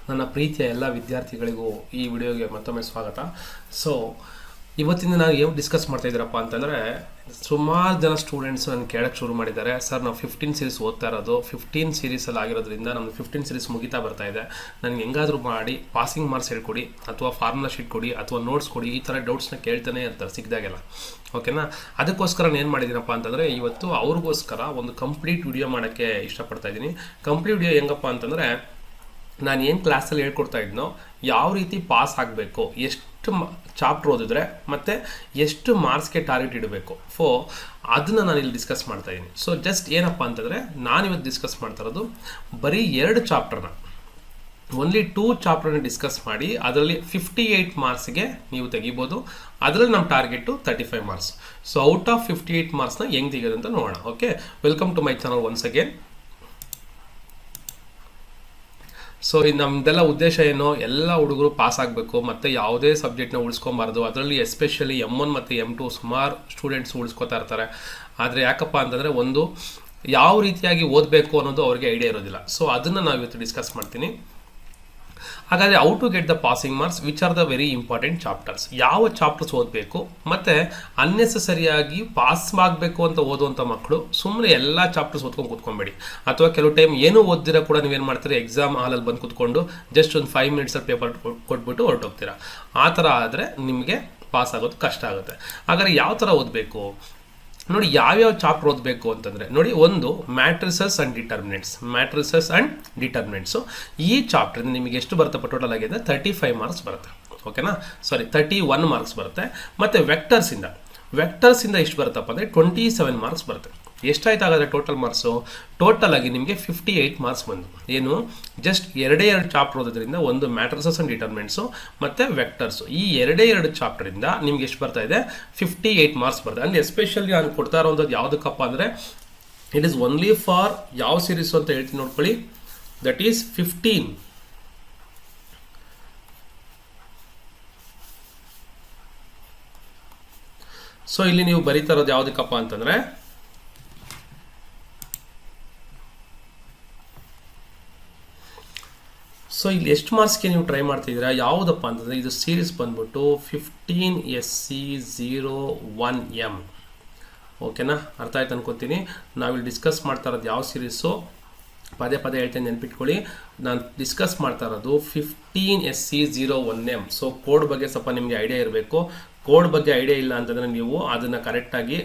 ನನ್ನ ಪ್ರೀತಿಯ ಎಲ್ಲ ವಿದ್ಯಾರ್ಥಿಗಳಿಗೂ ಈ ವಿಡಿಯೋಗೆ ಮತ್ತೊಮ್ಮೆ ಸ್ವಾಗತ. ಸೊ ಇವತ್ತಿನ ನಾನು ಏನು ಡಿಸ್ಕಸ್ ಮಾಡ್ತಾ ಇದ್ದೀರಪ್ಪ ಅಂತಂದರೆ, ಸುಮಾರು ಜನ ಸ್ಟೂಡೆಂಟ್ಸ್ ನಾನು ಕೇಳಕ್ಕೆ ಶುರು ಮಾಡಿದ್ದಾರೆ, ಸರ್ ನಾವು 15 ಸೀರೀಸ್ ಓದ್ತಾ ಇರೋದು 15 ಸೀರೀಸಲ್ಲಿ ಆಗಿರೋದ್ರಿಂದ ನಮ್ಮದು 15 ಸೀರೀಸ್ ಮುಗಿತಾ ಬರ್ತಾ ಇದೆ, ನನಗೆ ಹೆಂಗಾದರೂ ಮಾಡಿ ಪಾಸಿಂಗ್ ಮಾರ್ಕ್ಸ್ ಹೇಳ್ಕೊಡಿ ಅಥವಾ ಫಾರ್ಮುಲಾ ಶೀಟ್ ಕೊಡಿ ಅಥವಾ ನೋಟ್ಸ್ ಕೊಡಿ, ಈ ಥರ ಡೌಟ್ಸ್ನ ಕೇಳ್ತಾನೆ ಇರ್ತಾರೆ ಸಿಕ್ಕಿದಾಗೆಲ್ಲ. ಓಕೆನಾ? ಅದಕ್ಕೋಸ್ಕರ ನಾನು ಏನು ಮಾಡಿದ್ದೀನಪ್ಪ ಅಂತಂದರೆ, ಇವತ್ತು ಅವ್ರಿಗೋಸ್ಕರ ಒಂದು ಕಂಪ್ಲೀಟ್ ವಿಡಿಯೋ ಮಾಡೋಕ್ಕೆ ಇಷ್ಟಪಡ್ತಾ ಇದ್ದೀನಿ. ಕಂಪ್ಲೀಟ್ ವಿಡಿಯೋ ಹೆಂಗಪ್ಪ ಅಂತಂದರೆ, ನಾನು ಏನು ಕ್ಲಾಸಲ್ಲಿ ಹೇಳ್ಕೊಡ್ತಾ ಇದ್ನೋ ಯಾವ ರೀತಿ ಪಾಸ್ ಆಗಬೇಕು, ಎಷ್ಟು ಚಾಪ್ಟರ್ ಓದಿದ್ರೆ ಮತ್ತು ಎಷ್ಟು ಮಾರ್ಕ್ಸ್ಗೆ ಟಾರ್ಗೆಟ್ ಇಡಬೇಕು, ಅದನ್ನು ನಾನು ಇಲ್ಲಿ ಡಿಸ್ಕಸ್ ಮಾಡ್ತಾ ಇದ್ದೀನಿ. ಸೊ ಜಸ್ಟ್ ಏನಪ್ಪ ಅಂತಂದರೆ, ನಾನಿವತ್ತು ಡಿಸ್ಕಸ್ ಮಾಡ್ತಾ ಇರೋದು ಬರೀ 2 ಚಾಪ್ಟರ್ನ, ಓನ್ಲಿ 2 ಚಾಪ್ಟರ್ನ ಡಿಸ್ಕಸ್ ಮಾಡಿ ಅದರಲ್ಲಿ 58 ಮಾರ್ಕ್ಸ್ಗೆ ನೀವು ತೆಗಿಬೋದು. ಅದರಲ್ಲಿ ನಮ್ಮ target 35 marks. So out of 58 ಮಾರ್ಕ್ಸ್ನ ಹೆಂಗೆ ತೆಗೆಯೋದು ಅಂತ ನೋಡೋಣ. Okay, welcome to my channel once again. So ನಮ್ಮದೆಲ್ಲ ಉದ್ದೇಶ ಏನು, ಎಲ್ಲ ಹುಡುಗರು ಪಾಸ್ ಆಗಬೇಕು ಮತ್ತು ಯಾವುದೇ ಸಬ್ಜೆಕ್ಟ್ನ ಉಳಿಸ್ಕೊಬಾರ್ದು. ಅದರಲ್ಲಿ ಎಸ್ಪೆಷಲಿ M1 ಮತ್ತು M2 ಸುಮಾರು ಸ್ಟೂಡೆಂಟ್ಸ್ ಉಳಿಸ್ಕೊತಾ ಇರ್ತಾರೆ. ಆದರೆ ಯಾಕಪ್ಪ ಅಂತಂದರೆ, ಒಂದು ಯಾವ ರೀತಿಯಾಗಿ ಓದಬೇಕು ಅನ್ನೋದು ಅವ್ರಿಗೆ ಐಡಿಯಾ ಇರೋದಿಲ್ಲ. ಸೊ ಅದನ್ನು ನಾವು ಇವತ್ತು ಡಿಸ್ಕಸ್ ಮಾಡ್ತೀನಿ. ಹಾಗಾದರೆ how to get the passing marks, which are the very important chapters, ಯಾವ ಚಾಪ್ಟರ್ಸ್ ಓದಬೇಕು, ಮತ್ತು ಅನ್ನೆಸರಿಯಾಗಿ ಪಾಸ್ ಆಗಬೇಕು ಅಂತ ಓದುವಂಥ ಮಕ್ಕಳು ಸುಮ್ಮನೆ ಎಲ್ಲ ಚಾಪ್ಟರ್ಸ್ ಓದ್ಕೊಂಡು ಕೂತ್ಕೊಬೇಡಿ. ಅಥವಾ ಕೆಲವು ಟೈಮ್ ಏನೂ ಓದ್ದಿರ ಕೂಡ ನೀವೇನು ಮಾಡ್ತೀರಾ, ಎಕ್ಸಾಮ್ ಹಾಲಲ್ಲಿ ಬಂದು ಕೂತ್ಕೊಂಡು ಜಸ್ಟ್ ಒಂದು 5 ಮಿನಿಟ್ಸಲ್ಲಿ ಪೇಪರ್ ಕೊಟ್ಬಿಟ್ಟು ಹೊರಟೋಗ್ತೀರಾ. ಆ ಥರ ಆದರೆ ನಿಮಗೆ ಪಾಸ್ ಆಗೋದು ಕಷ್ಟ ಆಗುತ್ತೆ. ಹಾಗಾದರೆ ಯಾವ ಥರ ಓದಬೇಕು ನೋಡಿ, ಯಾವ್ಯಾವ ಚಾಪ್ಟರ್ ಓದಬೇಕು ಅಂತಂದರೆ ನೋಡಿ, ಒಂದು ಮ್ಯಾಟ್ರಿಸಸ್ ಆ್ಯಂಡ್ ಡಿಟರ್ಮಿನೆಂಟ್ಸು. ಈ ಚಾಪ್ಟರ್ ನಿಮಗೆ ಎಷ್ಟು ಬರುತ್ತೆ ಟೋಟಲ್ ಆಗಿದೆ, 35 ಮಾರ್ಕ್ಸ್ ಬರುತ್ತೆ. ಓಕೆನಾ? 31 ಮಾರ್ಕ್ಸ್ ಬರುತ್ತೆ. ಮತ್ತು ವೆಕ್ಟರ್ಸಿಂದ ಎಷ್ಟು ಬರುತ್ತಪ್ಪ ಅಂದರೆ 27 ಮಾರ್ಕ್ಸ್ ಬರುತ್ತೆ. ಎಷ್ಟಾಯ್ತು ಹಾಗಾದರೆ ಟೋಟಲ್ ಮಾರ್ಕ್ಸು? ಟೋಟಲ್ ಆಗಿ ನಿಮಗೆ 58 ಮಾರ್ಕ್ಸ್ ಬಂದು, ಏನು ಜಸ್ಟ್ 2 ಚಾಪ್ಟರ್ ಓದೋದ್ರಿಂದ, ಒಂದು ಮ್ಯಾಟ್ರಿಸಸ್ ಆ್ಯಂಡ್ ಡಿಟರ್ಮಿನೆಂಟ್ಸು ಮತ್ತು ವೆಕ್ಟರ್ಸು, ಈ 2 ಚಾಪ್ಟರಿಂದ ನಿಮ್ಗೆ ಎಷ್ಟು ಬರ್ತಾ ಇದೆ, 58 ಮಾರ್ಕ್ಸ್ ಬರ್ತದೆ. ಅಂದರೆ ಎಸ್ಪೆಷಲಿ ನಾನು ಕೊಡ್ತಾ ಇರೋಂಥದ್ದು ಯಾವುದಕ್ಕಪ್ಪ ಅಂದರೆ, ಇಟ್ ಈಸ್ ಓನ್ಲಿ ಫಾರ್ ಯಾವ ಸೀರೀಸು ಅಂತ ಹೇಳ್ತೀನಿ ನೋಡ್ಕೊಳ್ಳಿ, ದಟ್ ಈಸ್ 15. ಸೊ ಇಲ್ಲಿ ನೀವು ಬರೀತಾ ಇರೋದು ಯಾವುದಕ್ಕಪ್ಪ ಅಂತಂದರೆ, ಸೊ ಇಲ್ಲಿ ಎಷ್ಟು ಮಾರ್ಕ್ಸ್ಗೆ ನೀವು ಟ್ರೈ ಮಾಡ್ತಿದ್ದೀರಾ, ಯಾವುದಪ್ಪ ಅಂತಂದರೆ ಇದು ಸೀರೀಸ್ ಬಂದ್ಬಿಟ್ಟು 15SC01M. ಓಕೆನಾ? ಅರ್ಥ ಆಯ್ತು ಅನ್ಕೋತೀನಿ. ನಾವಿಲ್ಲಿ ಡಿಸ್ಕಸ್ ಮಾಡ್ತಾ ಇರೋದು ಯಾವ ಸೀರೀಸು, ಪದೇ ಹೇಳ್ತೇನೆ, ನೆನ್ಪಿಟ್ಕೊಳ್ಳಿ. ನಾನು ಡಿಸ್ಕಸ್ ಮಾಡ್ತಾ ಇರೋದು 15SC01M. ಸೊ ಕೋಡ್ ಬಗ್ಗೆ ಸ್ವಲ್ಪ ನಿಮಗೆ ಐಡಿಯಾ ಇರಬೇಕು. ಕೋಡ್ ಬಗ್ಗೆ ಐಡಿಯಾ ಇಲ್ಲ ಅಂತಂದರೆ ನೀವು ಅದನ್ನು ಕರೆಕ್ಟಾಗಿ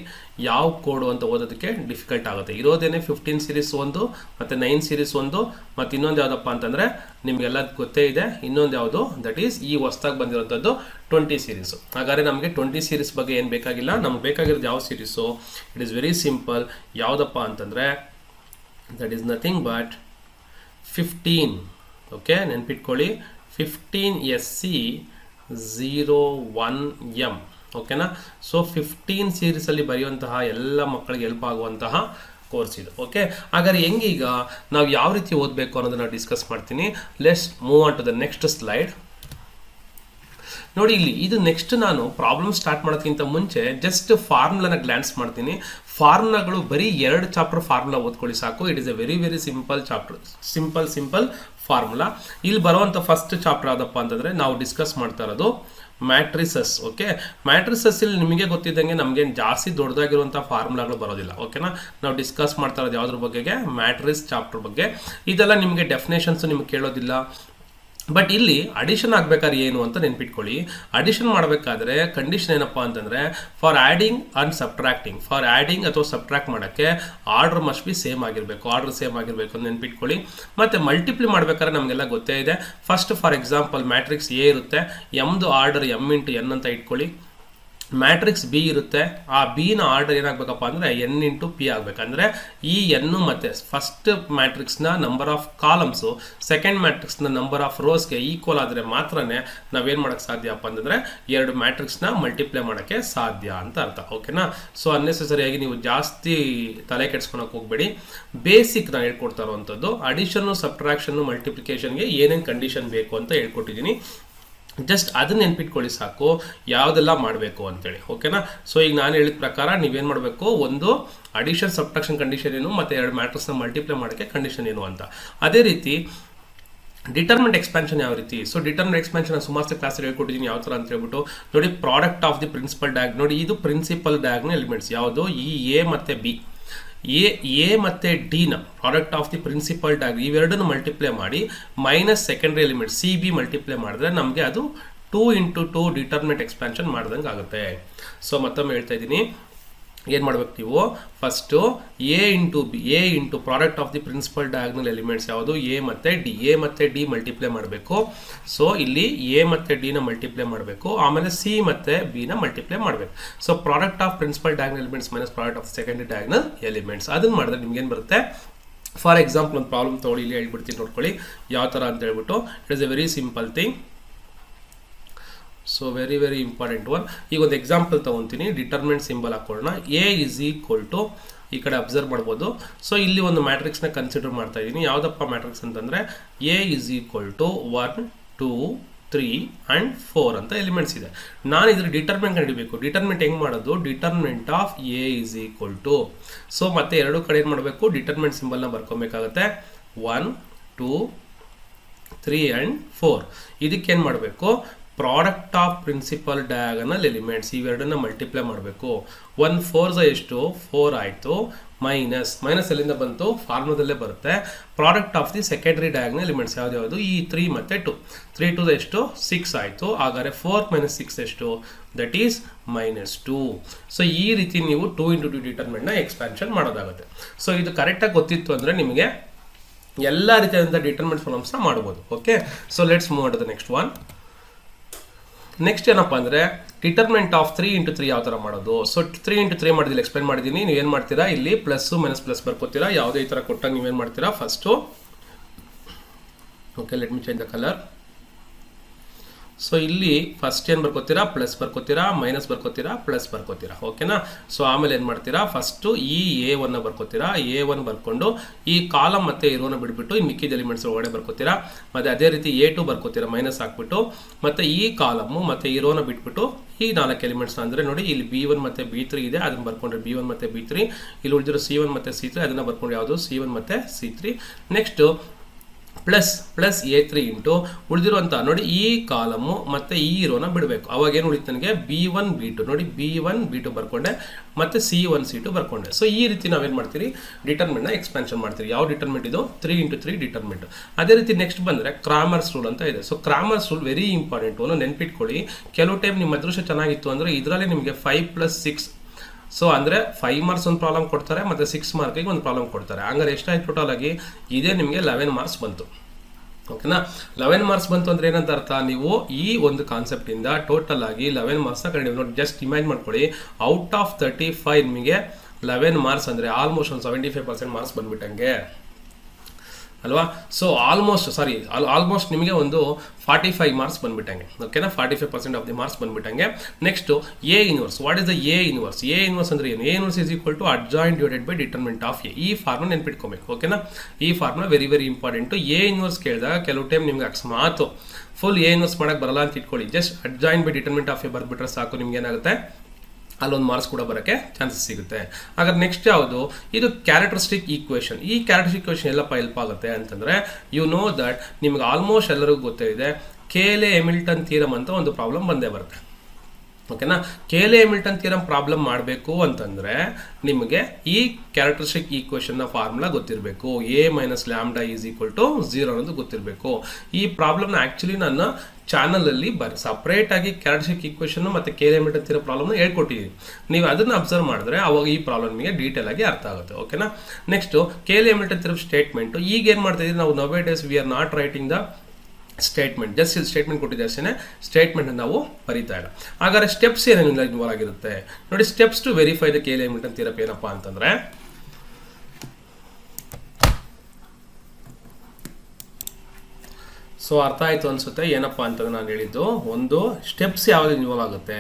ಯಾವ ಕೋಡು ಅಂತ ಓದೋದಕ್ಕೆ ಡಿಫಿಕಲ್ಟ್ ಆಗುತ್ತೆ. ಇರೋದೇನೆ 15 ಸೀರೀಸ್ ಒಂದು, ಮತ್ತು 9 ಸೀರೀಸ್ ಒಂದು, ಮತ್ತು ಇನ್ನೊಂದು ಯಾವುದಪ್ಪ ಅಂತಂದರೆ ನಿಮಗೆಲ್ಲ ಗೊತ್ತೇ ಇದೆ, ಇನ್ನೊಂದು ಯಾವುದು, ದಟ್ ಈಸ್ ಈ ಹೊಸ್ದಾಗಿ ಬಂದಿರೋಂಥದ್ದು 20 ಸೀರೀಸು. ಹಾಗಾದರೆ ನಮಗೆ 20 ಸೀರೀಸ್ ಬಗ್ಗೆ ಏನು ಬೇಕಾಗಿಲ್ಲ. ನಮ್ಗೆ ಬೇಕಾಗಿರೋದು ಯಾವ series, it is very simple. ಯಾವುದಪ್ಪ ಅಂತಂದರೆ, that is nothing but 15. Okay, ನೆನ್ಪಿಟ್ಕೊಳ್ಳಿ, 15SC01M. ಓಕೆನಾ? ಸೊ 15 ಸೀರೀಸಲ್ಲಿ ಬರೆಯುವಂತಹ ಎಲ್ಲ ಮಕ್ಕಳಿಗೆ ಹೆಲ್ಪ್ ಆಗುವಂತಹ ಕೋರ್ಸ್ ಇದು. ಓಕೆ, ಹಾಗಾದ್ರೆ ಹೆಂಗೀಗ ನಾವು ಯಾವ ರೀತಿ ಓದಬೇಕು ಅನ್ನೋದನ್ನ ಡಿಸ್ಕಸ್ ಮಾಡ್ತೀನಿ. Let's move on to the next slide. ನೋಡಿ, ಇಲ್ಲಿ ಇದು ನೆಕ್ಸ್ಟ್ ನಾನು ಪ್ರಾಬ್ಲಮ್ ಸ್ಟಾರ್ಟ್ ಮಾಡೋದಕ್ಕಿಂತ ಮುಂಚೆ ಜಸ್ಟ್ ಫಾರ್ಮುಲಾನ ಗ್ಲಾನ್ಸ್ ಮಾಡ್ತೀನಿ. ಫಾರ್ಮುಲಾಗಳು ಬರೀ 2 ಚಾಪ್ಟರ್ ಫಾರ್ಮುಲಾ ಓದ್ಕೊಳ್ಳಿ ಸಾಕು. It is A very simple chapter, simple formula. ಇಲ್ಲಿ ಬರುವಂಥ ಫಸ್ಟ್ ಚಾಪ್ಟರ್ ಯಾವುದಪ್ಪ ಅಂತಂದರೆ, ನಾವು ಡಿಸ್ಕಸ್ ಮಾಡ್ತಾ ಇರೋದು ಮ್ಯಾಟ್ರಿಸಸ್. ಓಕೆ, ಮ್ಯಾಟ್ರಿಸಸ್ ಇಲ್ಲಿ ನಿಮಗೆ ಗೊತ್ತಿದ್ದಂಗೆ ನಮಗೆ ಜಾಸ್ತಿ ದೊಡ್ಡದಾಗಿರುವಂಥ ಫಾರ್ಮುಲಾಗಳು ಬರೋದಿಲ್ಲ. ಓಕೆನಾ? ನಾವು ಡಿಸ್ಕಸ್ ಮಾಡ್ತಾ ಇರೋದು ಯಾವುದ್ರ ಬಗ್ಗೆ, ಮ್ಯಾಟ್ರಿಸ್ ಚಾಪ್ಟರ್ ಬಗ್ಗೆ. ಇದೆಲ್ಲ ನಿಮಗೆ ಡೆಫಿನೇಷನ್ಸ್ ನಿಮ್ಗೆ ಕೇಳೋದಿಲ್ಲ. ಬಟ್ ಇಲ್ಲಿ ಅಡಿಷನ್ ಆಗಬೇಕಾದ್ರೆ ಏನು ಅಂತ ನೆನ್ಪಿಟ್ಕೊಳ್ಳಿ. ಅಡಿಷನ್ ಮಾಡಬೇಕಾದ್ರೆ ಕಂಡೀಷನ್ ಏನಪ್ಪ ಅಂತಂದರೆ, for adding and subtracting, for adding ಅಥವಾ ಸಬ್ಟ್ರಾಕ್ಟ್ ಮಾಡೋಕ್ಕೆ ಆರ್ಡರ್ ಮಸ್ಟ್ ಬಿ ಸೇಮ್ ಆಗಿರಬೇಕು ಅಂತ ನೆನ್ಪಿಟ್ಕೊಳ್ಳಿ. ಮತ್ತು ಮಲ್ಟಿಪ್ಲಿ ಮಾಡಬೇಕಾದ್ರೆ ನಮಗೆಲ್ಲ ಗೊತ್ತೇ ಇದೆ. First for example matrix A ಇರುತ್ತೆ, ಎಮ್ದು ಆರ್ಡರ್ M × N ಅಂತ ಇಟ್ಕೊಳ್ಳಿ. ಮ್ಯಾಟ್ರಿಕ್ಸ್ ಬಿ ಇರುತ್ತೆ, ಆ ಬಿನ ಆರ್ಡರ್ ಏನಾಗಬೇಕಪ್ಪ ಅಂದರೆ N × P ಆಗಬೇಕಂದ್ರೆ ಈ ಎನ್ನು ಮತ್ತು ಫಸ್ಟ್ ಮ್ಯಾಟ್ರಿಕ್ಸ್ನ ನಂಬರ್ ಆಫ್ ಕಾಲಮ್ಸು ಸೆಕೆಂಡ್ ಮ್ಯಾಟ್ರಿಕ್ಸ್ನ ನಂಬರ್ ಆಫ್ ರೋಸ್ಗೆ ಈಕ್ವಲ್ ಆದರೆ ಮಾತ್ರನೇ ನಾವೇನು ಮಾಡೋಕ್ಕೆ ಸಾಧ್ಯಪ್ಪ ಅಂತಂದರೆ 2 ಮ್ಯಾಟ್ರಿಕ್ಸ್ನ ಮಲ್ಟಿಪ್ಲೈ ಮಾಡೋಕ್ಕೆ ಸಾಧ್ಯ ಅಂತ ಅರ್ಥ. ಓಕೆನಾ? ಸೊ ಅನ್ನೆಸರಿಯಾಗಿ ನೀವು ಜಾಸ್ತಿ ತಲೆ ಕೆಡ್ಸ್ಕೊಳಕ್ಕೆ ಹೋಗಬೇಡಿ. ಬೇಸಿಕ್ ನಾನು ಹೇಳ್ಕೊಡ್ತಾ ಇರೋವಂಥದ್ದು ಅಡಿಷನ್ನು, ಸಬ್ಟ್ರಾಕ್ಷನ್ನು, ಮಲ್ಟಿಪ್ಲಿಕೇಷನ್ಗೆ ಏನೇನು ಕಂಡೀಷನ್ ಬೇಕು ಅಂತ ಹೇಳ್ಕೊಟ್ಟಿದ್ದೀನಿ. ಜಸ್ಟ್ ಅದನ್ನ ನೆನ್ಪಿಟ್ಕೊಳ್ಳಿ ಸಾಕು, ಯಾವುದೆಲ್ಲ ಮಾಡಬೇಕು ಅಂತೇಳಿ. ಓಕೆನಾ? ಸೊ ಈಗ ನಾನು ಹೇಳಿದ ಪ್ರಕಾರ ನೀವೇನು ಮಾಡಬೇಕು, ಒಂದು ಅಡಿಷನ್ ಸಬ್ಟ್ರಾಕ್ಷನ್ ಕಂಡೀಷನ್ ಏನು, ಮತ್ತು 2 ಮ್ಯಾಟ್ರಿಕ್ಸ್ನ ಮಲ್ಟಿಪ್ಲೈ ಮಾಡೋಕ್ಕೆ ಕಂಡೀಷನ್ ಏನು ಅಂತ. ಅದೇ ರೀತಿ ಡಿಟರ್ಮಿನೆಂಟ್ ಎಕ್ಸ್ಪಾನ್ಷನ್ ಯಾವ ರೀತಿ? ಸೊ ಡಿಟರ್ಮಿನೆಂಟ್ ಎಕ್ಸ್ಪಾನ್ಷನ್ ಸುಮಾರು ಕ್ಲಾಸ್ ಹೇಳ್ಕೊಟ್ಟಿದ್ದೀನಿ ಯಾವ ಥರ ಅಂತ ಹೇಳ್ಬಿಟ್ಟು ನೋಡಿ. ಪ್ರಾಡಕ್ಟ್ ಆಫ್ ದಿ ಪ್ರಿನ್ಸಿಪಲ್ ಡಯಾಗ್ ನೋಡಿ, ಇದು ಪ್ರಿನ್ಸಿಪಲ್ ಡಯಾಗ್ನ ಎಲಿಮೆಂಟ್ಸ್ ಯಾವುದು? ಈ ಎ ಮತ್ತು ಬಿ. ಎ ಮತ್ತು ಡಿನ ಪ್ರಾಡಕ್ಟ್ ಆಫ್ ದಿ ಪ್ರಿನ್ಸಿಪಲ್ ಡಯಾಗ್ ಇವೆರಡನ್ನು ಮಲ್ಟಿಪ್ಲೈ ಮಾಡಿ minus secondary element C B multiply ಮಾಡಿದ್ರೆ ನಮಗೆ ಅದು 2 × 2 ಡಿಟರ್ಮಿನೆಂಟ್ ಎಕ್ಸ್ಪಾನ್ಷನ್ ಮಾಡ್ದಂಗೆ ಆಗುತ್ತೆ. ಸೊ ಮತ್ತೊಮ್ಮೆ ಹೇಳ್ತಾ ಇದ್ದೀನಿ, ಏನು ಮಾಡ್ಬೇಕು ನೀವು? First A into product of the principal diagonal elements ಯಾವುದು? ಎ ಮತ್ತು ಡಿ ಮಲ್ಟಿಪ್ಲೈ ಮಾಡಬೇಕು. ಸೊ ಇಲ್ಲಿ ಎ ಮತ್ತು ಡಿನ ಮಲ್ಟಿಪ್ಲೈ ಮಾಡಬೇಕು, ಆಮೇಲೆ ಸಿ ಮತ್ತು ಬಿನ ಮಲ್ಟಿಪ್ಲೈ ಮಾಡಬೇಕು. So product of principal diagonal elements minus product of secondary diagonal elements ಅದನ್ನು ಮಾಡಿದ್ರೆ ನಿಮ್ಗೇನು ಬರುತ್ತೆ? ಫಾರ್ ಎಕ್ಸಾಂಪಲ್ ಒಂದು ಪ್ರಾಬ್ಲಮ್ ತೊಗೊಳ್ಳಿ, ಇಲ್ಲಿ ಹೇಳ್ಬಿಡ್ತೀನಿ ನೋಡ್ಕೊಳ್ಳಿ ಯಾವ ಥರ ಅಂತ ಹೇಳ್ಬಿಟ್ಟು. It is A very simple thing. So very important one. ಈಗ ಒಂದು ಎಕ್ಸಾಂಪಲ್ ತೊಗೊತೀನಿ, ಡಿಟರ್ಮಿನೆಂಟ್ ಸಿಂಬಲ್ ಹಾಕೊಳ್ಳೋಣ. ಎ ಇಸ್ ಈಕ್ವಲ್ ಟು ಈ ಕಡೆ ಅಬ್ಸರ್ವ್ ಮಾಡ್ಬೋದು. ಸೊ ಇಲ್ಲಿ ಒಂದು ಮ್ಯಾಟ್ರಿಕ್ಸ್ನ ಕನ್ಸಿಡರ್ ಮಾಡ್ತಾ ಇದ್ದೀನಿ. ಯಾವುದಪ್ಪ ಮ್ಯಾಟ್ರಿಕ್ಸ್ ಅಂತಂದರೆ A is equal to 1 2 3 and 4 ಅಂತ ಎಲಿಮೆಂಟ್ಸ್ ಇದೆ. ನಾನು ಇದ್ರ ಡಿಟರ್ಮಿನೆಂಟ್ ಕಂಡಿಡಬೇಕು. ಡಿಟರ್ಮಿನೆಂಟ್ ಹೆಂಗೆ ಮಾಡೋದು? Determinant of A is equal to, so ಮತ್ತೆ ಎರಡು ಕಡೆ ಏನು ಮಾಡಬೇಕು? ಡಿಟರ್ಮಿನೆಂಟ್ ಸಿಂಬಲ್ನ ಬರ್ಕೊಬೇಕಾಗತ್ತೆ. 1 2 3 ಆ್ಯಂಡ್ 4. ಇದಕ್ಕೇನು ಮಾಡಬೇಕು? Product of principal diagonal elements ಇವೆರಡನ್ನ ಮಲ್ಟಿಪ್ಲೈ ಮಾಡಬೇಕು. 1 4 ಎಷ್ಟು? 4 ಆಯಿತು. ಮೈನಸ್ ಎಲ್ಲಿಂದ ಬಂತು? ಫಾರ್ಮುಲಾದಲ್ಲೇ ಬರುತ್ತೆ. Product of the secondary diagonal elements ಯಾವ್ದು? ಈ 3 ಮತ್ತು 2. 3 2 ಎಷ್ಟು? 6 ಆಯಿತು. ಹಾಗಾದರೆ 4 - 6 ಎಷ್ಟು? That is -2. ಸೊ ಈ ರೀತಿ ನೀವು 2 × 2 ಡಿಟರ್ಮಿನೆಂಟ್ನ ಎಕ್ಸ್ಪ್ಯಾನ್ಷನ್ ಮಾಡೋದಾಗುತ್ತೆ. ಸೊ ಇದು ಕರೆಕ್ಟಾಗಿ ಗೊತ್ತಿತ್ತು ಅಂದರೆ ನಿಮಗೆ ಎಲ್ಲ ರೀತಿಯಾದಂಥ ಡಿಟರ್ಮಿನೆಂಟ್ ಪ್ರಾಬ್ಲಮ್ಸ್ನ ಮಾಡ್ಬೋದು. Okay, so let's move to the next one. Next ಏನಪ್ಪ ಅಂದರೆ ಡಿಟರ್ಮಿನೆಂಟ್ ಆಫ್ 3 × 3 ಯಾವ ಥರ ಮಾಡೋದು? ಸೊ 3 × 3 ಮಾಡಿದಲ್ಲಿ ಎಕ್ಸ್ಪ್ಲೇನ್ ಮಾಡಿದ್ದೀನಿ. ನೀವೇನು ಮಾಡ್ತೀರಾ? ಇಲ್ಲಿ ಪ್ಲಸ್ಸು ಪ್ಲಸ್ ಬರ್ಕೋತೀರಾ. ಯಾವುದೇ ಈ ಥರ ಕೊಟ್ಟಾಗ ನೀವೇನು ಮಾಡ್ತೀರಾ? First okay, let me change the colour. So ಇಲ್ಲಿ ಫಸ್ಟ್ ಏನು ಬರ್ಕೋತೀರಾ? ಪ್ಲಸ್ ಬರ್ಕೋತೀರಾ, ಮೈನಸ್ ಬರ್ಕೋತೀರಾ, ಪ್ಲಸ್ ಬರ್ಕೋತೀರಾ. ಓಕೆನಾ? ಸೊ ಆಮೇಲೆ ಏನು ಮಾಡ್ತೀರಾ? ಫಸ್ಟು ಈ A1 ಬರ್ಕೋತೀರಾ. A1 ಬರ್ಕೊಂಡು ಈ ಕಾಲಮ್ ಮತ್ತು ಇರೋನ ಬಿಟ್ಬಿಟ್ಟು ಈ ಮಿಕ್ಕಿದ ಎಲಿಮೆಂಟ್ಸ್ ಒಳಗಡೆ ಬರ್ಕೋತೀರಾ. ಮತ್ತು ಅದೇ ರೀತಿ A2 ಬರ್ಕೋತೀರಾ, ಮೈನಸ್ ಹಾಕ್ಬಿಟ್ಟು. ಮತ್ತು ಈ ಕಾಲಮ್ಮು ಮತ್ತು ಇರೋನ ಬಿಟ್ಬಿಟ್ಟು ಈ 4 ಎಲಿಮೆಂಟ್ಸ್ ಅಂದರೆ ನೋಡಿ, ಇಲ್ಲಿ B1 ಮತ್ತು B3 ಇದೆ, ಅದನ್ನು ಬರ್ಕೊಂಡ್ರೆ B1 ಮತ್ತು B3. ಇಲ್ಲಿ ಉಳಿದಿರೋ C1 ಮತ್ತು C3 ಅದನ್ನು ಬರ್ಕೊಂಡು ಯಾವುದು? C1 ಮತ್ತು C3. Next plus A3 into ಉಳಿದಿರುವಂಥ ನೋಡಿ ಈ ಕಾಲಮು ಮತ್ತು ಈ ಇರೋನ ಬಿಡಬೇಕು. ಅವಾಗ ಏನು ಉಳಿತು ನನಗೆ? B1 B2 ನೋಡಿ, B1 B2 ಬರ್ಕೊಂಡೆ ಮತ್ತು C1 C2 ಬರ್ಕೊಂಡೆ. ಸೊ ಈ ರೀತಿ ನಾವೇನು ಮಾಡ್ತೀರಿ? ಡಿಟರ್ಮಿನೆಂಟ್ನ ಎಕ್ಸ್ಪ್ಯಾನ್ಷನ್ ಮಾಡ್ತೀರಿ. ಯಾವ ಡಿಟರ್ಮಿನೆಂಟ್ ಇದು? 3 × 3 ಡಿಟರ್ಮಿನೆಂಟ್. ಅದೇ ರೀತಿ ನೆಕ್ಸ್ಟ್ ಬಂದರೆ ಕ್ರಾಮರ್ಸ್ ರೂಲ್ ಅಂತ ಇದೆ. So Cramer's rule very important. ಒಂದು ನೆನ್ಪಿಟ್ಕೊಳ್ಳಿ. ಕೆಲವು ಟೈಮ್ ನಿಮ್ಮ ಅದೃಷ್ಟ ಚೆನ್ನಾಗಿತ್ತು ಅಂದರೆ ಇದರಲ್ಲಿ ನಿಮಗೆ 5 + 6. ಸೊ ಅಂದರೆ 5 ಮಾರ್ಕ್ಸ್ ಒಂದು ಪ್ರಾಬ್ಲಮ್ ಕೊಡ್ತಾರೆ ಮತ್ತು 6 ಮಾರ್ಕಿಗೆ ಒಂದು ಪ್ರಾಬ್ಲಮ್ ಕೊಡ್ತಾರೆ. ಹಂಗಾರೆ ಎಷ್ಟಾಯ್ತು ಟೋಟಲ್ ಆಗಿ? ಇದೇ ನಿಮಗೆ 11 ಮಾರ್ಕ್ಸ್ ಬಂತು. ಓಕೆನಾ? 11 ಮಾರ್ಕ್ಸ್ ಬಂತು ಅಂದರೆ ಏನಂತ ಅರ್ಥ? ನೀವು ಈ ಒಂದು ಕಾನ್ಸೆಪ್ಟಿಂದ ಟೋಟಲ್ ಆಗಿ 11 ಮಾರ್ಕ್ಸ್ನ ಕಂಡು ನೋಡಿ. ಜಸ್ಟ್ ಇಮ್ಯಾಜಿನ್ ಮಾಡ್ಕೊಳ್ಳಿ, ಔಟ್ ಆಫ್ 35 ನಿಮಗೆ 11 ಮಾರ್ಕ್ಸ್ ಅಂದರೆ ಆಲ್ಮೋಸ್ಟ್ ಒಂದು 75% ಮಾರ್ಕ್ಸ್ ಬಂದ್ಬಿಟ್ಟಂಗೆ ಅಲ್ವಾ? ಸೊ ಆಲ್ಮೋಸ್ಟ್ ನಿಮಗೆ ಒಂದು 45 ಮಾರ್ಕ್ಸ್ ಬಂದ್ಬಿಟ್ಟಂಗೆ. ಓಕೆನಾ? 45% ಆಫ್ ದಿ ಮಾರ್ಕ್ಸ್ ಬಂದ್ಬಿಟ್ಟಂಗೆ. Next A inverse. What is the A inverse? A inverse ಅಂದರೆ ಏನು? A inverse is equal to adjoint divided by determinant of A. ಈ ಫಾರ್ಮುಲಾ ನೆನ್ಪಿಟ್ಕೋಬೇಕು. ಓಕೆನಾ? ಈ formula very important. A inverse ಕೇಳಿದಾಗ ಕೆಲವು ಟೈಮ್ ನಿಮ್ಗೆ ಅಕಸ್ಮಾತ್ ಫುಲ್ ಎ ಇನ್ವರ್ಸ್ ಮಾಡೋಕ್ಕೆ ಬರಲ್ಲ ಅಂತ ಇಟ್ಕೊಳ್ಳಿ. Just adjoint by determinant of A ಬರ್ಬಿಟ್ರೆ ಸಾಕು, ನಿಮ್ಗೆ ಏನಾಗುತ್ತೆ? ಅಲ್ಲೊಂದು ಮಾರ್ಕ್ಸ್ ಕೂಡ ಬರೋಕ್ಕೆ ಚಾನ್ಸಸ್ ಸಿಗುತ್ತೆ. ಹಾಗಾದ್ರೆ ನೆಕ್ಸ್ಟ್ ಯಾವುದು? ಇದು ಕ್ಯಾರೆಕ್ಟರಿಸ್ಟಿಕ್ ಈಕ್ವೇಷನ್. ಈ ಕ್ಯಾರೆಕ್ಟರಿಸ್ಟಿಕ್ ಈಕ್ವೇಷನ್ ಎಲ್ಲಪ್ಪ ಹೆಲ್ಪ್ ಆಗುತ್ತೆ ಅಂತಂದರೆ, ಯು ನೋ ದಟ್ ನಿಮ್ಗೆ ಆಲ್ಮೋಸ್ಟ್ ಎಲ್ಲರಿಗೂ ಗೊತ್ತಿದೆ, ಕೇಲೆ ಹೆಮಿಲ್ಟನ್ ಥಿಯರಮ್ ಅಂತ ಒಂದು ಪ್ರಾಬ್ಲಮ್ ಬಂದೇ ಬರುತ್ತೆ. ಓಕೆನಾ? ಕೇಲೆ ಹೆಮಿಲ್ಟನ್ ಥಿಯರಮ್ ಪ್ರಾಬ್ಲಮ್ ಮಾಡಬೇಕು ಅಂತಂದರೆ ನಿಮಗೆ ಈ ಕ್ಯಾರೆಕ್ಟರಿಸ್ಟಿಕ್ ಈಕ್ವೇಷನ್ನ ಫಾರ್ಮುಲಾ ಗೊತ್ತಿರಬೇಕು. A - λ = 0 ಅನ್ನೋದು ಗೊತ್ತಿರಬೇಕು. ಈ ಪ್ರಾಬ್ಲಮ್ನ ಆ್ಯಕ್ಚುಲಿ ನನ್ನ ಚಾನಲಲ್ಲಿ ಸಪ್ರೇಟಾಗಿ ಕ್ಯಾರೆಕ್ಟರಿಸ್ಟಿಕ್ ಈಕ್ವೇಷನ್ ಮತ್ತು ಕೇಲೆ ಹೆಮಿಲ್ಟನ್ ಥಿಯರಮ್ ಪ್ರಾಬ್ಲಮ್ನ ಹೇಳ್ಕೊಟ್ಟಿದ್ದೀನಿ. ನೀವು ಅದನ್ನು ಅಬ್ಸರ್ವ್ ಮಾಡಿದ್ರೆ ಅವಾಗ ಈ ಪ್ರಾಬ್ಲಮ್ ನಿಮಗೆ ಡೀಟೇಲ್ ಆಗಿ ಅರ್ಥ ಆಗುತ್ತೆ. ಓಕೆನಾ? Next Cayley Hamilton theorem statement. ಈಗ ಏನು ಮಾಡ್ತಾ ಇದ್ದೀವಿ ನಾವು? Now days we are not writing the statement. Just ಇಲ್ಲಿ ಸ್ಟೇಟ್ಮೆಂಟ್ ಕೊಟ್ಟಿದ್ದೆ ಅಷ್ಟೇ, ಸ್ಟೇಟ್ಮೆಂಟ್ ನಾವು ಬರೀತಾ ಇಲ್ಲ. ಹಾಗಾದ್ರೆ ಸ್ಟೆಪ್ಸ್ ಏನೇನಿಲ್ಲ ಇನ್ವಾಲ್ವ್ ಆಗಿರುತ್ತೆ ನೋಡಿ. Steps to verify the Cayley Hamilton theorem ಏನಪ್ಪ ಅಂತಂದ್ರೆ, ಸೊ ಅರ್ಥ ಆಯಿತು ಅನಿಸುತ್ತೆ ಏನಪ್ಪ ಅಂತಂದ್ರೆ ನಾನು ಹೇಳಿದ್ದು. ಒಂದು ಸ್ಟೆಪ್ಸ್ ಯಾವ್ದು ಇನ್ವಾಲ್ವ್ ಆಗುತ್ತೆ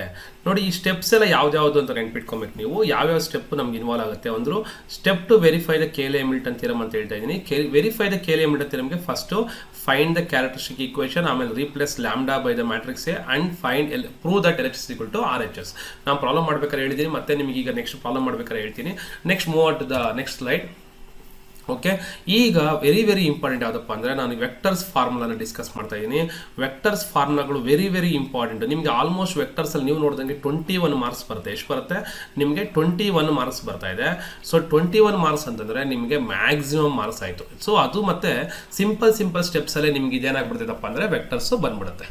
ನೋಡಿ. ಈ ಸ್ಟೆಪ್ಸ್ ಎಲ್ಲ ಯಾವ್ದು ಅಂತ ನೆನ್ಪಿಟ್ಕೊಬೇಕು ನೀವು. ಯಾವ್ಯಾವ ಸ್ಟೆಪ್ ನಮ್ಗೆ ಇನ್ವಾಲ್ವ್ ಆಗುತ್ತೆ? ಒಂದು step to verify the Cayley Hamilton theorem ಅಂತ ಹೇಳ್ತಾ ಇದ್ದೀನಿ. ವೆರಿಫೈ ದ ಕೇಲೆ ಹೆಮಿಲ್ಟನ್ ಥಿಯರಮ್ಗೆ first find the characteristic equation, ಆಮೇಲೆ replace lambda by the matrix A and find prove that LHS = RHS. ನಾನು ಪ್ರಾಬ್ಲಮ್ ಮಾಡ್ಬೇಕಾದ್ರೆ ಹೇಳಿದ್ದೀನಿ, ಮತ್ತೆ ನಿಮಗೆ ಈಗ ನೆಕ್ಸ್ಟ್ ಪ್ರಾಬ್ಲಮ್ ಮಾಡ್ಬೇಕಾದ್ರೆ ಹೇಳ್ತೀನಿ. Next move to the next slide. Okay, ಈಗ ವೆರಿ ವೆರಿ ಇಂಪಾರ್ಟೆಂಟ್ ಯಾವುದಪ್ಪ ಅಂದರೆ ನಾನು ವೆಕ್ಟರ್ಸ್ ಫಾರ್ಮುಲಾನ ಡಿಸ್ಕಸ್ ಮಾಡ್ತಾ ಇದ್ದೀನಿ. Vectors ಫಾರ್ಮುಲಾಗಳು very very important. ನಿಮಗೆ ಆಲ್ಮೋಸ್ಟ್ ವೆಕ್ಟರ್ಸಲ್ಲಿ ನೀವು ನೋಡಿದಂಗೆ 21 ಮಾರ್ಕ್ಸ್ ಬರುತ್ತೆ. ಎಷ್ಟು ಬರುತ್ತೆ ನಿಮಗೆ? 21 ಮಾರ್ಕ್ಸ್ ಬರ್ತಾ ಇದೆ. ಸೊ 21 ಮಾರ್ಕ್ಸ್ ಅಂತಂದರೆ ನಿಮಗೆ ಮ್ಯಾಕ್ಸಿಮಮ್ ಮಾರ್ಕ್ಸ್ ಆಯಿತು. ಸೊ ಅದು ಮತ್ತೆ ಸಿಂಪಲ್ ಸ್ಟೆಪ್ಸಲ್ಲೇ ನಿಮ್ಗೆ ಇದೇನಾಗ್ಬಿಡ್ತೈತಪ್ಪ ಅಂದರೆ ವೆಕ್ಟರ್ಸು ಬಂದ್ಬಿಡುತ್ತೆ.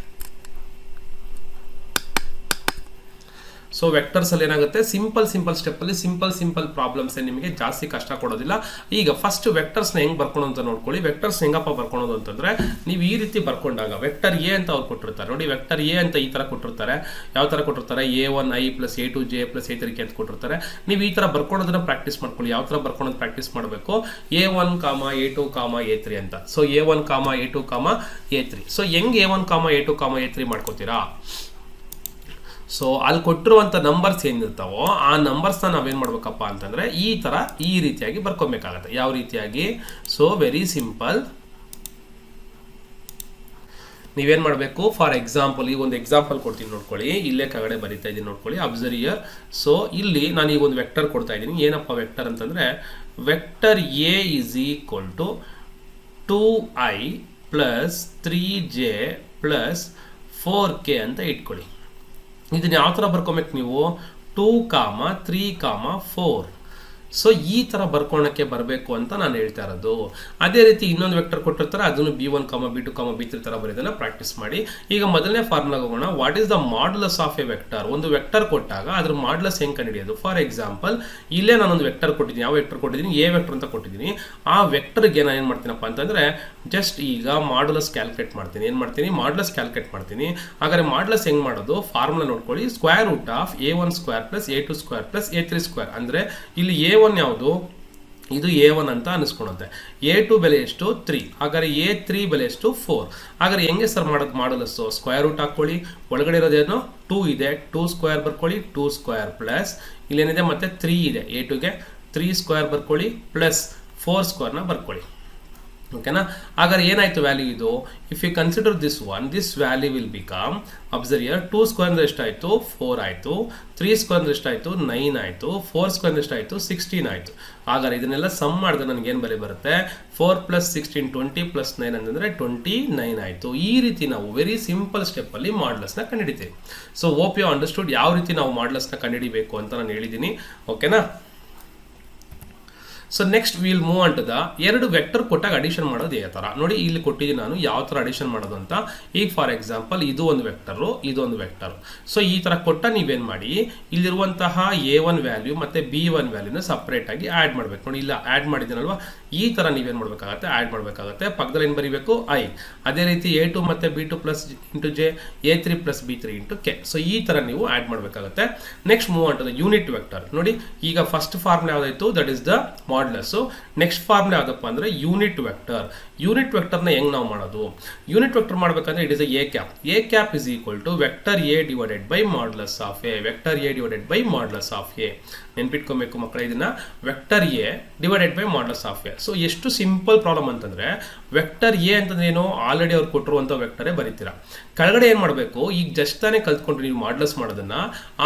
ಸೊ ವೆಕ್ಟರ್ಸಲ್ಲಿ ಏನಾಗುತ್ತೆ, ಸಿಂಪಲ್ ಸ್ಟೆಪ್ಪಲ್ಲಿ ಸಿಂಪಲ್ ಪ್ರಾಬ್ಲಮ್ಸೇ ನಿಮಗೆ ಜಾಸ್ತಿ ಕಷ್ಟ ಕೊಡೋದಿಲ್ಲ. ಈಗ ಫಸ್ಟ್ ವೆಕ್ಟರ್ಸ್ನ ಹೆಂಗೆ ಬರ್ಕೊಳೋದು ಅಂತ ನೋಡ್ಕೊಳ್ಳಿ. ವೆಕ್ಟರ್ಸ್ ಹೆಂಗಪ್ಪ ಬರ್ಕೊಳೋದು ಅಂತಂದರೆ, ನೀವು ಈ ರೀತಿ ಬರ್ಕೊಂಡಾಗ ವೆಕ್ಟರ್ ಎ ಅಂತ ಅವ್ರು ಕೊಟ್ಟಿರ್ತಾರೆ ನೋಡಿ. ವೆಕ್ಟರ್ ಎ ಅಂತ ಈ ಥರ ಕೊಟ್ಟಿರ್ತಾರೆ. ಯಾವ ಥರ ಕೊಟ್ಟಿರ್ತಾರೆ? A1i + A2j + A3k ಅಂತ ಕೊಟ್ಟಿರ್ತಾರೆ. ನೀವು ಈ ಥರ ಬರ್ಕೊಳೋದನ್ನ ಪ್ರಾಕ್ಟೀಸ್ ಮಾಡ್ಕೊಳ್ಳಿ. ಯಾವ ಥರ ಬರ್ಕೊಳೋದು ಪ್ರಾಕ್ಟೀಸ್ ಮಾಡಬೇಕು? A1, A2, A3 ಅಂತ. So A1, A2, A3. So ಹೆಂಗೆ A1, A2, A3 ಮಾಡ್ಕೋತೀರಾ? ಸೊ ಅಲ್ಲಿ ಕೊಟ್ಟಿರುವಂಥ ನಂಬರ್ಸ್ ಏನಿರ್ತಾವೋ ಆ ನಂಬರ್ಸ್ನ ನಾವೇನು ಮಾಡ್ಬೇಕಪ್ಪ ಅಂತಂದರೆ ಈ ರೀತಿಯಾಗಿ ಬರ್ಕೊಬೇಕಾಗತ್ತೆ. ಯಾವ ರೀತಿಯಾಗಿ? So very simple. ನೀವೇನು ಮಾಡಬೇಕು? ಫಾರ್ ಎಕ್ಸಾಂಪಲ್ ಈ ಒಂದು ಎಕ್ಸಾಂಪಲ್ ಕೊಡ್ತೀನಿ ನೋಡ್ಕೊಳ್ಳಿ. ಇಲ್ಲೇ ಕೆಳಗಡೆ ಬರಿತಾ ಇದ್ದೀನಿ ನೋಡ್ಕೊಳ್ಳಿ, ಅಬ್ಸರ್ವ್ ಹಿಯರ್. ಸೊ ಇಲ್ಲಿ ನಾನು ಈಗ ಒಂದು ವೆಕ್ಟರ್ ಕೊಡ್ತಾ ಇದ್ದೀನಿ. ಏನಪ್ಪ ವೆಕ್ಟರ್ ಅಂತಂದರೆ, vector A is equal to 2i + 3j + 4k ಅಂತ ಇಟ್ಕೊಳ್ಳಿ. ಇದನ್ನ ಯಾವ ಥರ ಬರ್ಕೊಬೇಕು ನೀವು? 2, 3, 4. ಸೊ ಈ ಥರ ಬರ್ಕೊಳಕ್ಕೆ ಬರಬೇಕು ಅಂತ ನಾನು ಹೇಳ್ತಾ ಇರೋದು. ಅದೇ ರೀತಿ ಇನ್ನೊಂದು ವೆಕ್ಟರ್ ಕೊಟ್ಟಿರ್ತಾರೆ, ಅದನ್ನು B1, B2, B3 ಥರ ಬರೋದನ್ನ ಪ್ರಾಕ್ಟೀಸ್ ಮಾಡಿ. ಈಗ ಮೊದಲನೇ ಫಾರ್ಮುಲಾಗೆ ಹೋಗೋಣ. What is the modulus of A vector? ಒಂದು ವೆಕ್ಟರ್ ಕೊಟ್ಟಾಗ ಅದ್ರ ಮಾಡ್ಯುಲಸ್ ಹೆಂಗೆ ಕಂಡುಹಿಡಿಯೋದು? ಫಾರ್ ಎಕ್ಸಾಂಪಲ್ ಇಲ್ಲೇ ನಾನೊಂದು ವೆಕ್ಟರ್ ಕೊಟ್ಟಿದ್ದೀನಿ. ಯಾವ ವೆಕ್ಟರ್ ಕೊಟ್ಟಿದ್ದೀನಿ? ಎ ವೆಕ್ಟರ್ ಅಂತ ಕೊಟ್ಟಿದ್ದೀನಿ. ಆ ವೆಕ್ಟರ್ಗೆ ನಾನು ಏನು ಮಾಡ್ತೀನಪ್ಪ ಅಂತಂದರೆ, ಜಸ್ಟ್ ಈಗ ಮಾಡ್ಯುಲಸ್ ಕ್ಯಾಲ್ಕುಲೇಟ್ ಮಾಡ್ತೀನಿ. ಏನು ಮಾಡ್ತೀನಿ? ಮಾಡ್ಯುಲಸ್ ಕ್ಯಾಲ್ಕುಲೇಟ್ ಮಾಡ್ತೀನಿ. ಹಾಗಾದ್ರೆ ಮಾಡ್ಯುಲಸ್ ಹೆಂಗೆ ಮಾಡೋದು? ಫಾರ್ಮುಲಾ ನೋಡ್ಕೊಳ್ಳಿ. √(a1² + a2² + a3²). ಅಂದರೆ ಇಲ್ಲಿ A1 ಯಾವುದು? ಇದು A1 ಅಂತ ಅನಿಸ್ಕೊಳುತ್ತೆ. A2 ಬೆಲೆ ಎಷ್ಟು? 3. ಹಾಗಾದ್ರೆ A3 ಬೆಲೆ ಎಷ್ಟು? 4. ಹಾಗಾದ್ರೆ ಹೆಂಗೆ ಸರ್ ಮಾಡೋದು ಮಾಡ್ಯುಲಸ್ಸು? √() ಹಾಕ್ಕೊಳ್ಳಿ. ಒಳಗಡೆ ಇರೋದೇನು? 2 ಇದೆ, 2² ಬರ್ಕೊಳ್ಳಿ. 2² ಪ್ಲಸ್ ಇಲ್ಲೇನಿದೆ ಮತ್ತೆ 3 ಇದೆ. A2ಗೆ 3² ಬರ್ಕೊಳ್ಳಿ ಪ್ಲಸ್ 4² ಬರ್ಕೊಳ್ಳಿ. ಓಕೆನಾ? ಹಾಗಾದ್ರೆ ಏನಾಯ್ತು ವ್ಯಾಲ್ಯೂ ಇದು? If you consider this one, this value will become, observe here, 2² ಅಂದ್ರೆ ಎಷ್ಟಾಯಿತು? 4 ಆಯಿತು. 3² ಅಂದ್ರೆ ಎಷ್ಟಾಯಿತು? 9 ಆಯಿತು. 4² ಅಂದ್ರೆ ಎಷ್ಟಾಯಿತು? 16 ಆಯಿತು. ಹಾಗಾದ್ರೆ ಇದನ್ನೆಲ್ಲ ಸಮ್ ಮಾಡಿದ್ರೆ ನನಗೇನು ಬೆಲೆ ಬರುತ್ತೆ? 4 + 16 20 + 9 ಅಂತಂದರೆ 29 ಆಯಿತು. ಈ ರೀತಿ ನಾವು ವೆರಿ ಸಿಂಪಲ್ ಸ್ಟೆಪ್ಪಲ್ಲಿ ಮಾಡ್ಯುಲಸ್ನ ಕಂಡುಹಿಡಿತೀವಿ. ಸೊ ಹೋಪ್ ಯು ಅಂಡರ್ಸ್ಟುಡ್ ಯಾವ ರೀತಿ ನಾವು ಮಾಡ್ಯುಲಸ್ನ ಕಂಡುಹಿಡಿಬೇಕು ಅಂತ ನಾನು ಹೇಳಿದ್ದೀನಿ. ಓಕೆನಾ? So next will move on to the ಎರಡು ವೆಕ್ಟರ್ ಕೊಟ್ಟಾಗ ಅಡಿಷನ್ ಮಾಡೋದು ಯಾವ ಥರ ನೋಡಿ. ಇಲ್ಲಿ ಕೊಟ್ಟಿದ್ದೀನಿ ನಾನು ಯಾವ ಥರ ಅಡಿಷನ್ ಮಾಡೋದು ಅಂತ. ಈಗ ಫಾರ್ ಎಕ್ಸಾಂಪಲ್ ಇದು ಒಂದು ವೆಕ್ಟರು, ಇದೊಂದು ವೆಕ್ಟರು. ಸೊ ಈ ಥರ ಕೊಟ್ಟ ನೀವೇನು ಮಾಡಿ, ಇಲ್ಲಿರುವಂತಹ A1 ವ್ಯಾಲ್ಯೂ ಮತ್ತು B1 ವ್ಯಾಲ್ಯೂನ ಸಪ್ರೇಟಾಗಿ ಆ್ಯಡ್ ಮಾಡಬೇಕು ನೋಡಿ. ಇಲ್ಲ ಆ್ಯಡ್ ಮಾಡಿದ್ದೀನಲ್ವಾ, ಈ ಥರ ನೀವೇನು ಮಾಡಬೇಕಾಗತ್ತೆ? ಆ್ಯಡ್ ಮಾಡಬೇಕಾಗತ್ತೆ. ಪಕ್ಕದಲ್ಲಿ ಏನು ಬರೀಬೇಕು? I. ಅದೇ ರೀತಿ A2 ಮತ್ತು B2 + j, A3 + B3 × k. So ಈ ಥರ ನೀವು ಆ್ಯಡ್ ಮಾಡಬೇಕಾಗತ್ತೆ. Next move on to the unit vector ನೋಡಿ. ಈಗ ಫಸ್ಟ್ ಫಾರ್ಮ್ ಯಾವುದಾಯಿತು? That is the modulus. Next formula ಯಾವುದಪ್ಪ ಅಂದರೆ ಯೂನಿಟ್ ವೆಕ್ಟರ್. ಯೂನಿಟ್ ವೆಕ್ಟರ್ನ ಹೆಂಗೆ ನಾವು ಮಾಡೋದು? ಯೂನಿಟ್ ವೆಕ್ಟರ್ ಮಾಡಬೇಕಂದ್ರೆ it is A cap. A cap is equal to vector A divided by modulus of A. Vector A divided by modulus of A. ನೆನ್ಪಿಟ್ಕೊಬೇಕು ಮಕ್ಕಳ ಇದನ್ನ, vector A divided by modulus of A. So ಎಷ್ಟು simple problem ಅಂತಂದ್ರೆ, vector A ಅಂತಂದ್ರೆ ಏನು? Already ಅವ್ರು ಕೊಟ್ಟಿರುವಂಥ ವೆಕ್ಟರೇ ಬರೀತೀರಾ. ಕೆಳಗಡೆ ಏನು ಮಾಡಬೇಕು? ಈಗ ಜಸ್ಟ್ ತಾನೇ ಕಲ್ತ್ಕೊಂಡ್ರೆ ನೀವು ಮಾಡ್ಯುಲಸ್ ಮಾಡೋದನ್ನ,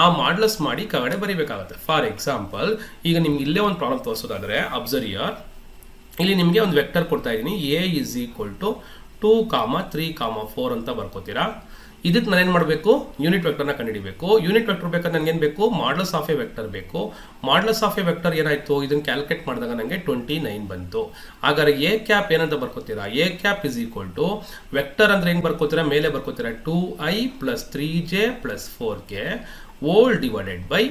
ಆ ಮಾಡ್ಯುಲಸ್ ಮಾಡಿ ಕೆಳಗಡೆ ಬರೀಬೇಕಾಗುತ್ತೆ. ಫಾರ್ ಎಕ್ಸಾಂಪಲ್ ಈಗ ನಿಮ್ಗೆ ಇಲ್ಲೇ ಒಂದು ಪ್ರಾಬ್ಲಮ್ ತೋರಿಸೋದಾದ್ರೆ, ಅಬ್ಸರ್ವ್ ಹಿಯರ್, ಇಲ್ಲಿ ನಿಮಗೆ ಒಂದು ವೆಕ್ಟರ್ ಕೊಡ್ತಾ ಇದ್ದೀನಿ. ಎ ಇಸ್ ಈಕ್ವಲ್ ಟು 2, 3, 4 ಅಂತ ಬರ್ಕೋತೀರಾ. ಇದಕ್ಕೆ ನಾನೇನು ಮಾಡಬೇಕು? ಯೂನಿಟ್ ವೆಕ್ಟರ್ನ ಕಂಡುಹಿಡಿಬೇಕು. ಯೂನಿಟ್ ವೆಕ್ಟರ್ ಬೇಕಾದ್ರೆ ನನಗೇನು ಬೇಕು? ಮಾಡ್ಯುಲಸ್ ಆಫ್ ಎ ವೆಕ್ಟರ್ ಬೇಕು. ಮಾಡ್ಯುಲಸ್ ಆಫ್ ಎ ವೆಕ್ಟರ್ ಏನಾಯಿತು? ಇದನ್ನು ಕ್ಯಾಲ್ಕುಲೇಟ್ ಮಾಡಿದಾಗ ನನಗೆ 29 ಬಂತು. ಹಾಗಾದ್ರೆ ಎ ಕ್ಯಾಪ್ ಏನಂತ ಬರ್ಕೋತೀರಾ? A cap is equal to vector ಅಂದರೆ ಹೆಂಗೆ ಬರ್ಕೋತೀರಾ? ಮೇಲೆ ಬರ್ಕೋತೀರಾ 2i + 3j + 4k whole divided by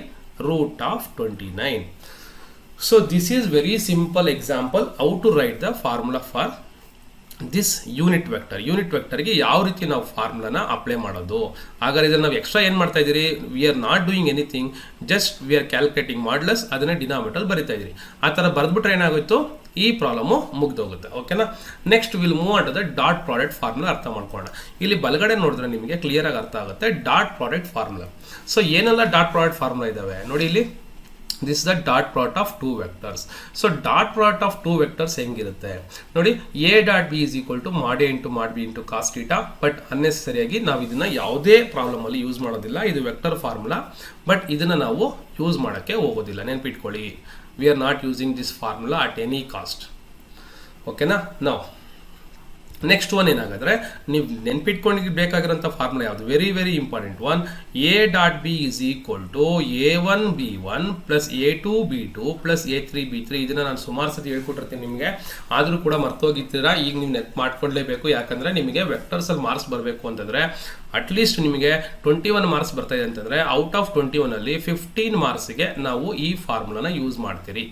√29. So this is very simple example how to write the formula for this unit vector. Unit ವೆಕ್ಟರ್ಗೆ ಯಾವ ರೀತಿ ನಾವು ಫಾರ್ಮುಲಾನ ಅಪ್ಲೈ ಮಾಡೋದು? ಹಾಗಾದ್ರೆ ಇದನ್ನು ನಾವು ಎಕ್ಸ್ಟ್ರಾ ಏನು ಮಾಡ್ತಾ ಇದ್ದೀರಿ? V are not doing anything, just we are calculating modulus. ಅದನ್ನೇ ಡಿನಾಮಿನೇಟರ್ ಬರಿತಾ ಇದ್ದೀರಿ. ಆ ಥರ ಬರೆದ್ಬಿಟ್ರೆ ಏನಾಗೋಯ್ತು? ಈ ಪ್ರಾಬ್ಲಮು ಮುಗ್ದೋಗುತ್ತೆ. ಓಕೆನಾ? Next will move on to the dot product formula ಅರ್ಥ ಮಾಡ್ಕೊಳ್ಳೋಣ. ಇಲ್ಲಿ ಬಲಗಡೆ ನೋಡಿದ್ರೆ ನಿಮಗೆ ಕ್ಲಿಯರ್ ಆಗಿ ಅರ್ಥ ಆಗುತ್ತೆ ಡಾಟ್ ಪ್ರಾಡಕ್ಟ್ ಫಾರ್ಮುಲಾ. ಸೊ ಏನೆಲ್ಲ ಡಾಟ್ ಪ್ರಾಡಕ್ಟ್ ಫಾರ್ಮುಲಾ ಇದಾವೆ ನೋಡಿ ಇಲ್ಲಿ. This is the dot product of two vectors. So dot product of two vectors ಹೆಂಗಿರುತ್ತೆ ನೋಡಿ. A dot B is equal to mod A × mod B × cos θ. But ಅನ್ನೆಸರಿಯಾಗಿ ನಾವು ಇದನ್ನ ಯಾವುದೇ ಪ್ರಾಬ್ಲಮ್ ಅಲ್ಲಿ ಯೂಸ್ ಮಾಡೋದಿಲ್ಲ. ಇದು ವೆಕ್ಟರ್ ಫಾರ್ಮುಲಾ, ಬಟ್ ಇದನ್ನ ನಾವು ಯೂಸ್ ಮಾಡೋಕ್ಕೆ ಹೋಗೋದಿಲ್ಲ. ನೆನ್ಪಿಟ್ಕೊಳ್ಳಿ, V are not using this formula at any cost. ಓಕೆನಾ. ನಾವು ನೆಕ್ಸ್ಟ್ ಒನ್ ಏನಾಗಾದ್ರೆ ನೀವು ನೆನ್ಪಿಟ್ಕೊಂಡು ಬೇಕಾಗಿರೋಂಥ ಫಾರ್ಮುಲಾ ಯಾವುದು, very very important one, A.B is equal to A1 B1 plus A2 B2 plus A3 B3. ಇದನ್ನ ನಾನು ಸುಮಾರು ಸತಿ ಹೇಳ್ಕೊಟ್ಟಿರ್ತೀನಿ ನಿಮಗೆ, ಆದರೂ ಕೂಡ ಮರ್ತೋಗಿರ್ತೀರಾ. ಈಗ ನೀವು ನೆಟ್ ಮಾಡ್ಕೊಳ್ಳೇಬೇಕು, ಯಾಕಂದ್ರೆ ನಿಮಗೆ ವೆಕ್ಟರ್ಸ್ ಅಲ್ಲಿ ಮಾರ್ಕ್ಸ್ ಬರಬೇಕು ಅಂತಂದ್ರೆ ಅಟ್ಲೀಸ್ಟ್ ನಿಮಗೆ 21 ಮಾರ್ಕ್ಸ್ ಬರ್ತಾ ಇದೆ ಅಂತಂದ್ರೆ ಔಟ್ ಆಫ್ 21 ಅಲ್ಲಿ 15 ಮಾರ್ಕ್ಸ್ಗೆ ನಾವು ಈ ಫಾರ್ಮುಲಾನ ಯೂಸ್ ಮಾಡ್ತೀರಿ.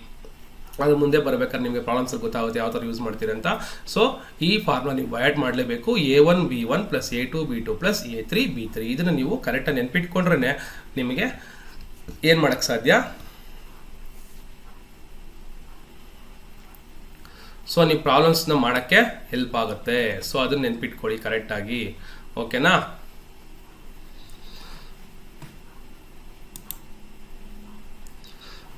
ಅದು ಮುಂದೆ ಬರ್ಬೇಕಾದ್ರೆ ನಿಮಗೆ ಪ್ರಾಬ್ಲಮ್ಸ್ ಗೊತ್ತಾಗುತ್ತೆ ಯಾವ ಥರ ಯೂಸ್ ಮಾಡ್ತೀರಿ ಅಂತ. ಸೊ ಈ ಫಾರ್ಮುಲಾ ನೀವು ಆ್ಯಡ್ ಮಾಡಲೇಬೇಕು, A1 B1 plus A2 B2 plus A3 B3. ಇದನ್ನು ನೀವು ಕರೆಕ್ಟಾಗಿ ನೆನ್ಪಿಟ್ಕೊಂಡ್ರೆ ನಿಮಗೆ ಏನು ಮಾಡೋಕ್ಕೆ ಸಾಧ್ಯ. ಸೊ ನೀವು ಪ್ರಾಬ್ಲಮ್ಸ್ನ ಮಾಡೋಕ್ಕೆ ಹೆಲ್ಪ್ ಆಗುತ್ತೆ. ಸೊ ಅದನ್ನ ನೆನ್ಪಿಟ್ಕೊಳ್ಳಿ ಕರೆಕ್ಟಾಗಿ, ಓಕೆನಾ.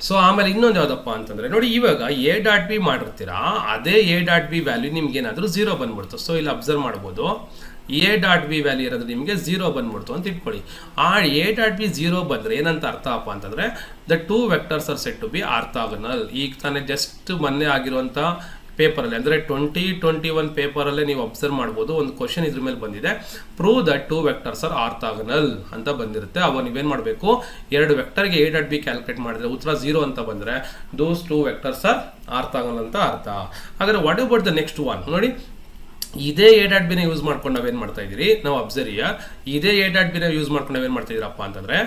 ಸೊ ಆಮೇಲೆ ಇನ್ನೊಂದು ಯಾವುದಪ್ಪ ಅಂತಂದ್ರೆ ನೋಡಿ, ಇವಾಗ A.B ಮಾಡಿರ್ತೀರಾ, ಅದೇ A.B ವ್ಯಾಲ್ಯೂ ನಿಮ್ಗೆ ಏನಾದರೂ 0 ಬಂದ್ಬಿಡ್ತು. ಸೊ ಇಲ್ಲಿ ಅಬ್ಸರ್ವ್ ಮಾಡ್ಬೋದು, A.B ವ್ಯಾಲ್ಯೂ ಇರೋದು ನಿಮಗೆ 0 ಬಂದ್ಬಿಡ್ತು ಅಂತ ಇಟ್ಕೊಳ್ಳಿ. ಆ A.B 0 ಬಂದ್ರೆ ಏನಂತ ಅರ್ಥ ಅಪ್ಪ ಅಂತಂದ್ರೆ the two vectors are set to be orthogonal. ಈಗ ತಾನೇ ಜಸ್ಟ್ ಮೊನ್ನೆ ಆಗಿರುವಂಥ ಪೇಪರಲ್ಲಿ ಅಂದರೆ 2021 ಪೇಪರಲ್ಲೇ ನೀವು ಅಬ್ಸರ್ವ್ ಮಾಡ್ಬೋದು, ಒಂದು ಕ್ವಶನ್ ಇದ್ರ ಮೇಲೆ ಬಂದಿದೆ, prove that two vectors R orthogonal ಅಂತ ಬಂದಿರುತ್ತೆ. ಅವಾಗ ನೀವೇನು ಮಾಡಬೇಕು, ಎರಡು ವೆಕ್ಟರ್ಗೆ A.B ಕ್ಯಾಲ್ಕುಲೇಟ್ ಮಾಡಿದ್ರೆ ಉತ್ತರ 0 ಅಂತ ಬಂದರೆ those two vectors R orthogonal ಅಂತ ಅರ್ಥ. ಹಾಗಾದ್ರೆ what about the next one ನೋಡಿ, ಇದೇ A.B ನ ಯೂಸ್ ಮಾಡ್ಕೊಂಡು ನಾವೇನು ಮಾಡ್ತಾ ಇದ್ದೀರಿ, ನಾವು ಅಬ್ಸರ್ವ್ ಇಯರ್, ಇದೇ A.B ನ ಯೂಸ್ ಮಾಡ್ಕೊಂಡು ನಾವೇನು ಮಾಡ್ತಾ ಇದ್ದೀರಪ್ಪ ಅಂತಂದ್ರೆ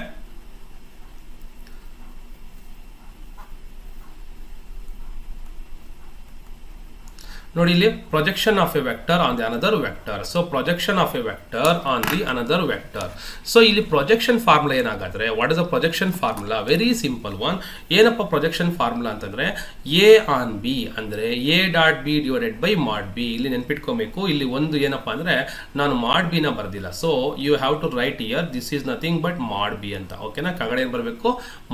ನೋಡಿ ಇಲ್ಲಿ projection of A vector on the another vector. So projection of A vector on the another vector. So ಇಲ್ಲಿ ಪ್ರೊಜೆಕ್ಷನ್ ಫಾರ್ಮುಲಾ ಏನಾಗಾದ್ರೆ, what is a projection formula, very simple one. ಏನಪ್ಪ ಪ್ರೊಜೆಕ್ಷನ್ ಫಾರ್ಮುಲಾ ಅಂತಂದ್ರೆ A ಆನ್ B ಅಂದ್ರೆ A.B divided by mod B. ಇಲ್ಲಿ ನೆನ್ಪಿಟ್ಕೋಬೇಕು, ಇಲ್ಲಿ ಒಂದು ಏನಪ್ಪ ಅಂದ್ರೆ ನಾನು mod B ನ ಬರ್ದಿಲ್ಲ. So you have to write here this is nothing but mod B ಅಂತ, ಓಕೆನಾ. ಕಗಡೆ ಏನು ಬರಬೇಕು,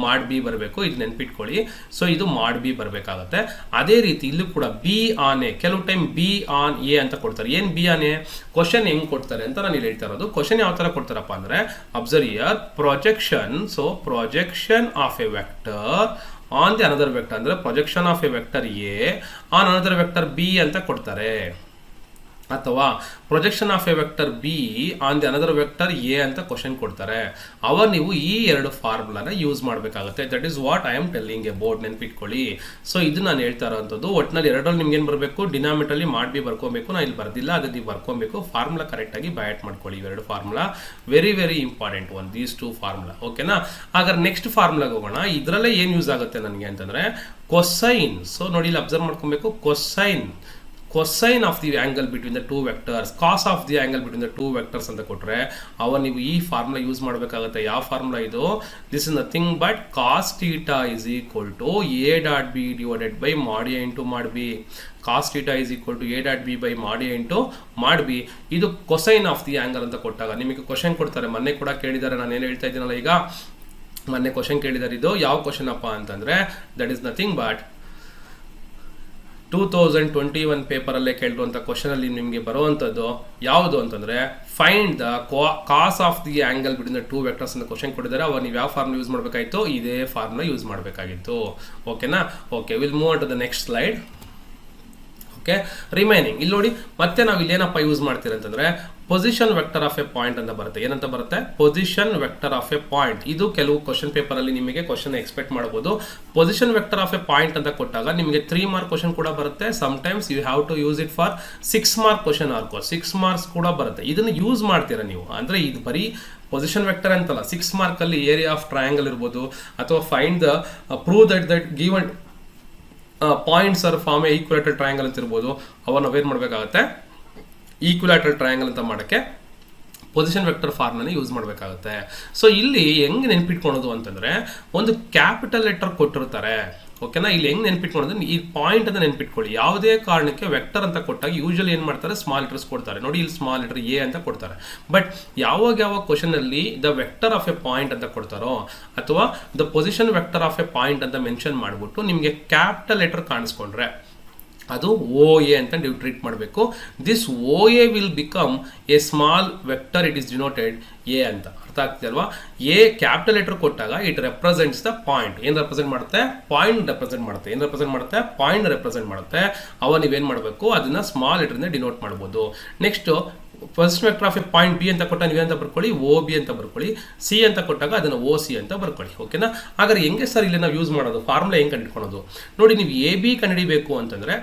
mod B ಬರಬೇಕು, ಇದು ನೆನ್ಪಿಟ್ಕೊಳ್ಳಿ. ಸೊ ಇದು mod B ಬರಬೇಕಾಗತ್ತೆ. ಅದೇ ರೀತಿ ಇಲ್ಲೂ ಕೂಡ B ಆನ್ A, ಕೆಲವು ಟೈಮ್ B ಆನ್ A ಅಂತ ಕೊಡ್ತಾರೆ. ಏನ್ B ಆನ್ A, ಕ್ವಶನ್ ಹೆಂಗ್ ಕೊಡ್ತಾರೆ ಅಂತ ನಾನು ಇಲ್ಲಿ ಹೇಳ್ತಾ ಇರೋದು. ಕ್ವಶನ್ ಯಾವ ತರ ಕೊಡ್ತಾರಪ್ಪ ಅಂದ್ರೆ observe here projection. So projection of A vector on the another vector ಅಂದ್ರೆ projection of A vector A on another vector B ಅಂತ ಕೊಡ್ತಾರೆ. ಅಥವಾ projection of A vector B on the another vector A ಅಂತ question ಕೊಡ್ತಾರೆ. ಅವಾಗ ನೀವು ಈ ಎರಡು ಫಾರ್ಮುಲಾನ ಯೂಸ್ ಮಾಡಬೇಕಾಗುತ್ತೆ. That is what I am telling about, ನೆನ್ಪಿಟ್ಕೊಳ್ಳಿ. ಸೊ ಇದು ನಾನು ಹೇಳ್ತಾ ಇರೋಂಥದ್ದು. ಒಟ್ಟಿನಲ್ಲಿ ಎರಡರಲ್ಲಿ ನಿಮ್ಗೆ ಏನು ಬರಬೇಕು, ಡಿನಾಮಿನೇಟರ್ಲಿ mod B ಬರ್ಕೊಬೇಕು. ನಾನು ಇಲ್ಲಿ ಬರ್ದಿಲ್ಲ, ಅದನ್ನ ನೀವು ಬರ್ಕೊಬೇಕು. ಫಾರ್ಮುಲಾ ಕರೆಕ್ಟಾಗಿ ಬೈಟ್ ಮಾಡ್ಕೊಳ್ಳಿ. ಇವೆರಡು formula very very important one, these two formula, ಓಕೆನಾ. ಹಾಗಾದ್ರೆ ನೆಕ್ಸ್ಟ್ ಫಾರ್ಮುಲಾಗೆ ಹೋಗೋಣ. ಇದರಲ್ಲೇ ಏನು ಯೂಸ್ ಆಗುತ್ತೆ ನನಗೆ ಅಂತಂದ್ರೆ ಕೊಸೈನ್. ಸೊ ನೋಡಿ ಇಲ್ಲಿ ಅಬ್ಸರ್ವ್ ಮಾಡ್ಕೊಬೇಕು, cosine of the angle between the two vectors, cos of the angle between the two vectors ಅಂತ ಕೊಟ್ರೆ ಅವ ನೀವು ಈ ಫಾರ್ಮುಲಾ ಯೂಸ್ ಮಾಡಬೇಕಾಗುತ್ತೆ. ಯಾವ ಫಾರ್ಮುಲಾ ಇದು, this is nothing but cos theta is equal to A.B divided by mod A into mod B. Cos theta is equal to A.B by mod A into mod B. ಇದು cosine of the angle ಅಂತ ಕೊಟ್ಟಾಗ ನಿಮಗೆ question ಕೊಡ್ತಾರೆ. ಮೊನ್ನೆ ಕೂಡ ಕೇಳಿದ್ದಾರೆ, ನಾನು ಏನು ಹೇಳ್ತಾ ಇದ್ದೀನಲ್ಲ ಈಗ, ಮೊನ್ನೆ ಕ್ವಶನ್ ಕೇಳಿದ್ದಾರೆ. ಇದು ಯಾವ ಕ್ವಶನ್ ಅಪ್ಪ ಅಂತಂದ್ರೆ ದಟ್ ಈಸ್ ನಥಿಂಗ್ ಬಟ್ 2021 ಪೇಪರಲ್ಲೇ ಕೇಳಿರುವಂಥ ಕ್ವಶನ್ ಅಲ್ಲಿ ನಿಮಗೆ ಬರುವಂಥದ್ದು ಯಾವುದು ಅಂತಂದ್ರೆ find the cos of the angle between the two vectors ಅಂತ ಕ್ವಶನ್ ಕೊಟ್ಟಿದ್ದಾರೆ. ಅವಾಗ ನೀವು ಯಾವ ಫಾರ್ಮುಲಾ ಯೂಸ್ ಮಾಡಬೇಕಾಗಿತ್ತು, ಇದೇ ಫಾರ್ಮುಲಾ ಯೂಸ್ ಮಾಡಬೇಕಾಗಿತ್ತು, ಓಕೆನಾ. Okay, will move on to the next slide. Okay, remaining ಇಲ್ಲಿ ನೋಡಿ, ಮತ್ತೆ ನಾವು ಇಲ್ಲಿ ಏನಪ್ಪ ಯೂಸ್ ಮಾಡ್ತೀರಿ ಅಂತಂದ್ರೆ position vector of a point ಅಂತ ಬರುತ್ತೆ. ಏನಂತ ಬರುತ್ತೆ, position vector of a point. ಇದು ಕೆಲವು ಕ್ವಶನ್ ಪೇಪರ್ ಅಲ್ಲಿ ನಿಮಗೆ ಕ್ವಶನ್ ಎಕ್ಸ್ಪೆಕ್ಟ್ ಮಾಡಬಹುದು. Position vector of a point ಅಂತ ಕೊಟ್ಟಾಗ ನಿಮಗೆ 3 ಮಾರ್ಕ್ ಕ್ವಶನ್ ಕೂಡ ಬರುತ್ತೆ. Sometimes you have to use it for 6 mark question ಆರ್ಕೋ, 6 marks ಕೂಡ ಬರುತ್ತೆ. ಇದನ್ನು ಯೂಸ್ ಮಾಡ್ತೀರಾ ನೀವು. ಅಂದ್ರೆ ಇದು ಬರೀ ಪೊಸಿಷನ್ ವೆಕ್ಟರ್ ಅಂತಲ್ಲ, 6 ಮಾರ್ಕ್ ಅಲ್ಲಿ ಏರಿಯಾ ಆಫ್ ಟ್ರಯಾಂಗಲ್ ಇರ್ಬೋದು, ಅಥವಾ find the prove that given points are form a equilateral triangle ಅಂತ ಇರ್ಬೋದು. ಅವ ನಾವೇನು ಮಾಡಬೇಕಾಗುತ್ತೆ, ಈಕ್ವಲೇಟರ್ ಟ್ರಯಾಂಗಲ್ ಅಂತ ಮಾಡೋಕ್ಕೆ ಪೊಸಿಷನ್ ವೆಕ್ಟರ್ ಫಾರ್ಮುಲಾನ ಯೂಸ್ ಮಾಡಬೇಕಾಗುತ್ತೆ. ಸೊ ಇಲ್ಲಿ ಹೆಂಗೆ ನೆನ್ಪಿಟ್ಕೊಳೋದು ಅಂತಂದ್ರೆ ಒಂದು ಕ್ಯಾಪಿಟಲ್ ಲೆಟರ್ ಕೊಟ್ಟಿರ್ತಾರೆ, ಓಕೆನಾ. ಇಲ್ಲಿ ಹೆಂಗೆ ನೆನ್ಪಿಟ್ಕೊಳ್ಳೋದು, ಈ ಪಾಯಿಂಟ್ ಅಂತ ನೆನ್ಪಿಟ್ಕೊಳ್ಳಿ. ಯಾವುದೇ ಕಾರಣಕ್ಕೆ ವೆಕ್ಟರ್ ಅಂತ ಕೊಟ್ಟಾಗ ಯೂಶಲಿ ಏನು ಮಾಡ್ತಾರೆ, ಸ್ಮಾಲ್ ಲೆಟರ್ಸ್ ಕೊಡ್ತಾರೆ. ನೋಡಿ ಇಲ್ಲಿ ಸ್ಮಾಲ್ ಲೆಟರ್ A ಅಂತ ಕೊಡ್ತಾರೆ. ಬಟ್ ಯಾವ ಕ್ವಶನ್ ಅಲ್ಲಿ the vector of a point ಅಂತ ಕೊಡ್ತಾರೋ ಅಥವಾ the position vector of a point ಅಂತ ಮೆನ್ಷನ್ ಮಾಡಿಬಿಟ್ಟು ನಿಮಗೆ ಕ್ಯಾಪಿಟಲ್ ಲೆಟರ್ ಕಾಣಿಸ್ಕೊಂಡ್ರೆ ಅದು ಓ ಎ ಅಂತ ನೀವು ಟ್ರೀಟ್ ಮಾಡಬೇಕು. This O A will become a small vector, it is denoted A ಅಂತ. ಅರ್ಥ ಆಗ್ತಿದೆ ಅಲ್ವಾ? ಎ ಕ್ಯಾಪಿಟಲ್ ಲೆಟರ್ ಕೊಟ್ಟಾಗ ಇಟ್ ರೆಪ್ರೆಸೆಂಟ್ಸ್ ದ ಪಾಯಿಂಟ್. ಏನು ರೆಪ್ರೆಸೆಂಟ್ ಮಾಡುತ್ತೆ? ಪಾಯಿಂಟ್ ರೆಪ್ರೆಸೆಂಟ್ ಮಾಡುತ್ತೆ. ಏನು ರೆಪ್ರೆಸೆಂಟ್ ಮಾಡುತ್ತೆ? ಪಾಯಿಂಟ್ ರೆಪ್ರೆಸೆಂಟ್ ಮಾಡುತ್ತೆ. ಅವ ನೀವೇನು ಮಾಡಬೇಕು? ಅದನ್ನ ಸ್ಮಾಲ್ ಲೆಟರ್ನ ಡಿನೋಟ್ ಮಾಡ್ಬೋದು. Next first vector of a point B ಅಂತ ಕೊಟ್ಟ ನೀವೇಂತ ಬರ್ಕೊಳ್ಳಿ? ಓ ಬಿ ಅಂತ ಬರ್ಕೊಳ್ಳಿ. ಸಿ ಅಂತ ಕೊಟ್ಟಾಗ ಅದನ್ನು ಓ ಸಿ ಅಂತ ಬರ್ಕೊಳ್ಳಿ. ಓಕೆನಾ? ಹಾಗಾದ್ರೆ ಹೆಂಗೆ ಸರ್ ಇಲ್ಲಿ ನಾವು ಯೂಸ್ ಮಾಡೋದು? ಫಾರ್ಮುಲಾ ಹೆಂಗೆ ಕಂಡುಕೊಳ್ಳೋದು ನೋಡಿ. ನೀವು ಎ ಬಿ ಕಂಡುಹಿಡಿಬೇಕು ಅಂತಂದ್ರೆ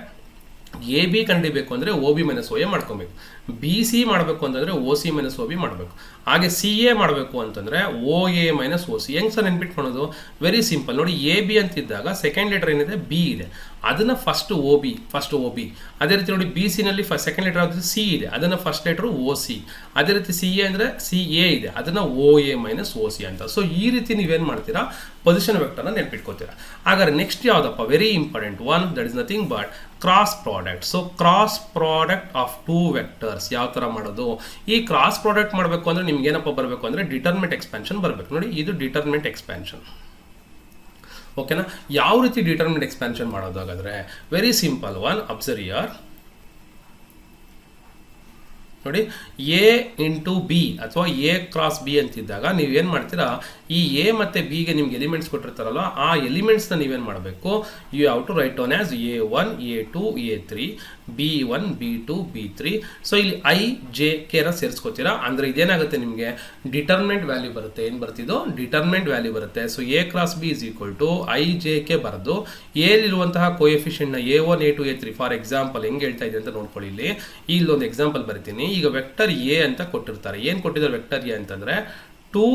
ಎ ಬಿ ಕಂಡುಹಿಡಿಬೇಕು ಅಂದರೆ O B minus O A ಮಾಡ್ಕೊಬೇಕು. ಬಿ ಸಿ ಮಾಡಬೇಕು ಅಂತಂದರೆ O C minus O B ಮಾಡಬೇಕು. ಹಾಗೆ ಸಿ ಎ ಮಾಡಬೇಕು ಅಂತಂದರೆ O A minus O C. ಹೆಂಗೆ ಸರ್ ನೆನ್ಪಿಟ್ಕೊಳೋದು? ವೆರಿ ಸಿಂಪಲ್ ನೋಡಿ. ಎ ಬಿ ಅಂತಿದ್ದಾಗ ಸೆಕೆಂಡ್ ಲೆಟರ್ ಏನಿದೆ? ಬಿ ಇದೆ, ಅದನ್ನು ಫಸ್ಟ್ ಒ ಬಿ. ಅದೇ ರೀತಿ ನೋಡಿ, ಬಿ ಸಿನಲ್ಲಿ ಸೆಕೆಂಡ್ ಲೆಟರ್ ಯಾವುದು? ಸಿ ಇದೆ, ಅದನ್ನು ಫಸ್ಟ್ ಲೆಟರ್ ಒ ಸಿ. ಅದೇ ರೀತಿ ಸಿ ಎ ಅಂದರೆ ಸಿ ಎ ಇದೆ, ಅದನ್ನು O A minus O C ಅಂತ. ಸೊ ಈ ರೀತಿ ನೀವೇನು ಮಾಡ್ತೀರಾ? ಪೊಸಿಷನ್ ವೆಕ್ಟರ್ನ ನೆನ್ಪಿಟ್ಕೋತೀರಾ. ಹಾಗಾದ್ರೆ ನೆಕ್ಸ್ಟ್ ಯಾವುದಪ್ಪ? Very important one, that is nothing but cross product. So cross product of two vectors ಯಾವ ಥರ ಮಾಡೋದು? ಈ ಕ್ರಾಸ್ ಪ್ರಾಡಕ್ಟ್ ಮಾಡಬೇಕು ಅಂದರೆ ನಿಮ್ಗೆ ಏನಪ್ಪ ಬರಬೇಕು ಅಂದರೆ ಡಿಟರ್ಮಿನೆಂಟ್ ಎಕ್ಸ್ಪಾನ್ಷನ್ ಬರಬೇಕು. ನೋಡಿ, ಇದು ಡಿಟರ್ಮಿನೆಂಟ್ ಎಕ್ಸ್ಪಾನ್ಷನ್. ಓಕೆನಾ? ಯಾವ ರೀತಿ ಡಿಟರ್ಮಿನೆಂಟ್ ಎಕ್ಸ್ಪಾನ್ಷನ್ ಮಾಡೋದು? ಹಾಗಾದ್ರೆ very simple one, observe here. ನೋಡಿ, ಎ ಇಂಟು ಬಿ ಅಥವಾ ಎ ಕ್ರಾಸ್ ಬಿ ಅಂತಿದ್ದಾಗ ನೀವೇನು ಮಾಡ್ತೀರಾ? ಈ ಎ ಮತ್ತು ಬಿಗೆ ನಿಮ್ಗೆ ಎಲಿಮೆಂಟ್ಸ್ ಕೊಟ್ಟಿರ್ತಾರಲ್ಲ, ಆ ಎಲಿಮೆಂಟ್ಸ್ನ ನೀವೇನು ಮಾಡಬೇಕು? You have to write down as A one, A two, A three, B one, B two, B three. So ಇಲ್ಲಿ ಐ ಜೆ ಕೆನ ಸೇರಿಸ್ಕೋತೀರಾ. ಅಂದರೆ ಇದೇನಾಗುತ್ತೆ? ನಿಮಗೆ ಡಿಟರ್ಮಿನೆಂಟ್ ವ್ಯಾಲ್ಯೂ ಬರುತ್ತೆ. ಏನು ಬರ್ತಿದ್ದು? ಡಿಟರ್ಮಿನೆಂಟ್ ವ್ಯಾಲ್ಯೂ ಬರುತ್ತೆ. So A cross B is equal to I J K ಬರೆದು ಎಲ್ಲಿರುವಂತಹ ಕೋಎಫಿಷಿಯಂಟ್ನ A one, A two, A three, for example ಹೆಂಗೆ ಹೇಳ್ತಾ ಇದೆ ಅಂತ ನೋಡ್ಕೊಳ್ಳಿ. ಇಲ್ಲೊಂದು ಎಕ್ಸಾಂಪಲ್ ಬರಿತೀನಿ. ಈಗ ವೆಕ್ಟರ್ ಎ ಅಂತ ಕೊಟ್ಟಿರ್ತಾರೆ. ಏನು ಕೊಟ್ಟಿದ್ದಾರೆ ವೆಕ್ಟರ್ ಎ ಅಂತಂದರೆ 2,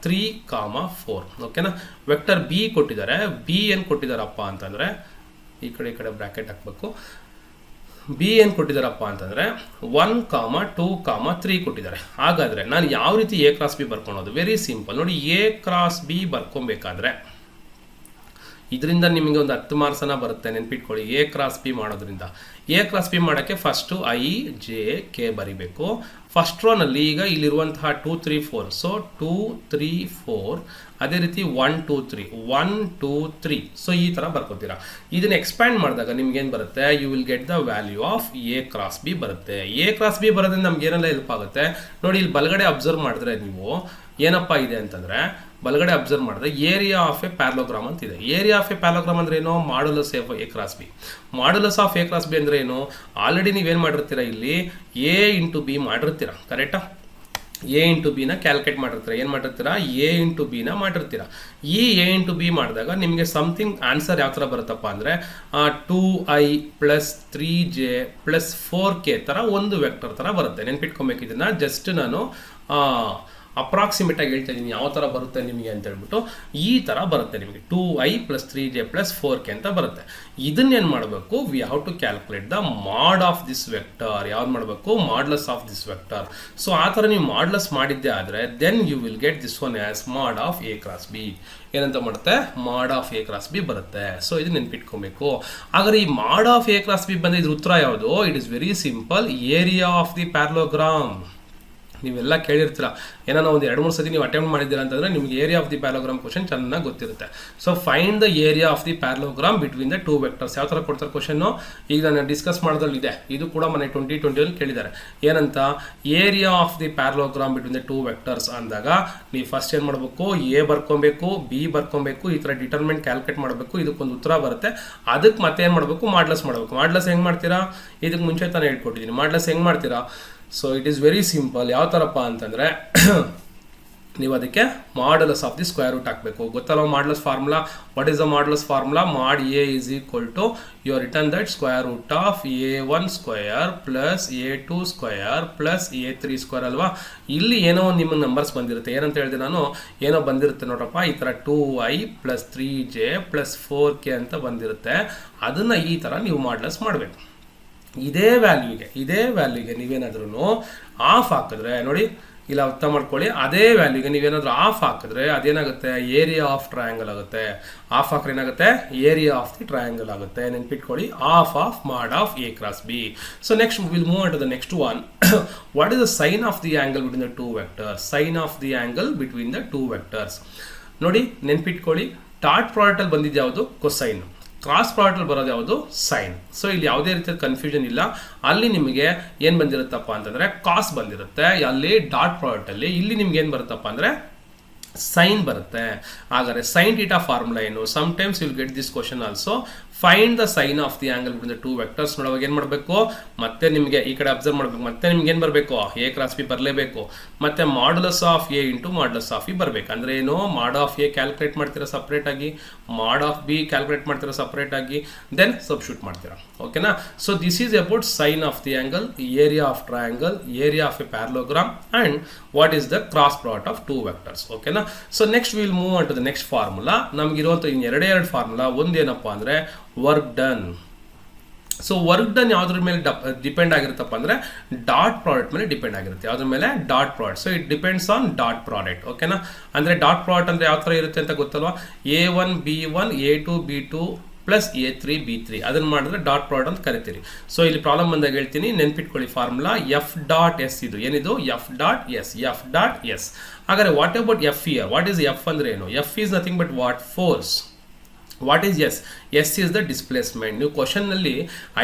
3, 4. ಓಕೆನಾ? ವೆಕ್ಟರ್ ಬಿ ಕೊಟ್ಟಿದ್ದಾರೆ. ಬಿ ಏನು ಕೊಟ್ಟಿದ್ದಾರಪ್ಪ ಅಂತಂದರೆ, ಈ ಕಡೆ ಬ್ರ್ಯಾಕೆಟ್ ಹಾಕಬೇಕು. ಬಿ ಏನು ಕೊಟ್ಟಿದ್ದಾರಪ್ಪ ಅಂತಂದರೆ 1, 2, 3 ಕೊಟ್ಟಿದ್ದಾರೆ. ಹಾಗಾದರೆ ನಾನು ಯಾವ ರೀತಿ ಎ ಕ್ರಾಸ್ ಬಿ ಬರ್ಕೊಳೋದು? ವೆರಿ ಸಿಂಪಲ್ ನೋಡಿ. ಎ ಕ್ರಾಸ್ ಬಿ ಬರ್ಕೊಬೇಕಾದ್ರೆ ಇದರಿಂದ ನಿಮಗೆ ಒಂದು 10 ಮಾರ್ಕ್ಸನ್ನ ಬರುತ್ತೆ, ನೆನ್ಪಿಟ್ಕೊಳ್ಳಿ. ಎ ಕ್ರಾಸ್ ಬಿ ಮಾಡೋದ್ರಿಂದ. ಎ ಕ್ರಾಸ್ ಬಿ ಮಾಡೋಕ್ಕೆ ಫಸ್ಟು ಐ ಜೆ ಕೆ ಬರಿಬೇಕು. ಫಸ್ಟ್ ರೋನಲ್ಲಿ ಈಗ ಇಲ್ಲಿರುವಂತಹ 2, 3, 4. ಸೊ 2, 3, 4. ಅದೇ ರೀತಿ 1, 2, 3, 1, 2, 3. ಸೊ ಈ ಥರ ಬರ್ಕೋತೀರಾ. ಇದನ್ನು ಎಕ್ಸ್ಪ್ಯಾಂಡ್ ಮಾಡಿದಾಗ ನಿಮ್ಗೇನು ಬರುತ್ತೆ? You will get the value of A cross B ಬರುತ್ತೆ. ಎ ಕ್ರಾಸ್ ಬಿ ಬರೋದ್ರಿಂದ ನಮ್ಗೆ ಏನೆಲ್ಲ ಹೆಲ್ಪ್ ಆಗುತ್ತೆ ನೋಡಿ. ಇಲ್ಲಿ ಬಲಗಡೆ ಅಬ್ಸರ್ವ್ ಮಾಡಿದ್ರೆ ನೀವು ಏನಪ್ಪ ಇದೆ ಅಂತಂದರೆ, ಬಲಗಡೆ ಅಬ್ಸರ್ವ್ ಮಾಡಿದ್ರೆ ಏರಿಯಾ ಆಫ್ ಎ ಪ್ಯಾರಲೋಗ್ರಾಮ್ ಅಂತ ಇದೆ. ಏರಿಯಾ ಆಫ್ ಎ ಪ್ಯಾರಲೋಗ್ರಾಮ್ ಅಂದ್ರೆ ಏನು? Modulus of A cross B. Modulus of A cross B ಅಂದ್ರೆ ಏನು? ಆಲ್ರೆಡಿ ನೀವೇನು ಮಾಡಿರ್ತೀರಾ? ಇಲ್ಲಿ ಎ ಇಂಟು ಬಿ ಮಾಡಿರ್ತೀರಾ, ಕರೆಕ್ಟಾ? ಎ ಇಂಟು ಬಿನ ಕ್ಯಾಲ್ಕುಲೇಟ್ ಮಾಡಿರ್ತೀರಾ. ಏನು ಮಾಡಿರ್ತೀರಾ? A into ಬಿನ ಮಾಡಿರ್ತೀರಾ. ಈ ಎ ಇಂಟು ಬಿ ಮಾಡಿದಾಗ ನಿಮಗೆ ಸಮಥಿಂಗ್ ಆನ್ಸರ್ ಯಾವ ಥರ ಬರುತ್ತಪ್ಪ ಅಂದರೆ 2i plus 3j plus 4k ಥರ ಒಂದು ವೆಕ್ಟರ್ ಥರ ಬರುತ್ತೆ. ನೆನ್ಪಿಟ್ಕೊಬೇಕು. ಇದನ್ನು ಜಸ್ಟ್ ನಾನು ಅಪ್ರಾಕ್ಸಿಮೇಟ್ ಆಗಿ ಹೇಳ್ತಾ ಇದ್ದೀನಿ ಯಾವ ಥರ ಬರುತ್ತೆ ನಿಮಗೆ ಅಂತ ಹೇಳ್ಬಿಟ್ಟು. ಈ ಥರ ಬರುತ್ತೆ ನಿಮಗೆ 2i plus 3j plus 4k ಅಂತ ಬರುತ್ತೆ. ಇದನ್ನೇನು ಮಾಡಬೇಕು? We have to calculate the mod of this vector. ಯಾವ್ದು ಮಾಡಬೇಕು? Modulus of this vector. So ಆ ಥರ ನೀವು ಮಾಡ್ಲಸ್ ಮಾಡಿದ್ದೆ ಆದರೆ then you will get this one as mod of A cross B. ಏನಂತ ಮಾಡುತ್ತೆ? Mod of A cross B ಬರುತ್ತೆ. ಸೊ ಇದು ನೆನ್ಪಿಟ್ಕೊಬೇಕು. ಹಾಗಾದ್ರೆ ಈ ಮಾಡ್ ಆಫ್ ಎ ಕ್ರಾಸ್ ಬಿ ಬಂದ ಇದ್ರ ಉತ್ತರ ಯಾವುದು? It is very simple, area of the parallelogram. ನೀವೆಲ್ಲ ಕೇಳಿರ್ತೀರ, ಏನೋ ಒಂದು 2-3 ಸತಿ ನೀವು ಅಟೆಂಪ್ಟ್ ಮಾಡಿದ್ದೀರಾ ಅಂತಂದರೆ ನಿಮಗೆ area of the parallelogram question ಚೆನ್ನಾಗಿ ಗೊತ್ತಿರುತ್ತೆ. So find the area of the parallelogram between the two vectors. ಯಾವ ಥರ ಕೊಡ್ತಾರೆ ಕ್ವಶನ್ನು? ಈಗ ನಾನು ಡಿಸ್ಕಸ್ ಮಾಡೋದ್ರಲ್ಲಿ ಇದೆ. ಇದು ಕೂಡ ಮೊನ್ನೆ 2020 ಕೇಳಿದ್ದಾರೆ. ಏನಂತ? Area of the parallelogram between the two vectors ಅಂದಾಗ ನೀವು ಫಸ್ಟ್ ಏನು ಮಾಡಬೇಕು? ಎ ಬರ್ಕೊಬೇಕು, ಬಿ ಬರ್ಕೊಬೇಕು, ಈ ಥರ ಡಿಟರ್ಮಿನೆಂಟ್ ಕ್ಯಾಲ್ಕುಲೇಟ್ ಮಾಡಬೇಕು. ಇದಕ್ಕೊಂದು ಉತ್ತರ ಬರುತ್ತೆ. ಅದಕ್ಕೆ ಮತ್ತೆ ಏನು ಮಾಡಬೇಕು? ಮಾಡ್ಲಸ್ ಮಾಡಬೇಕು. ಮಾಡ್ಲಸ್ ಹೆಂಗೆ ಮಾಡ್ತೀರಾ? ಇದಕ್ಕೆ ಮುಂಚೆ ತಾನೇ ಹೇಳ್ಕೊಟ್ಟಿದ್ದೀನಿ. ಮಾಡ್ಲಸ್ ಹೆಂಗೆ ಮಾಡ್ತೀರಾ? So it is very simple. ಯಾವ ಥರಪ್ಪ ಅಂತಂದರೆ ನೀವು ಅದಕ್ಕೆ modulus of the square root ಹಾಕಬೇಕು. ಗೊತ್ತಲ್ಲ modulus formula? What is the modulus formula? Mod A is equal to you are return that square root of a1 square plus a2 square plus a3 square ಅಲ್ವಾ? ಇಲ್ಲಿ ಏನೋ ಒಂದು ನಿಮ್ಮ numbers ಬಂದಿರುತ್ತೆ. ಏನಂತ ಹೇಳಿದೆ ನಾನು? ಏನೋ ಬಂದಿರುತ್ತೆ ನೋಡಪ್ಪ, ಈ ಥರ 2i plus 3j plus 4k ಅಂತ ಬಂದಿರುತ್ತೆ. ಅದನ್ನು ಈ ಥರ ನೀವು ಮಾಡ್ಯುಲಸ್ ಮಾಡಬೇಕು. ಇದೇ ವ್ಯಾಲ್ಯೂಗೆ ನೀವೇನಾದ್ರೂ ಆಫ್ ಹಾಕಿದ್ರೆ ನೋಡಿ, ಇಲ್ಲ ಅರ್ಥ ಮಾಡ್ಕೊಳ್ಳಿ. ಅದೇ ವ್ಯಾಲ್ಯೂಗೆ ನೀವೇನಾದ್ರೂ ಆಫ್ ಹಾಕಿದ್ರೆ ಅದೇನಾಗುತ್ತೆ? ಏರಿಯಾ ಆಫ್ ಟ್ರಯಾಂಗಲ್ ಆಗುತ್ತೆ. ಆಫ್ ಹಾಕ್ರೆ ಏನಾಗುತ್ತೆ? ಏರಿಯಾ ಆಫ್ ದಿ ಟ್ರಯಾಂಗಲ್ ಆಗುತ್ತೆ. ನೆನ್ಪಿಟ್ಕೊಳ್ಳಿ, half mod of A cross B. So next will move to the next one. What is the sine of the angle between the two vectors? Sine of the angle between the two vectors ನೋಡಿ, ನೆನ್ಪಿಟ್ಕೊಳ್ಳಿ. Dot product ಅಲ್ಲಿ ಬಂದಿದ್ದು ಯಾವುದು? Cosine. Cross product ಬರೋದು ಯಾವುದು sign. So ಇಲ್ಲಿ ಯಾವುದೇ ರೀತಿಯ ಕನ್ಫ್ಯೂಷನ್ ಇಲ್ಲ. ಅಲ್ಲಿ ನಿಮಗೆ ಏನು ಬಂದಿರುತ್ತಪ್ಪ ಅಂತಂದರೆ ಕಾಸ್ ಬಂದಿರುತ್ತೆ, ಅಲ್ಲಿ ಡಾಟ್ ಪ್ರಾಡಕ್ಟ್ ಅಲ್ಲಿ. ಇಲ್ಲಿ ನಿಮ್ಗೆ ಏನು ಬರುತ್ತಪ್ಪ ಅಂದರೆ ಸೈನ್ ಬರುತ್ತೆ. ಹಾಗಾದರೆ ಸೈನ್ ಥೀಟಾ ಫಾರ್ಮುಲಾ ಏನು? Sometimes will get this question also. Find the sine of the angle between the two vectors. ನೋಡುವಾಗ ಏನು ಮಾಡಬೇಕು, ಮತ್ತೆ ನಿಮಗೆ ಈ ಕಡೆ ಅಬ್ಸರ್ವ್ ಮಾಡಬೇಕು, ಮತ್ತೆ ನಿಮ್ಗೆ ಏನು ಬರಬೇಕು, ಎ ಕ್ರಾಸ್ ಬಿ ಬರಲೇಬೇಕು, ಮತ್ತೆ modulus of A into modulus of E ಬರಬೇಕು. ಅಂದರೆ ಏನು, ಮಾಡ್ ಆಫ್ ಎ ಕ್ಯಾಲ್ಕುಲೇಟ್ ಮಾಡ್ತೀರಾ ಸಪ್ರೇಟ್ ಆಗಿ, ಮಾಡ್ ಆಫ್ ಬಿ ಕ್ಯಾಲ್ಕುಲೇಟ್ ಮಾಡ್ತೀರಾ ಸಪ್ರೇಟ್ ಆಗಿ, ದೆನ್ ಸಬ್ಸ್ಟಿಟ್ಯೂಟ್ ಮಾಡ್ತೀರಾ. ಓಕೆನಾ? So this is about sine of the angle, area of triangle, area of a parallelogram, and what is the cross product of two vectors. ಓಕೆನಾ? So next will move on to the next formula. ನಮಗಿರುವಂಥ ಎರಡೇ ಎರಡು formula. ಒಂದೇನಪ್ಪ ಅಂದರೆ work done. So work done ಯಾವುದ್ರ ಮೇಲೆ depend ಆಗಿರುತ್ತಪ್ಪ ಅಂದರೆ dot product ಮೇಲೆ depend ಆಗಿರುತ್ತೆ. ಯಾವುದ್ರ ಮೇಲೆ? Dot product. So it depends on dot product. ಓಕೆನಾ? ಅಂದರೆ ಡಾಟ್ ಪ್ರಾಡಕ್ಟ್ ಅಂದರೆ ಯಾವ ಥರ ಇರುತ್ತೆ ಅಂತ ಗೊತ್ತಲ್ವಾ? A1 B1 A2 B2 plus A3 B3 ಅದನ್ನು ಮಾಡಿದ್ರೆ ಡಾಟ್ ಪ್ರಾಡಕ್ಟ್ ಅಂತ ಕರಿತೀರಿ. ಸೊ ಇಲ್ಲಿ ಪ್ರಾಬ್ಲಮ್ ಬಂದಾಗ ಹೇಳ್ತೀನಿ, ನೆನ್ಪಿಟ್ಕೊಳ್ಳಿ ಫಾರ್ಮುಲಾ ಎಫ್ ಡಾಟ್ ಎಸ್. ಇದು ಏನಿದು? F dot S. F dot S. ಹಾಗಾದರೆ what about F here? What is F ಅಂದರೆ ಏನು? F is nothing but what? Force. What is S? S is the displacement. ನೀವು ಕ್ವಶನ್ನಲ್ಲಿ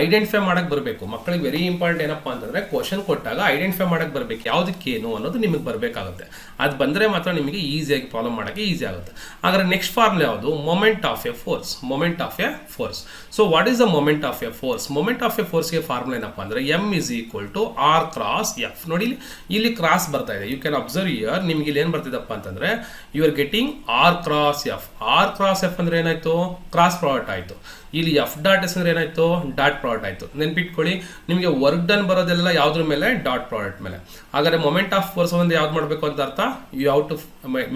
ಐಡೆಂಟಿಫೈ ಮಾಡಕ್ಕೆ ಬರಬೇಕು. ಮಕ್ಕಳಿಗೆ ವೆರಿ ಇಂಪಾರ್ಟೆಂಟ್ ಏನಪ್ಪ ಅಂತಂದರೆ ಕ್ವಶನ್ ಕೊಟ್ಟಾಗ ಐಡೆಂಟಿಫೈ ಮಾಡಕ್ಕೆ ಬರಬೇಕು, ಯಾವುದಕ್ಕೇನು ಅನ್ನೋದು ನಿಮಗೆ ಬರಬೇಕಾಗುತ್ತೆ. ಅದು ಬಂದರೆ ಮಾತ್ರ ನಿಮಗೆ ಈಸಿಯಾಗಿ ಪ್ರಾಬ್ಲಮ್ ಮಾಡೋಕ್ಕೆ ಈಸಿ ಆಗುತ್ತೆ. ಹಾಗಾದ್ರೆ ನೆಕ್ಸ್ಟ್ ಫಾರ್ಮುಲಾ ಯಾವುದು? Moment of a force. Moment of a force. So what is the moment of a force? Moment of a ಫೋರ್ಸ್ಗೆ ಫಾರ್ಮುಲಾ ಏನಪ್ಪ ಅಂದರೆ M is equal to R cross F. ನೋಡಿ ಇಲ್ಲಿ cross ಬರ್ತಾ ಇದೆ. You can observe here. ನಿಮ್ಗೆ ಇಲ್ಲಿ ಏನು ಬರ್ತಿದಪ್ಪ ಅಂತಂದರೆ you are getting R cross F. R cross F ಅಂದರೆ ಏನಾಯಿತು? ಕ್ರಾಸ್ ಪ್ರಾಡಕ್ಟ್ ಆಯಿತು. ಇಲ್ಲಿ ಎಫ್ ಡಾಟ್ ಎಸ್ ಅಂದ್ರೆ ಏನಾಯ್ತು? ಡಾಟ್ ಪ್ರಾಡಕ್ಟ್ ಆಯಿತು. ನೆನ್ಪಿಟ್ಕೊಳ್ಳಿ, ನಿಮಗೆ ವರ್ಕ್ ಡನ್ ಬರೋದೆಲ್ಲ ಯಾವುದ್ರ ಮೇಲೆ? ಡಾಟ್ ಪ್ರಾಡಕ್ಟ್ ಮೇಲೆ. ಹಾಗಾದರೆ ಮೊಮೆಂಟ್ ಆಫ್ ಫೋರ್ಸ್ ಒಂದು ಯಾವ್ದು ಮಾಡಬೇಕು ಅಂತ ಅರ್ಥ? You have to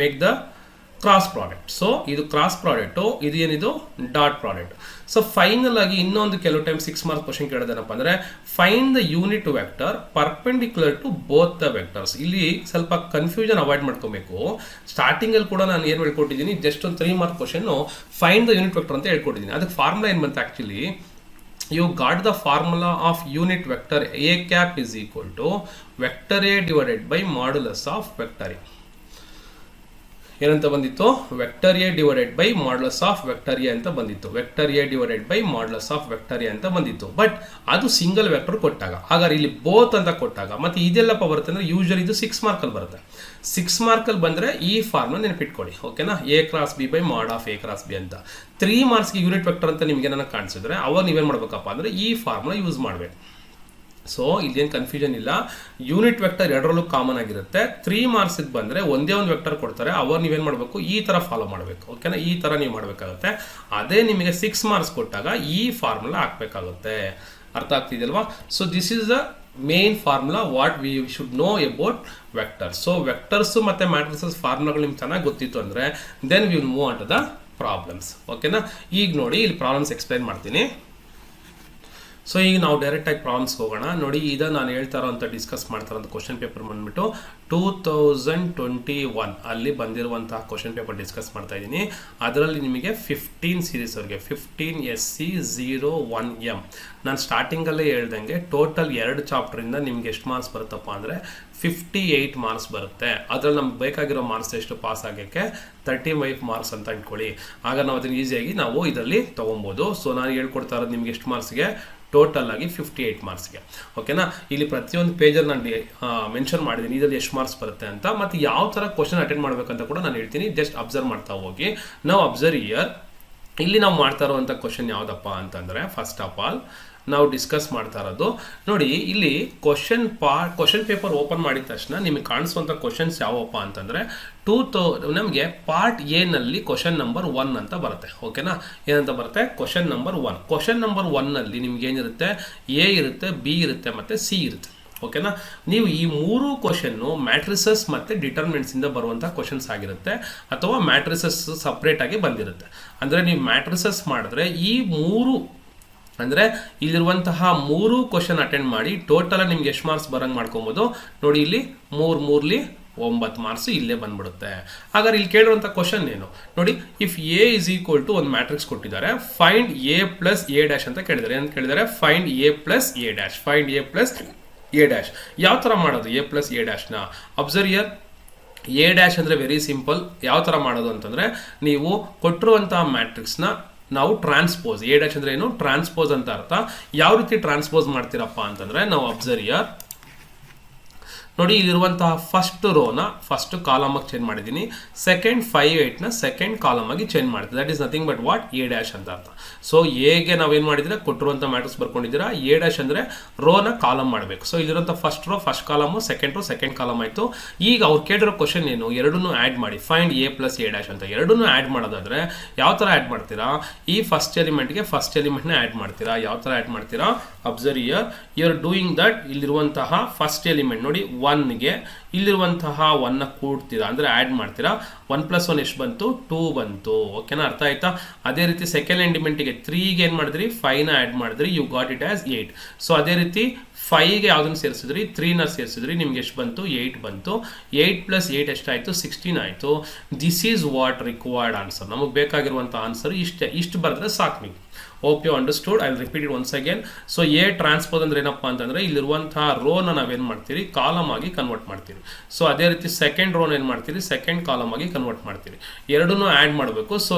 make the cross product. So ಇದು ಕ್ರಾಸ್ ಪ್ರಾಡಕ್ಟು, ಇದು ಏನಿದು? Dot product. ಸೊ ಫೈನಲ್ ಆಗಿ ಇನ್ನೊಂದು ಕೆಲವು ಟೈಮ್ 6 ಮಾರ್ಕ್ಸ್ ಕ್ವಶನ್ ಕೇಳೋದೇನಪ್ಪ ಅಂದರೆ find the unit vector perpendicular to both the vectors. ಇಲ್ಲಿ ಸ್ವಲ್ಪ ಕನ್ಫ್ಯೂಷನ್ ಅವಾಯ್ಡ್ ಮಾಡ್ಕೋಬೇಕು. ಸ್ಟಾರ್ಟಿಂಗಲ್ಲಿ ಕೂಡ ನಾನು ಏನು ಹೇಳ್ಕೊಟ್ಟಿದ್ದೀನಿ, ಜಸ್ಟ್ ಒಂದು 3 marks question find the unit vector ಅಂತ ಹೇಳ್ಕೊಟ್ಟಿದ್ದೀನಿ. ಅದಕ್ಕೆ ಫಾರ್ಮುಲಾ ಏನು ಬಂತು? Actually you got the formula of unit vector a cap is equal to vector a divided by modulus of vector a. ಏನಂತ ಬಂದಿತ್ತು? Vector A divided by modulus of vector A ಅಂತ ಬಂದಿತ್ತು. Vector A divided by modulus of vector A ಅಂತ ಬಂದಿತ್ತು. But ಅದು single vector ಕೊಟ್ಟಾಗ, ಹಾಗಾದ್ರೆ ಇಲ್ಲಿ ಬೋತ್ ಅಂತ ಕೊಟ್ಟಾಗ ಮತ್ತೆ ಇದೆಲ್ಲಪ್ಪ ಬರುತ್ತೆ ಅಂದರೆ ಯೂಶಲಿ ಇದು 6 ಮಾರ್ಕಲ್ಲಿ ಬರುತ್ತೆ. 6 ಮಾರ್ಕಲ್ಲಿ ಬಂದರೆ ಈ ಫಾರ್ಮುಲಾ ನೆನಪಿಟ್ಕೊಳ್ಳಿ. ಓಕೆನಾ? ಎ ಕ್ರಾಸ್ ಬಿ ಬೈ ಮಾಡ್ ಆಫ್ ಎ ಕ್ರಾಸ್ ಬಿ ಅಂತ. 3 ಮಾರ್ಕ್ಸ್ಗೆ ಯೂನಿಟ್ ವೆಕ್ಟರ್ ಅಂತ ನಿಮ್ಗೆ ಏನಾರ ಕಾಣಿಸಿದ್ರೆ ಅವಾಗ ನೀವೇನು ಮಾಡಬೇಕಪ್ಪ ಅಂದರೆ ಈ ಫಾರ್ಮುಲಾ ಯೂಸ್ ಮಾಡಬೇಕು. ಸೊ ಇಲ್ಲೇನು ಕನ್ಫ್ಯೂಷನ್ ಇಲ್ಲ. ಯೂನಿಟ್ ವೆಕ್ಟರ್ ಎರಡರಲ್ಲೂ ಕಾಮನ್ ಆಗಿರುತ್ತೆ. 3 ಮಾರ್ಕ್ಸಿಗೆ ಬಂದರೆ ಒಂದೇ ಒಂದು ವೆಕ್ಟರ್ ಕೊಡ್ತಾರೆ, ಅವಾಗ ನೀವೇನು ಮಾಡಬೇಕು? ಈ ಥರ ಫಾಲೋ ಮಾಡಬೇಕು. ಓಕೆನಾ? ಈ ಥರ ನೀವು ಮಾಡಬೇಕಾಗುತ್ತೆ. ಅದೇ ನಿಮಗೆ 6 ಮಾರ್ಕ್ಸ್ ಕೊಟ್ಟಾಗ ಈ ಫಾರ್ಮುಲಾ ಹಾಕಬೇಕಾಗುತ್ತೆ. ಅರ್ಥ ಆಗ್ತಿದೆಯಲ್ವಾ? So this is the main formula what we should know about vectors. So vectors ಮತ್ತು ಮ್ಯಾಟ್ರಿಸಸ್ ಫಾರ್ಮುಲಾಗಳು ನಿಮ್ಗೆ ಚೆನ್ನಾಗಿ ಗೊತ್ತಿತ್ತು ಅಂದರೆ then we will move on to the problems. ಓಕೆನಾ? ಈಗ ನೋಡಿ ಇಲ್ಲಿ ಪ್ರಾಬ್ಲಮ್ಸ್ ಎಕ್ಸ್ಪ್ಲೈನ್ ಮಾಡ್ತೀನಿ. ಸೊ ಈಗ ನಾವು ಡೈರೆಕ್ಟಾಗಿ ಪ್ರಾಬ್ಲಮ್ಸ್ಗೆ ಹೋಗೋಣ. ನೋಡಿ, ಇದು ನಾನು ಹೇಳ್ತಾ ಇರೋಂಥ ಡಿಸ್ಕಸ್ ಮಾಡ್ತಾ ಇರೋಂಥ ಕ್ವಶನ್ ಪೇಪರ್ ಬಂದುಬಿಟ್ಟು 2021 ಅಲ್ಲಿ ಬಂದಿರುವಂತಹ ಕ್ವಶನ್ ಪೇಪರ್ ಡಿಸ್ಕಸ್ ಮಾಡ್ತಾ ಇದ್ದೀನಿ. ಅದರಲ್ಲಿ ನಿಮಗೆ 15 ಸೀರೀಸ್ವರೆಗೆ 15 SC 01M ನಾನು ಸ್ಟಾರ್ಟಿಂಗಲ್ಲೇ ಹೇಳ್ದಂಗೆ ಟೋಟಲ್ 2 ಚಾಪ್ಟರಿಂದ ನಿಮ್ಗೆ ಎಷ್ಟು ಮಾರ್ಕ್ಸ್ ಬರುತ್ತಪ್ಪ ಅಂದರೆ 58 ಮಾರ್ಕ್ಸ್ ಬರುತ್ತೆ. ಅದರಲ್ಲಿ ನಮ್ಗೆ ಬೇಕಾಗಿರೋ ಮಾರ್ಕ್ಸ್ ಎಷ್ಟು ಪಾಸ್ ಆಗೋಕ್ಕೆ 35 ಮಾರ್ಕ್ಸ್ ಅಂತ ಇಟ್ಕೊಳ್ಳಿ. ಆಗ ನಾವು ಅದನ್ನು ಈಸಿಯಾಗಿ ನಾವು ಇದರಲ್ಲಿ ತೊಗೊಬೋದು. ಸೊ ನಾನು ಹೇಳ್ಕೊಡ್ತಾ ಇರೋದು ನಿಮ್ಗೆ ಎಷ್ಟು ಮಾರ್ಕ್ಸ್ಗೆ? ಟೋಟಲ್ ಆಗಿ 58 ಮಾರ್ಕ್ಸ್ಗೆ. ಓಕೆನಾ? ಇಲ್ಲಿ ಪ್ರತಿಯೊಂದು ಪೇಜಲ್ಲಿ ನಾನು ಮೆನ್ಷನ್ ಮಾಡಿದ್ದೀನಿ ಇದರಲ್ಲಿ ಎಷ್ಟು ಮಾರ್ಕ್ಸ್ ಬರುತ್ತೆ ಅಂತ, ಮತ್ತು ಯಾವ ಥರ ಕ್ವಶನ್ ಅಟೆಂಡ್ ಮಾಡಬೇಕಂತ ಕೂಡ ನಾನು ಹೇಳ್ತೀನಿ. ಜಸ್ಟ್ ಅಬ್ಸರ್ವ್ ಮಾಡ್ತಾ ಹೋಗಿ. ನಾವು ಅಬ್ಸರ್ವ್ ಇಯರ್. ಇಲ್ಲಿ ನಾವು ಮಾಡ್ತಾ ಇರುವಂಥ ಕ್ವಶನ್ ಯಾವುದಪ್ಪ ಅಂತಂದರೆ ಫಸ್ಟ್ ಆಫ್ ಆಲ್ ನಾವು ಡಿಸ್ಕಸ್ ಮಾಡ್ತಾ ಇರೋದು ನೋಡಿ, ಇಲ್ಲಿ ಕ್ವಶನ್ ಪೇಪರ್ ಓಪನ್ ಮಾಡಿದ ತಕ್ಷಣ ನಿಮಗೆ ಕಾಣಿಸುವಂಥ ಕ್ವಶನ್ಸ್ ಯಾವಪ್ಪ ಅಂತಂದರೆ ನಮಗೆ ಪಾರ್ಟ್ ಎ ನಲ್ಲಿ ಕ್ವಶನ್ ನಂಬರ್ 1 ಅಂತ ಬರುತ್ತೆ. ಓಕೆನಾ? ಏನಂತ ಬರುತ್ತೆ? Question number 1. ಕ್ವಶನ್ ನಂಬರ್ 1 ನಲ್ಲಿ ನಿಮ್ಗೆ ಏನಿರುತ್ತೆ? ಎ ಇರುತ್ತೆ, ಬಿ ಇರುತ್ತೆ, ಮತ್ತು ಸಿ ಇರುತ್ತೆ. ಓಕೆನಾ? ನೀವು ಈ 3 ಕ್ವಶನ್ನು ಮ್ಯಾಟ್ರಿಸಸ್ ಮತ್ತು ಡಿಟರ್ಮಿನೆಂಟ್ಸ್ ಇಂದ ಬರುವಂಥ ಕ್ವಶನ್ಸ್ ಆಗಿರುತ್ತೆ, ಅಥವಾ ಮ್ಯಾಟ್ರಿಸಸ್ ಸಪ್ರೇಟ್ ಆಗಿ ಬಂದಿರುತ್ತೆ. ಅಂದರೆ ನೀವು ಮ್ಯಾಟ್ರಿಸಸ್ ಮಾಡಿದ್ರೆ ಈ 3 ಅಂದರೆ ಇಲ್ಲಿರುವಂತಹ 3 ಕ್ವಶನ್ ಅಟೆಂಡ್ ಮಾಡಿ ಟೋಟಲ್ ನಿಮ್ಗೆ ಎಷ್ಟು ಮಾರ್ಕ್ಸ್ ಬರಂಗೆ ಮಾಡ್ಕೊಬೋದು. ನೋಡಿ, ಇಲ್ಲಿ 3 9 ಮಾರ್ಕ್ಸ್ ಇಲ್ಲೇ ಬಂದ್ಬಿಡುತ್ತೆ. ಹಾಗಾದ್ರೆ ಇಲ್ಲಿ ಕೇಳಿರುವಂಥ ಕ್ವಶನ್ ಏನು ನೋಡಿ, if A is equal to ಒಂದು ಮ್ಯಾಟ್ರಿಕ್ಸ್ ಕೊಟ್ಟಿದ್ದಾರೆ, find A plus A dash ಅಂತ ಕೇಳಿದ್ದಾರೆ. ಏನು ಕೇಳಿದ್ದಾರೆ? Find A plus A dash. Find A plus A dash. ಯಾವ ಥರ ಮಾಡೋದು ಎ ಪ್ಲಸ್ ಎ ಡ್ಯಾಶ್ನ? Observe here. ಎ ಡ್ಯಾಶ್ ಅಂದರೆ ವೆರಿ ಸಿಂಪಲ್. ಯಾವ ಥರ ಮಾಡೋದು ಅಂತಂದರೆ ನೀವು ಕೊಟ್ಟಿರುವಂಥ ಮ್ಯಾಟ್ರಿಕ್ಸ್ನ ನಾವು ಟ್ರಾನ್ಸ್ಪೋಸ್, ಎ ಡ್ಯಾಶ್ ಅಂದ್ರೆ ಏನು, ಟ್ರಾನ್ಸ್ಪೋಸ್ ಅಂತ ಅರ್ಥ. ಯಾವ ರೀತಿ ಟ್ರಾನ್ಸ್ಪೋಸ್ ಮಾಡ್ತೀರಪ್ಪ ಅಂತಂದ್ರೆ ನಾವು ಅಬ್ಸರ್ವ್ ಹಿಯರ್. ನೋಡಿ ಇಲ್ಲಿರುವಂತಹ ಫಸ್ಟ್ ರೋನ ಫಸ್ಟ್ ಕಾಲಮ್ ಆಗಿ ಚೇಂಜ್ ಮಾಡಿದ್ದೀನಿ, ಸೆಕೆಂಡ್ 5 8 ನ ಸೆಕೆಂಡ್ ಕಾಲಮ್ ಆಗಿ ಚೇಂಜ್ ಮಾಡಿದ್ವಿ. That is nothing but what, A dash ಅಂತ ಅರ್ಥ. ಸೊ ಎಗೆ ನಾವೇನು ಮಾಡಿದ್ರೆ ಕೊಟ್ಟಿರುವಂಥ ಮ್ಯಾಟ್ರಿಕ್ಸ್ ಬರ್ಕೊಂಡಿದ್ದೀರಾ, ಎ ಡ್ಯಾಶ್ ಅಂದರೆ ರೋನ ಕಾಲಮ್ ಮಾಡಬೇಕು. ಸೊ ಇಲ್ಲಿರುವಂಥ first row first column, second row second column ಆಯಿತು. ಈಗ ಅವ್ರು ಕೇಳಿರೋ ಕ್ವಶನ್ ಏನು, ಎರಡನ್ನೂ ಆ್ಯಡ್ ಮಾಡಿ, find A plus A dash ಅಂತ. ಎರಡನ್ನೂ ಆ್ಯಡ್ ಮಾಡೋದಾದ್ರೆ ಯಾವ ಥರ ಆ್ಯಡ್ ಮಾಡ್ತೀರಾ, ಈ ಫಸ್ಟ್ ಎಲಿಮೆಂಟ್ಗೆ ಫಸ್ಟ್ ಎಲಿಮೆಂಟ್ನ ಆ್ಯಡ್ ಮಾಡ್ತೀರಾ. ಯಾವ ಥರ ಆ್ಯಡ್ ಮಾಡ್ತೀರಾ, observe here, you are doing that. ಇಲ್ಲಿರುವಂತಹ ಫಸ್ಟ್ ಎಲಿಮೆಂಟ್ ನೋಡಿ 1ಗೆ ಇಲ್ಲಿರುವಂತಹ 1ನ ಕೂಡ್ತೀರಾ ಅಂದರೆ ಆ್ಯಡ್ ಮಾಡ್ತೀರಾ. 1 + 1 ಎಷ್ಟು ಬಂತು, 2 ಬಂತು. ಓಕೆನಾ, ಅರ್ಥ ಆಯ್ತಾ. ಅದೇ ರೀತಿ ಸೆಕೆಂಡ್ ಎಲಿಮೆಂಟಿಗೆ 3ಗೆ ಏನು ಮಾಡಿದ್ರಿ, 5ನ ಆ್ಯಡ್ ಮಾಡಿದ್ರಿ, you got it as 8. So ಅದೇ ರೀತಿ 5ಗೆ ಯಾವುದನ್ನು ಸೇರಿಸಿದ್ರಿ, 3ನ ಸೇರಿಸಿದ್ರಿ, ನಿಮ್ಗೆ ಎಷ್ಟು ಬಂತು, 8 ಬಂತು. 8 + 8 ಎಷ್ಟಾಯಿತು, 16 ಆಯಿತು. This is what required answer. ನಮಗೆ ಬೇಕಾಗಿರುವಂಥ ಆನ್ಸರ್ ಇಷ್ಟು ಬರೆದ್ರೆ ಸಾಕು ನಿಮಗೆ. Hope you understood. I will repeat it once again. So A transpose ಅಂದ್ರೆ ಏನಪ್ಪಾ ಅಂತಂದ್ರೆ ಇಲ್ಲಿರುವಂತಹ ರೋನ ನಾವೇನು ಮಾಡ್ತೀರಿ, ಕಾಲಮ್ ಆಗಿ ಕನ್ವರ್ಟ್ ಮಾಡ್ತೀವಿ. ಸೊ ಅದೇ ರೀತಿ ಸೆಕೆಂಡ್ ರೋನ ಏನು ಮಾಡ್ತೀರಿ, ಸೆಕೆಂಡ್ ಕಾಲಮ್ ಆಗಿ ಕನ್ವರ್ಟ್ ಮಾಡ್ತೀವಿ. ಎರಡನ್ನೂ ಆ್ಯಡ್ ಮಾಡಬೇಕು. ಸೊ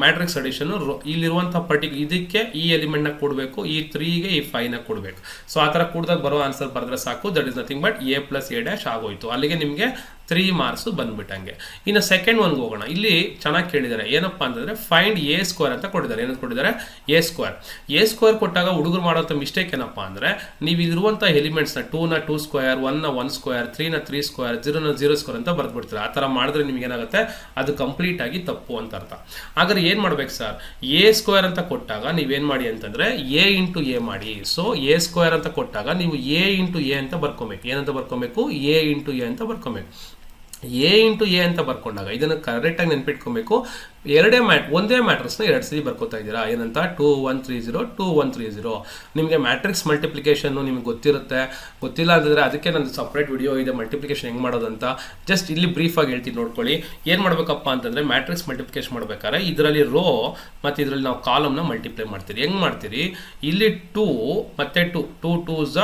ಮ್ಯಾಟ್ರಿಕ್ಸ್ ಅಡಿಷನ್, ಇಲ್ಲಿರುವಂತಹ ಇದಕ್ಕೆ ಈ ಎಲಿಮೆಂಟ್ನ ಕೊಡಬೇಕು, ಈ 3ಗೆ ಈ 5ನ ಕೊಡಬೇಕು. ಸೊ ಆ ಥರ ಕೂಡಿದಾಗ ಬರೋ ಆನ್ಸರ್ ಬರೆದ್ರೆ ಸಾಕು. That is nothing but A plus A dash ಆಗೋಯ್ತು. ಅಲ್ಲಿಗೆ ನಿಮಗೆ 3 ಮಾರ್ಕ್ಸ್ ಬಂದ್ಬಿಟ್ಟಂಗೆ. ಇನ್ನು ಸೆಕೆಂಡ್ ಒನ್ಗೆ ಹೋಗೋಣ. ಇಲ್ಲಿ ಚೆನ್ನಾಗಿ ಕೇಳಿದ್ದಾರೆ, ಏನಪ್ಪಾ ಅಂತಂದ್ರೆ ಫೈಂಡ್ ಎ ಸ್ಕ್ವೇರ್ ಅಂತ ಕೊಟ್ಟಿದ್ದಾರೆ. ಏನಂತ ಕೊಟ್ಟಿದ್ದಾರೆ, ಎ ಸ್ಕ್ವೇರ್. ಎ ಸ್ಕ್ವೇರ್ ಕೊಟ್ಟಾಗ ಹುಡುಗರು ಮಾಡೋಂಥ ಮಿಸ್ಟೇಕ್ ಏನಪ್ಪಾ ಅಂದ್ರೆ, ನೀವು ಇರುವಂಥ ಎಲಿಮೆಂಟ್ಸ್ನ 2ನ 2 ಸ್ಕ್ವೇರ್, 1ನ 1 ಸ್ಕ್ವೇರ್, 3ನ 3 ಸ್ಕ್ವೇರ್, 0ನ 0 ಸ್ಕ್ವೇರ್ ಅಂತ ಬರ್ದ್ಬಿಡ್ತೀರಾ. ಆ ಥರ ಮಾಡಿದ್ರೆ ನಿಮ್ಗೆ ಏನಾಗುತ್ತೆ, ಅದು ಕಂಪ್ಲೀಟ್ ಆಗಿ ತಪ್ಪು ಅಂತ ಅರ್ಥ. ಹಾಗಾದ್ರೆ ಏನು ಮಾಡ್ಬೇಕು ಸರ್, ಎ ಸ್ಕ್ವೇರ್ ಅಂತ ಕೊಟ್ಟಾಗ ನೀವೇನು ಮಾಡಿ ಅಂತಂದ್ರೆ ಎ ಇಂಟು ಎ ಮಾಡಿ. ಸೊ ಎ ಸ್ಕ್ವೇರ್ ಅಂತ ಕೊಟ್ಟಾಗ ನೀವು ಎ ಇಂಟು ಎ ಅಂತ ಬರ್ಕೊಬೇಕು. ಏನಂತ ಬರ್ಕೊಬೇಕು, ಎ ಇಂಟು ಎ ಅಂತ ಬರ್ಕೊಬೇಕು. ಎ ಇಂಟು ಎ ಅಂತ ಬರ್ಕೊಂಡಾಗ ಇದನ್ನು ಕರೆಕ್ಟಾಗಿ ನೆನ್ಪಿಟ್ಕೊಬೇಕು. ಒಂದೇ ಮ್ಯಾಟ್ರಿಕ್ಸ್ನ 2 ಸರಿ ಬರ್ಕೋತಾ ಇದ್ದೀರಾ. ಏನಂತ, 2 1 3 0 2 1 3 0. ನಿಮಗೆ ಮ್ಯಾಟ್ರಿಕ್ಸ್ ಮಲ್ಟಿಪ್ಲಿಕೇಶನ್ ನಿಮ್ಗೆ ಗೊತ್ತಿರುತ್ತೆ. ಗೊತ್ತಿಲ್ಲ ಅಂತಂದರೆ ಅದಕ್ಕೆ ನಂದು ಸಪ್ರೇಟ್ ವಿಡಿಯೋ ಇದೆ, ಮಲ್ಟಿಪ್ಲಿಕೇಶನ್ ಹೆಂಗೆ ಮಾಡೋದಂತ. ಜಸ್ಟ್ ಇಲ್ಲಿ ಬ್ರೀಫಾಗಿ ಹೇಳ್ತೀನಿ ನೋಡ್ಕೊಳ್ಳಿ. ಏನು ಮಾಡಬೇಕಪ್ಪ ಅಂತಂದರೆ ಮ್ಯಾಟ್ರಿಕ್ಸ್ ಮಲ್ಟಿಪ್ಲಿಕೇಶನ್ ಮಾಡ್ಬೇಕಾದ್ರೆ ಇದರಲ್ಲಿ ರೋ ಮತ್ತು ಇದರಲ್ಲಿ ನಾವು ಕಾಲಮ್ನ ಮಲ್ಟಿಪ್ಲೈ ಮಾಡ್ತೀರಿ. ಹೆಂಗೆ ಮಾಡ್ತೀರಿ, ಇಲ್ಲಿ 2 ಮತ್ತು 2 2s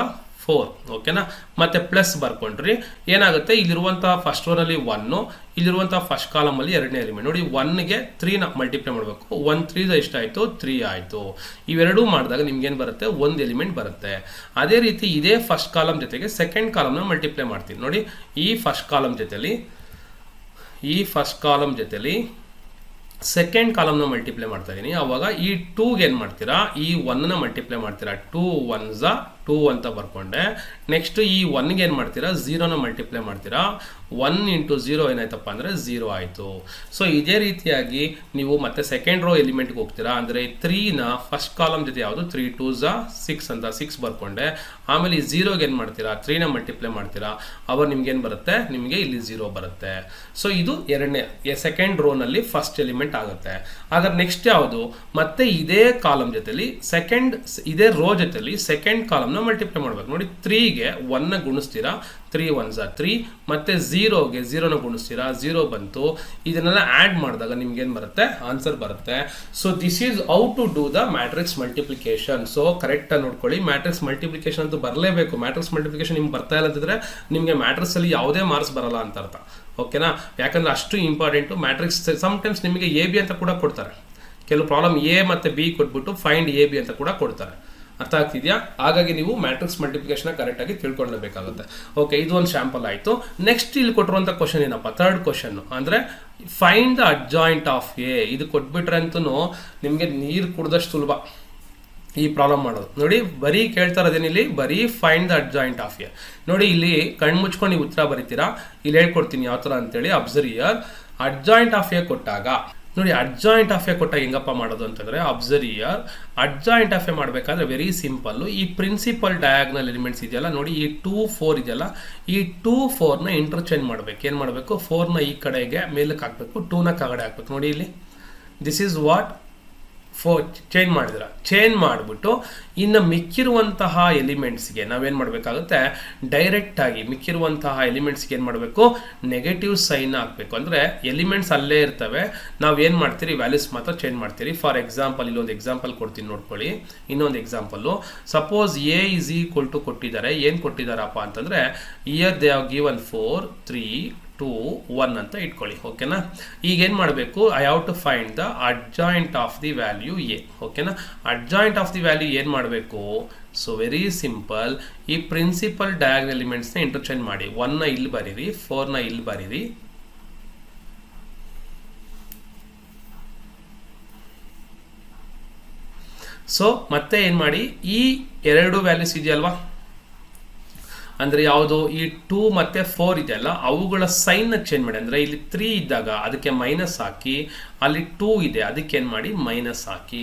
4. ಓಕೆನಾ, ಮತ್ತೆ ಪ್ಲಸ್ ಬರ್ಕೊಂಡ್ರಿ ಏನಾಗುತ್ತೆ, ಇಲ್ಲಿರುವಂತಹ ಫಸ್ಟ್ ರೋನಲ್ಲಿ 1, ಇಲ್ಲಿರುವಂತಹ ಫಸ್ಟ್ ಕಾಲಮಲ್ಲಿ 2ನೇ ಎಲಿಮೆಂಟ್ ನೋಡಿ 1ಗೆ 3ನ ಮಲ್ಟಿಪ್ಲೈ ಮಾಡಬೇಕು. 1 3 ಎಷ್ಟಾಯಿತು, 3 ಆಯಿತು. ಇವೆರಡೂ ಮಾಡಿದಾಗ ನಿಮ್ಗೇನು ಬರುತ್ತೆ, 1 ಎಲಿಮೆಂಟ್ ಬರುತ್ತೆ. ಅದೇ ರೀತಿ ಇದೇ ಫಸ್ಟ್ ಕಾಲಮ್ ಜೊತೆಗೆ ಸೆಕೆಂಡ್ ಕಾಲಮ್ನ ಮಲ್ಟಿಪ್ಲೈ ಮಾಡ್ತೀನಿ. ನೋಡಿ ಈ ಫಸ್ಟ್ ಕಾಲಮ್ ಜೊತೆಲಿ ಸೆಕೆಂಡ್ ಕಾಲಮ್ನ ಮಲ್ಟಿಪ್ಲೈ ಮಾಡ್ತಾ ಇದ್ದೀನಿ. ಅವಾಗ ಈ 2ಗೆ ಏನು ಮಾಡ್ತೀರಾ, ಈ 1ನ ಮಲ್ಟಿಪ್ಲೈ ಮಾಡ್ತೀರಾ. 2 1s 2 ಅಂತ ಬರ್ಕೊಂಡೆ. ನೆಕ್ಸ್ಟ್ ಈ 1ಗೆ ಏನು ಮಾಡ್ತೀರಾ, 0ನ ಮಲ್ಟಿಪ್ಲೈ ಮಾಡ್ತೀರಾ. 1 × 0 ಏನಾಯ್ತಪ್ಪ ಅಂದರೆ 0 ಆಯಿತು. ಸೊ ಇದೇ ರೀತಿಯಾಗಿ ನೀವು ಮತ್ತೆ ಸೆಕೆಂಡ್ ರೋ ಎಲಿಮೆಂಟ್ಗೆ ಹೋಗ್ತೀರಾ. ಅಂದರೆ 3ನ ಫಸ್ಟ್ ಕಾಲಮ್ ಜೊತೆ ಯಾವುದು, 3 2s 6 ಅಂತ 6 ಬರ್ಕೊಂಡೆ. ಆಮೇಲೆ ಈ 0ಗೆ ಏನು ಮಾಡ್ತೀರಾ, 3ನ ಮಲ್ಟಿಪ್ಲೈ ಮಾಡ್ತೀರಾ. ಅವಾಗ ನಿಮ್ಗೇನು ಬರುತ್ತೆ, ನಿಮಗೆ ಇಲ್ಲಿ 0 ಬರುತ್ತೆ. ಸೊ ಇದು ಸೆಕೆಂಡ್ ರೋನಲ್ಲಿ ಫಸ್ಟ್ ಎಲಿಮೆಂಟ್ ಆಗುತ್ತೆ. ಹಾಗಾದ್ರೆ ನೆಕ್ಸ್ಟ್ ಯಾವುದು, ಮತ್ತೆ ಇದೇ ಕಾಲಮ್ ಜೊತೆಲಿ ಇದೇ ರೋ ಜೊತೆಲಿ ಸೆಕೆಂಡ್ ಕಾಲಮ್ನ ಮಲ್ಟಿಪ್ಲೈ ಮಾಡ್ಬೇಕು. ನೋಡಿ 3ಗೆ 1ನ ಗುಣಿಸ್ತೀರಾ, 3 1s 3, ಮತ್ತೆ 0ಗೆ 0ನ ಗುಣಿಸ್ತೀರಾ, 0 ಬಂತು. ಇದನ್ನೆಲ್ಲ ಆ್ಯಡ್ ಮಾಡಿದಾಗ ನಿಮ್ಗೇನು ಬರುತ್ತೆ, ಆನ್ಸರ್ ಬರುತ್ತೆ. So this is how to do the matrix multiplication. So ಕರೆಕ್ಟಾಗಿ ನೋಡ್ಕೊಳ್ಳಿ, ಮ್ಯಾಟ್ರಿಕ್ಸ್ ಮಲ್ಟಿಪ್ಲಿಕೇಶನ್ ಅಂತೂ ಬರಲೇಬೇಕು. ಮ್ಯಾಟ್ರಿಕ್ಸ್ ಮಲ್ಟಿಪ್ಲಿಕೇಶನ್ ನಿಮ್ಗೆ ಬರ್ತಾ ಇಲ್ಲ ಅಂತಂದರೆ ನಿಮಗೆ ಮ್ಯಾಟ್ರಿಕ್ಸಲ್ಲಿ ಯಾವುದೇ ಮಾರ್ಕ್ಸ್ ಬರಲ್ಲ ಅಂತ ಅರ್ಥ. ಓಕೆನಾ, ಯಾಕಂದರೆ ಅಷ್ಟು ಇಂಪಾರ್ಟೆಂಟು ಮ್ಯಾಟ್ರಿಕ್ಸ್. ಸಮ್ಟೈಮ್ಸ್ ನಿಮಗೆ ಎ ಬಿ ಅಂತ ಕೂಡ ಕೊಡ್ತಾರೆ. ಕೆಲವು ಪ್ರಾಬ್ಲಮ್ ಎ ಮತ್ತು ಬಿ ಕೊಟ್ಬಿಟ್ಟು ಫೈಂಡ್ ಎ ಬಿ ಅಂತ ಕೂಡ ಕೊಡ್ತಾರೆ. ಅರ್ಥ ಆಗ್ತಿದೆಯಾ? ಹಾಗಾಗಿ ನೀವು ಮ್ಯಾಟ್ರಿಕ್ಸ್ ಮಲ್ಟಿಪ್ಲಿಕೇಶನ್ ಕರೆಕ್ಟಾಗಿ ತಿಳ್ಕೊಳ್ಳಬೇಕಾಗುತ್ತೆ. ಓಕೆ, ಇದು ಒಂದು ಶಾಂಪಲ್ ಆಯಿತು. ನೆಕ್ಸ್ಟ್ ಇಲ್ಲಿ ಕೊಟ್ಟಿರುವಂಥ ಕ್ವಶನ್ ಏನಪ್ಪ, ಥರ್ಡ್ ಕ್ವಶನ್ ಅಂದರೆ find the adjoint of A. ಇದು ಕೊಟ್ಬಿಟ್ರೆ ಅಂತೂ ನಿಮಗೆ ನೀರು ಕುಡ್ದಷ್ಟು ಸುಲಭ ಈ ಪ್ರಾಬ್ಲಮ್ ಮಾಡೋದು. ನೋಡಿ ಬರೀ ಕೇಳ್ತಾ ಇರೋದೇನಿಲ್ಲಿ, ಬರೀ find the adjoint of A. ನೋಡಿ ಇಲ್ಲಿ ಕಣ್ಣು ಮುಚ್ಕೊಂಡು ನೀವು ಉತ್ತರ ಬರೀತೀರಾ. ಇಲ್ಲಿ ಹೇಳ್ಕೊಡ್ತೀನಿ ಯಾವ ಥರ ಅಂತೇಳಿ. Observe here, adjoint of A ಕೊಟ್ಟಾಗ ನೋಡಿ, ಅಡ್ಜಾಯಿಂಟ್ ಆಫ್ ಎ ಕೊಟ್ಟಾಗ ಹೆಂಗಪ್ಪ ಮಾಡೋದು ಅಂತಂದರೆ, observe here, adjoint of A ಮಾಡಬೇಕಾದ್ರೆ ವೆರಿ ಸಿಂಪಲ್ಲು. ಈ ಪ್ರಿನ್ಸಿಪಲ್ ಡಯಾಗ್ನಲ್ ಎಲಿಮೆಂಟ್ಸ್ ಇದೆಯಲ್ಲ ನೋಡಿ, ಈ 2 4 ಇದೆಯಲ್ಲ, ಈ 2 4ನ ಇಂಟರ್ಚೇಂಜ್ ಮಾಡಬೇಕು. ಏನು ಮಾಡಬೇಕು, 4ನ ಈ ಕಡೆಗೆ ಮೇಲಕ್ಕೆ ಹಾಕಬೇಕು, 2ನ ಕೆಳಗಡೆ ಹಾಕಬೇಕು. ನೋಡಿ ಇಲ್ಲಿ ದಿಸ್ ಈಸ್ ವಾಟ್ 4 ಚೇಂಜ್ ಮಾಡಿದ್ರ. ಚೇಂಜ್ ಮಾಡಿಬಿಟ್ಟು ಇನ್ನು ಮಿಕ್ಕಿರುವಂತಹ ಎಲಿಮೆಂಟ್ಸ್ಗೆ ನಾವೇನು ಮಾಡಬೇಕಾಗುತ್ತೆ, ಡೈರೆಕ್ಟಾಗಿ ಮಿಕ್ಕಿರುವಂತಹ ಎಲಿಮೆಂಟ್ಸ್ಗೆ ಏನು ಮಾಡಬೇಕು, ನೆಗೆಟಿವ್ ಸೈನ್ ಹಾಕಬೇಕು. ಅಂದರೆ ಎಲಿಮೆಂಟ್ಸ್ ಅಲ್ಲೇ ಇರ್ತವೆ, ನಾವೇನು ಮಾಡ್ತೀರಿ, ವ್ಯಾಲ್ಯೂಸ್ ಮಾತ್ರ ಚೇಂಜ್ ಮಾಡ್ತೀರಿ. ಫಾರ್ ಎಕ್ಸಾಂಪಲ್ ಇಲ್ಲೊಂದು ಎಕ್ಸಾಂಪಲ್ ಕೊಡ್ತೀನಿ ನೋಡ್ಕೊಳ್ಳಿ. ಇನ್ನೊಂದು example, suppose A is equal to ಕೊಟ್ಟಿದ್ದಾರೆ. ಏನು ಕೊಟ್ಟಿದ್ದಾರಪ್ಪ ಅಂತಂದರೆ, here they have given 4 3 two 1 ಅಂತ ಇಟ್ಕೊಳ್ಳಿ. ಓಕೆನಾ, ಈಗ ಏನು ಮಾಡಬೇಕು, I have to find the adjoint of the value A. ಓಕೆನಾ, ಅಡ್ಜಾಯಿಂಟ್ ಆಫ್ ದಿ ವ್ಯಾಲ್ಯೂ ಏನು ಮಾಡಬೇಕು, ಸೊ ವೆರಿ ಸಿಂಪಲ್, ಈ ಪ್ರಿನ್ಸಿಪಲ್ ಡಯಾಗ್ನಲ್ ಎಲಿಮೆಂಟ್ಸ್ನ ಇಂಟರ್ಚೇಂಜ್ ಮಾಡಿ. 1ನ ಇಲ್ಲಿ ಬರೀರಿ, 4ನ ಇಲ್ಲಿ ಬರೀರಿ. ಸೊ ಮತ್ತೆ ಏನು ಮಾಡಿ, ಈ ಎರಡು ವ್ಯಾಲ್ಯೂಸ್ ಇದೆಯಲ್ವಾ, ಅಂದರೆ ಯಾವುದು, ಈ 2 ಮತ್ತು 4 ಇದೆಯಲ್ಲ, ಅವುಗಳ ಸೈನ್ನ ಚೇಂಜ್ ಮಾಡಿ. ಅಂದರೆ ಇಲ್ಲಿ 3 ಇದ್ದಾಗ ಅದಕ್ಕೆ ಮೈನಸ್ ಹಾಕಿ, ಅಲ್ಲಿ 2 ಇದೆ ಅದಕ್ಕೆ ಏನು ಮಾಡಿ, ಮೈನಸ್ ಹಾಕಿ.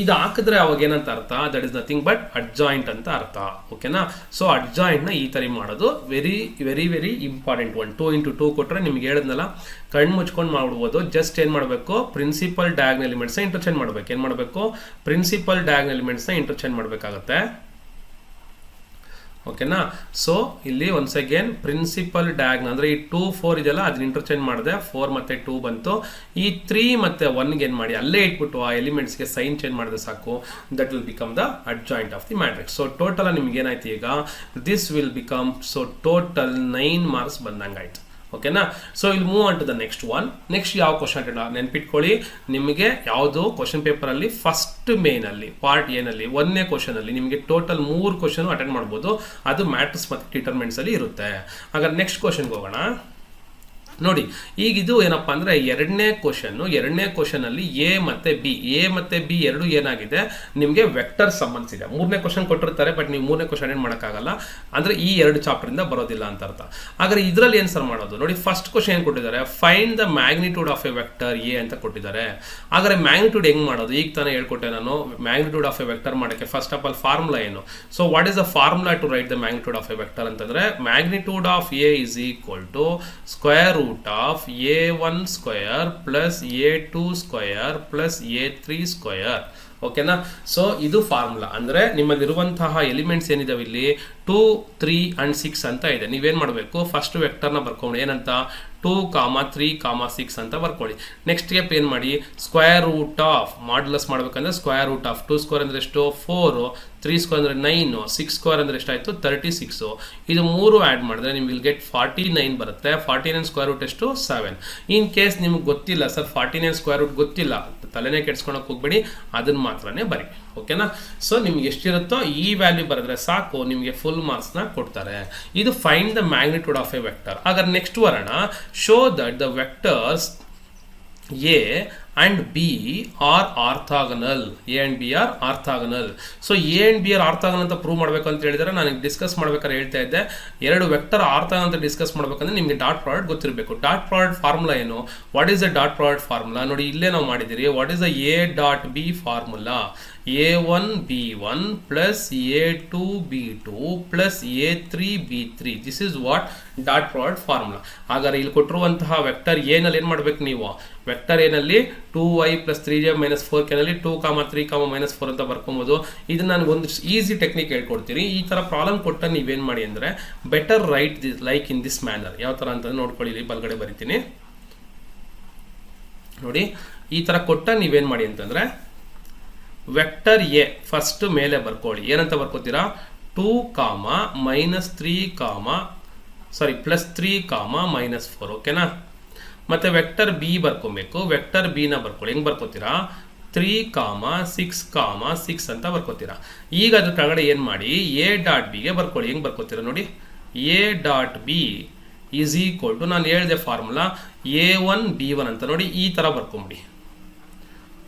ಇದು ಹಾಕಿದ್ರೆ ಅವಾಗ ಏನಂತ ಅರ್ಥ, that is nothing but adjoint ಅಂತ ಅರ್ಥ. ಓಕೆನಾ, ಸೊ ಅಡ್ಜಾಯಿಂಟ್ನ ಈ ಥರ ಮಾಡೋದು ವೆರಿ ವೆರಿ ವೆರಿ ಇಂಪಾರ್ಟೆಂಟ್. 2 × 2 ಕೊಟ್ಟರೆ ನಿಮ್ಗೆ ಹೇಳಿದ್ನಲ್ಲ, ಕಣ್ಣು ಮುಚ್ಕೊಂಡು ಮಾಡ್ಬಿಡ್ಬೋದು. ಜಸ್ಟ್ ಏನು ಮಾಡಬೇಕು, ಪ್ರಿನ್ಸಿಪಲ್ ಡಯಾಗ್ನಲ್ ಎಲಿಮೆಂಟ್ಸ್ನ ಇಂಟರ್ಚೇಂಜ್ ಮಾಡಬೇಕು. ಏನು ಮಾಡಬೇಕು, ಪ್ರಿನ್ಸಿಪಲ್ ಡಯಾಗ್ನಲ್ ಎಲಿಮೆಂಟ್ಸ್ನ ಇಂಟರ್ಚೇಂಜ್ ಮಾಡಬೇಕಾಗತ್ತೆ. ಓಕೆನಾ, ಸೊ ಇಲ್ಲಿ ಒನ್ಸ್ ಅಗೇನ್ ಪ್ರಿನ್ಸಿಪಲ್ ಡಯಾಗ್ನಲ್ ಅಂದರೆ ಈ 2, 4 ಇದೆಯಲ್ಲ, ಅದನ್ನ ಇಂಟರ್ಚೇಂಜ್ ಮಾಡಿದೆ, 4 ಮತ್ತು 2 ಬಂತು. ಈ 3 ಮತ್ತು 1ಗೆ ಏನು ಮಾಡಿ, ಅಲ್ಲೇ ಇಟ್ಬಿಟ್ಟು ಆ ಎಲಿಮೆಂಟ್ಸ್ಗೆ ಸೈನ್ ಚೇಂಜ್ ಮಾಡಿದ್ರೆ ಸಾಕು, that will become the adjoint of the matrix. So total ನಿಮ್ಗೆ ಏನಾಯ್ತು ಈಗ, this will become, so total 9 marks ಬಂದಂಗಾಯ್ತು. ಓಕೆನಾ, ಸೊ ಇಲ್ಲಿ move on to the next one. Next ಯಾವ ಕ್ವಶನ್ ನೆನ್ಪಿಟ್ಕೊಳ್ಳಿ, ನಿಮಗೆ ಯಾವುದು ಕ್ವಶನ್ ಪೇಪರಲ್ಲಿ ಫಸ್ಟ್ ಮೇನಲ್ಲಿ ಪಾರ್ಟ್ ಏನಲ್ಲಿ 1ನೇ ಕ್ವಶನಲ್ಲಿ ನಿಮಗೆ ಟೋಟಲ್ 3 ಕ್ವಶನ್ ಅಟೆಂಡ್ ಮಾಡ್ಬೋದು. ಅದು ಮ್ಯಾಟ್ರಿಕ್ಸ್ ಮತ್ತು ಡಿಟರ್ಮಿನೆಂಟ್ಸ್ ಅಲ್ಲಿ ಇರುತ್ತೆ. ಹಾಗಾದ್ರೆ ನೆಕ್ಸ್ಟ್ ಕ್ವಶನ್ಗೆ ಹೋಗೋಣ. ನೋಡಿ, ಈಗ ಇದು ಏನಪ್ಪ ಅಂದರೆ ಎರಡನೇ ಕ್ವಶನ್ ಅಲ್ಲಿ ಎ ಮತ್ತು ಬಿ ಎರಡು ಏನಾಗಿದೆ, ನಿಮಗೆ ವೆಕ್ಟರ್ ಸಂಬಂಧಿಸಿದೆ. 3ನೇ ಕ್ವಶನ್ ಕೊಟ್ಟಿರ್ತಾರೆ, ಬಟ್ ನೀವು 3ನೇ ಕ್ವಶನ್ ಏನು ಮಾಡೋಕ್ಕಾಗಲ್ಲ, ಅಂದರೆ ಈ 2 ಚಾಪ್ಟರಿಂದ ಬರೋದಿಲ್ಲ ಅಂತ ಅರ್ಥ. ಹಾಗಾದ್ರೆ ಇದರಲ್ಲಿ ಏನು ಸರ್ ಮಾಡೋದು, ನೋಡಿ ಫಸ್ಟ್ ಕ್ವಶನ್ ಏನು ಕೊಟ್ಟಿದ್ದಾರೆ, find the magnitude of A vector A ಅಂತ ಕೊಟ್ಟಿದ್ದಾರೆ. ಹಾಗಾದ್ರೆ ಮ್ಯಾಗ್ನಿಟ್ಯೂಡ್ ಹೆಂಗೆ ಮಾಡೋದು, ಈಗ ತಾನೇ ಹೇಳ್ಕೊಟ್ಟೆ ನಾನು. ಮ್ಯಾಗ್ನಿಟ್ಯೂಡ್ ಆಫ್ ಎ ವೆಕ್ಟರ್ ಮಾಡೋಕ್ಕೆ ಫಸ್ಟ್ ಆಫ್ ಆಲ್ ಫಾರ್ಮುಲಾ ಏನು, so what is the formula to write the magnitude of A vector ಅಂತಂದ್ರೆ, magnitude of A is equal to square root of a1 square plus a2 square plus a3 square. ಓಕೆನಾ, so ಇದು formula. ಅಂದರೆ ನಿಮ್ಮಲ್ಲಿರುವಂತಹ elements ಏನಿದಾವೆ ಇಲ್ಲಿ 2, 3 and 6 ಅಂತ ಇದೆ. ನೀವೇನು ಮಾಡಬೇಕು, first ವೆಕ್ಟರ್ನ ಬರ್ಕೊಂಡು ಏನಂತ 2, 3, 6 ಅಂತ ಬರ್ಕೊಳ್ಳಿ. ನೆಕ್ಸ್ಟ್ ಸ್ಟೆಪ್ ಏನು ಮಾಡಿ, ಸ್ಕ್ವೇರ್ ರೂಟ್ ಆಫ್ ಮಾಡ್ಯುಲಸ್ ಮಾಡಬೇಕಂದ್ರೆ ಸ್ಕ್ವೇರ್ ರೂಟ್ ಆಫ್ 2 ಸ್ಕ್ವೇರ್ ಅಂದರೆ ಎಷ್ಟು 4, 3 ಸ್ಕ್ವೇರ್ ಅಂದರೆ 9, 6 ಸ್ಕ್ವೇರ್ ಅಂದರೆ ಎಷ್ಟಾಯಿತು 36. ಇದು 3 ಆ್ಯಡ್ ಮಾಡಿದ್ರೆ ನಿಮ್ಗೆ ವಿಲ್ ಗೆಟ್ 49 ಬರುತ್ತೆ. 49 ಸ್ಕ್ವೇರ್ ರೂಟ್ ಎಷ್ಟು 7. ಇನ್ ಕೇಸ್ ನಿಮ್ಗೆ ಗೊತ್ತಿಲ್ಲ ಸರ್ 49 ಸ್ಕ್ವೇರ್ ರೂಟ್ ಗೊತ್ತಿಲ್ಲ, ತಲೆನೇ ಕೆಡ್ಸ್ಕೊಳಕ್ಕೆ ಹೋಗ್ಬೇಡಿ, ಅದನ್ನ ಮಾತ್ರನೇ ಬರಿ. ಓಕೆನಾ, ಸೊ ನಿಮ್ಗೆ ಎಷ್ಟಿರುತ್ತೋ ಈ ವ್ಯಾಲ್ಯೂ ಬರೆದ್ರೆ ಸಾಕು, ನಿಮಗೆ ಫುಲ್ ಮಾರ್ಕ್ಸ್ನ ಕೊಡ್ತಾರೆ. ಇದು find the magnitude of A vector. ಹಾಗಾದ್ರೆ ನೆಕ್ಸ್ಟ್ ಬರೋಣ, show that the vectors A and B are orthogonal. A and B are orthogonal. So A and B are orthogonal ಅಂತ ಪ್ರೂವ್ ಮಾಡಬೇಕು ಅಂತ ಹೇಳಿದರೆ, ನಾನು ಡಿಸ್ಕಸ್ ಮಾಡ್ಬೇಕಾದ್ರೆ ಹೇಳ್ತಾ ಇದ್ದೆ, ಎರಡು ವೆಕ್ಟರ್ ಆರ್ಥೋಗೋನಲ್ ಅಂತ ಡಿಸ್ಕಸ್ ಮಾಡಬೇಕಂದ್ರೆ ನಿಮಗೆ ಡಾಟ್ ಪ್ರಾಡಕ್ಟ್ ಗೊತ್ತಿರಬೇಕು. ಡಾಟ್ ಪ್ರಾಡಕ್ಟ್ ಫಾರ್ಮುಲಾ ಏನು, what is the dot product formula, ನೋಡಿ ಇಲ್ಲೇ ನಾವು ಮಾಡಿದ್ದೀರಿ. What is the A dot B formula, a1 b1 plus a2 b2 plus a3 b3. This is what dot product formula. ಹಾಗಾದ್ರೆ ಇಲ್ಲಿ ಕೊಟ್ಟಿರುವಂತಹ vector ಏನಲ್ಲಿ ಏನು ಮಾಡ್ಬೇಕು ನೀವು, ವೆಕ್ಟರ್ ಏನಲ್ಲಿ 2y plus 3j minus 4 ಕೆನಲ್ಲಿ 2, 3, -4 ಅಂತ ಬರ್ಕೊಬೋದು. ಇದು ನಾನು ಒಂದು ಈಸಿ ಟೆಕ್ನಿಕ್ ಹೇಳ್ಕೊಡ್ತೀನಿ. ಈ ಥರ ಪ್ರಾಬ್ಲಮ್ ಕೊಟ್ಟ ನೀವೇನು ಮಾಡಿ ಅಂದರೆ, better write this like in this manner. ಯಾವ ಥರ ಅಂತ ನೋಡ್ಕೊಳ್ಳಿ, ಇಲ್ಲಿ ಬಲಗಡೆ ಬರಿತೀನಿ ನೋಡಿ. ಈ ಥರ ಕೊಟ್ಟ ನೀವೇನು ಮಾಡಿ ಅಂತಂದರೆ, ವೆಕ್ಟರ್ ಎ ಫಸ್ಟ್ ಮೇಲೆ ಬರ್ಕೊಳ್ಳಿ. ಏನಂತ ಬರ್ಕೋತೀರಾ, 2, +3, -4. ಓಕೆನಾ, ಮತ್ತೆ ವೆಕ್ಟರ್ ಬಿ ಬರ್ಕೊಬೇಕು. ವೆಕ್ಟರ್ ಬಿನ ಬರ್ಕೊಳ್ಳಿ. ಹೆಂಗೆ ಬರ್ಕೋತೀರಾ, 3, 6, ಅಂತ ಬರ್ಕೋತೀರಾ. ಈಗ ಅದ್ರ ಕೆಳಗಡೆ ಏನು ಮಾಡಿ, ಎ ಡಾಟ್ ಬಿಗೆ ಬರ್ಕೊಳ್ಳಿ. ಹೆಂಗೆ ಬರ್ಕೋತೀರಾ ನೋಡಿ, A dot B is equal to, ನಾನು ಹೇಳಿದೆ ಫಾರ್ಮುಲಾ a1 b1 ಅಂತ ನೋಡಿ. ಈ ಥರ ಬರ್ಕೊಂಬಿಡಿ.